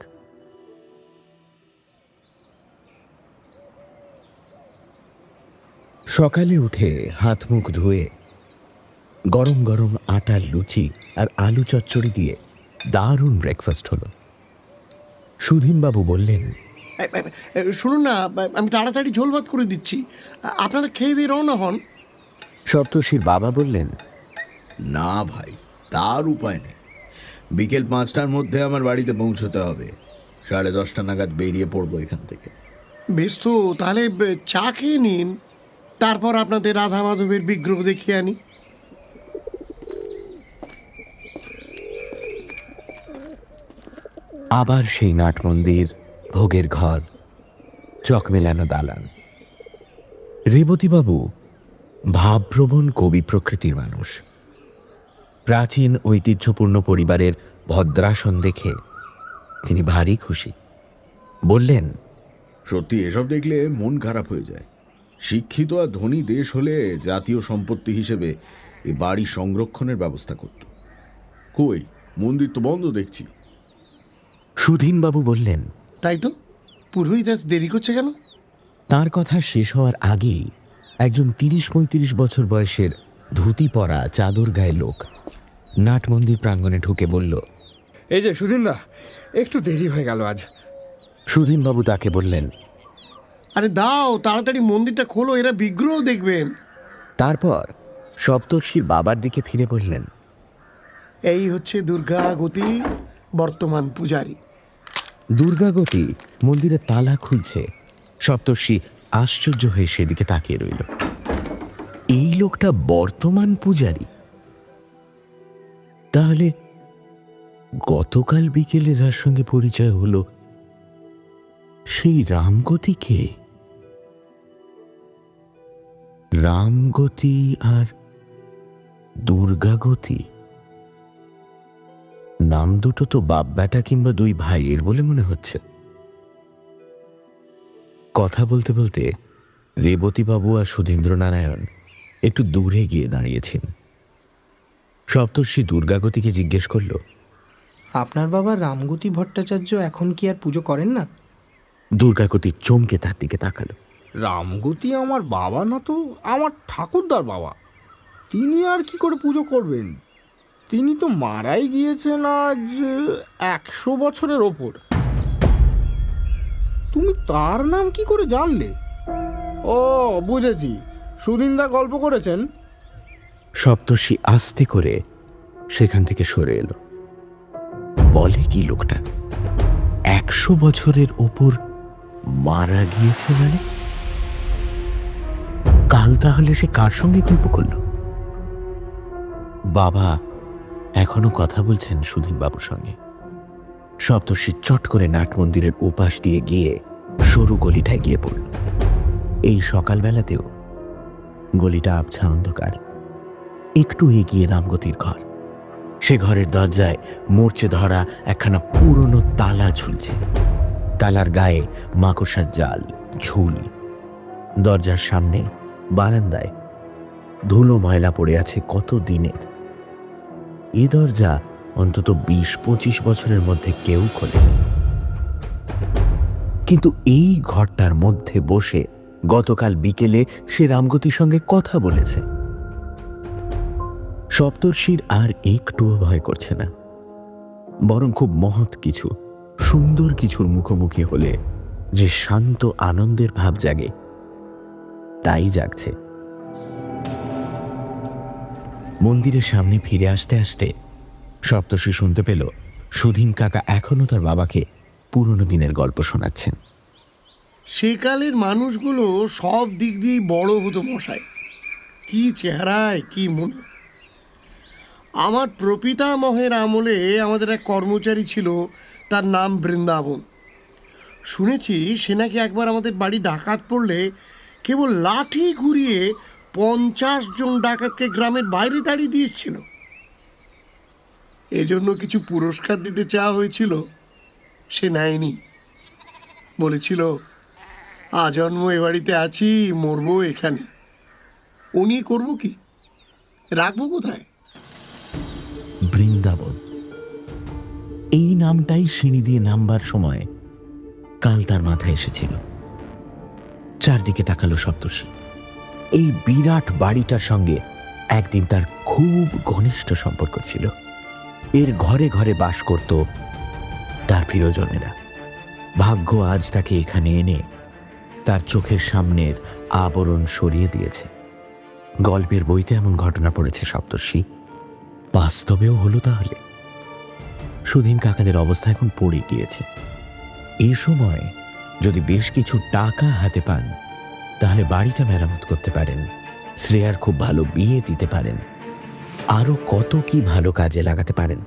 সকালে উঠে হাত মুখ ধুয়ে গরম গরম আটার লুচি আর আলু চচ্চড়ি দিয়ে দারুণ ব্রেকফাস্ট হলো। সুধীনবাবু বললেন, শুনুন না, আমি তাড়াতাড়ি ঝোল ভাত করে দিচ্ছি, আপনারা খেয়ে দিয়ে রওনা হন। সপ্তর্ষির বাবা বললেন, না ভাই, তার উপায় নেই। বিকেল 5টার মধ্যে আমার বাড়িতে পৌঁছতে হবে। 10:30 নাগাদ বেরিয়ে পড়বো এখান থেকে। বেশ, তো তাহলে চা খেয়ে নিন, তারপর আপনাদের রাধা মাধবের বিগ্রহ দেখিয়ে আনি। আবার সেই নাট মন্দির, ভোগের ঘর, চক মেলানো দালান। রেবতীবাবু ভাবপ্রবণ কবি প্রকৃতির মানুষ। প্রাচীন ঐতিহ্যপূর্ণ পরিবারের ভদ্রাসন দেখে তিনি ভারী খুশি। বললেন, সত্যি এসব দেখলে মন খারাপ হয়ে যায়। শিক্ষিত আর ধনী দেশ হলে জাতীয় সম্পত্তি হিসেবে এই বাড়ি সংরক্ষণের ব্যবস্থা করত। কই, মন্দির তো বন্ধ দেখছি। সুধীনবাবু বললেন, তাই তো, পুরোহিত আজ দেরি করছে কেন? তার কথা শেষ হওয়ার আগেই একজন 30-35 বছর বয়সের ধুতি পরা চাদর গায়ে লোক নাট মন্দির প্রাঙ্গণে ঢুকে বলল, এই যে সুধীনদা, একটু দেরি হয়ে গেল আজ। সুধীনবাবু তাকে বললেন, আরে দাও, তাড়াতাড়ি মন্দিরটা খোলো, এরা বিগ্রহ দেখবেন। তারপর সপ্তর্ষির বাবার দিকে ফিরে বললেন, এই হচ্ছে দুর্গাগতি, বর্তমান পূজারী। দুর্গাগতি মন্দিরের তালা খুলছে। সপ্তর্ষি আশ্চর্য হয়ে সেদিকে তাকিয়ে রইল। এই লোকটা বর্তমান পূজারী? তাহলে গতকাল বিকেলে যার সঙ্গে পরিচয় হলো সেই রামগতি কে? রামগতি আর দুর্গাগতি নাম দুটো তো বাপ বেটা কিংবা 2 ভাইয়ের বলে মনে হচ্ছে। কথা বলতে বলতে রেবতীবাবু আর সুধীন্দ্রনারায়ণ একটু দূরে গিয়ে দাঁড়িয়েছেন। সপ্তর্ষি দুর্গাগতিকে জিজ্ঞেস করল, আপনার বাবা রামগতি ভট্টাচার্য এখন কি আর পুজো করেন না? দুর্গাগতি চমকে তার দিকে তাকালো। রামগতি আমার বাবা না তো, আমার ঠাকুরদার বাবা। তিনি আর কি করে পুজো করবেন? তিনি তো মারাই গিয়েছেন আজ 100 বছরের ওপর। তুমি তার নাম কি করে জানলে? ও, বুঝেছি, সুধীনদা গল্প করেছেন। সপ্তর্ষি আস্তে করে সেখান থেকে সরে এলো। বলে কি লোকটা? 100 বছরের ওপর মারা গিয়েছে মানে? কাল তাহলে সে কার সঙ্গে গল্প করল? বাবা এখনো কথা বলছেন সুধীন বাবুর সঙ্গে। সপ্তর্ষি চট করে নাট মন্দিরের ওপাশ দিয়ে গিয়ে সরু গলিটায় গিয়ে পড়ল। এই সকালবেলাতেও গলিটা আবছা অন্ধকার। একটু এগিয়ে রামগতির ঘর। সে ঘরের দরজায় মরচে ধরা একখানা পুরনো তালা ঝুলছে। তালার গায়ে মাকড়সার জাল ঝুল। দরজার সামনে বারান্দায় ধুলো ময়লা পড়ে আছে কত দিনের। এ দরজা অন্তত 20-25 বছরের মধ্যে কেউ খোলেনি। কিন্তু এই ঘরটার মধ্যে বসে গতকাল বিকেলে সে রামগতির সঙ্গে কথা বলেছে। সপ্তর্ষির আর একটুও ভয় করছে না, বরং খুব মহৎ কিছু, সুন্দর কিছুর মুখোমুখি হলে যে শান্ত আনন্দের ভাব জাগে, তাই জাগছে। মন্দিরের সামনে ফিরে আসতে আসতে সপ্তর্ষি শুনতে পেল সুধীন কাকা এখনো তার বাবাকে পুরনো দিনের গল্প শোনাচ্ছেন। সেকালের মানুষগুলো সব দিক দিয়েই বড় হতো মশাই। কি চেহারায়, কি মনে। আমার প্রপিতামহের আমলে আমাদের এক কর্মচারী ছিল, তার নাম বৃন্দাবন। শুনেছি সে নাকি একবার আমাদের বাড়ি ডাকাত পড়লে কেবল লাঠি ঘুরিয়ে 50 জন ডাকাতকে গ্রামের বাইরে তাড়িয়ে দিয়েছিল। এজন্য কিছু পুরস্কার দিতে চাওয়া হয়েছিল, সে নেয়নি। বলেছিল আজন্ম এ বাড়িতে আছি, মরবো এখানে। ও নিয়ে করবো কি, রাখবো কোথায়? বৃন্দাবন, এই নামটাই সিঁড়ি দিয়ে নামবার সময় কাল তার মাথায় এসেছিল। চারদিকে তাকালো সপ্তর্ষি। এই বিরাট বাড়িটার সঙ্গে একদিন তার খুব ঘনিষ্ঠ সম্পর্ক ছিল। এর ঘরে ঘরে বাস করত তার প্রিয়জনেরা। ভাগ্য আজ তাকে এখানে এনে তার চোখের সামনের আবরণ সরিয়ে দিয়েছে। গল্পের বইতে এমন ঘটনা পড়েছে সপ্তর্ষি, বাস্তবেও হলো তাহলে। সুধীন কাকাদের অবস্থা এখন পড়ে গিয়েছে। এই সময় যদি বেশ কিছু টাকা হাতে পান তাহলে বাড়িটা মেরামত করতে পারেন, শ্রেয়ার খুব ভালো বিয়ে দিতে পারেন, আরো কত কি ভালো কাজে লাগাতে পারেন।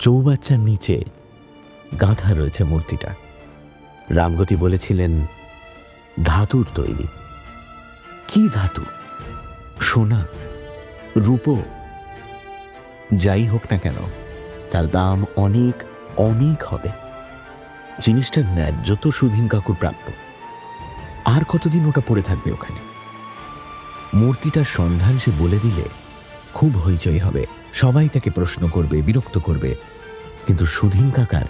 চৌবাচ্চার নিচে গাঁথা রয়েছে মূর্তিটা। রামগতি বলেছিলেন ধাতুর তৈরি। কি ধাতু? সোনা, রূপো? যাই হোক না কেন, তার দাম অনেক অনেক হবে। জিনিসটার ন্যায্য তো সুধীন কাকুর প্রাপ্য। আর কতদিন ওটা পড়ে থাকবে ওখানে? মূর্তিটার সন্ধান সে বলে দিলে খুব হইচই হবে, সবাই তাকে প্রশ্ন করবে, বিরক্ত করবে, কিন্তু সুধীন কাকার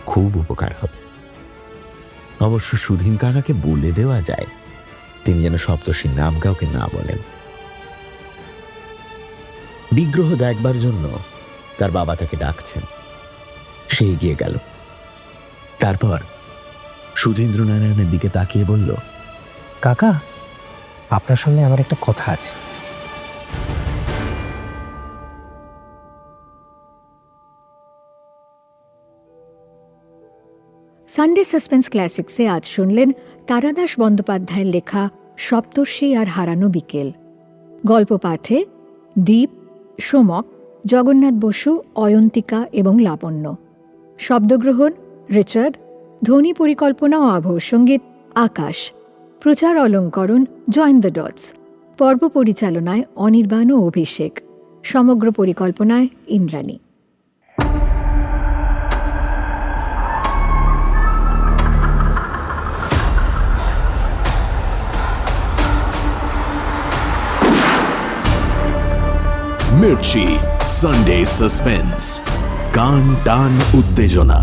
খুব উপকার হবে। অবশ্য সুধীন কাকাকে বলে দেওয়া যায় তিনি যেন সপ্তর্ষির নাম কাউকে না বলেন। বিগ্রহ দেখবার জন্য তার বাবা তাকে ডাকছেন। সে এগিয়ে গেল। তারপর সুধীন্দ্রনারায়ণের দিকে তাকিয়ে বলল, কাকা, আপনার সঙ্গে আমার একটা কথা আছে। সানডে সাসপেন্স ক্লাসিক্সে আজ শুনলেন তারাদাস বন্দ্যোপাধ্যায়ের লেখা সপ্তর্ষি আর হারানো বিকেল। গল্প পাঠে দীপ, সোমক, জগন্নাথ বসু, অয়ন্তিকা এবং লাবণ্য। শব্দগ্রহণ রিচার্ড, ধ্বনি পরিকল্পনা ও আবহ সঙ্গীত আকাশ, প্রচার অলঙ্করণ জয়েন দ্য ডটস, পর্ব পরিচালনায় অনির্বাণ ও অভিষেক, সমগ্র পরিকল্পনায় ইন্দ্রাণী। মির্চি সানডে সাসপেন্স, কান টান উত্তেজনা।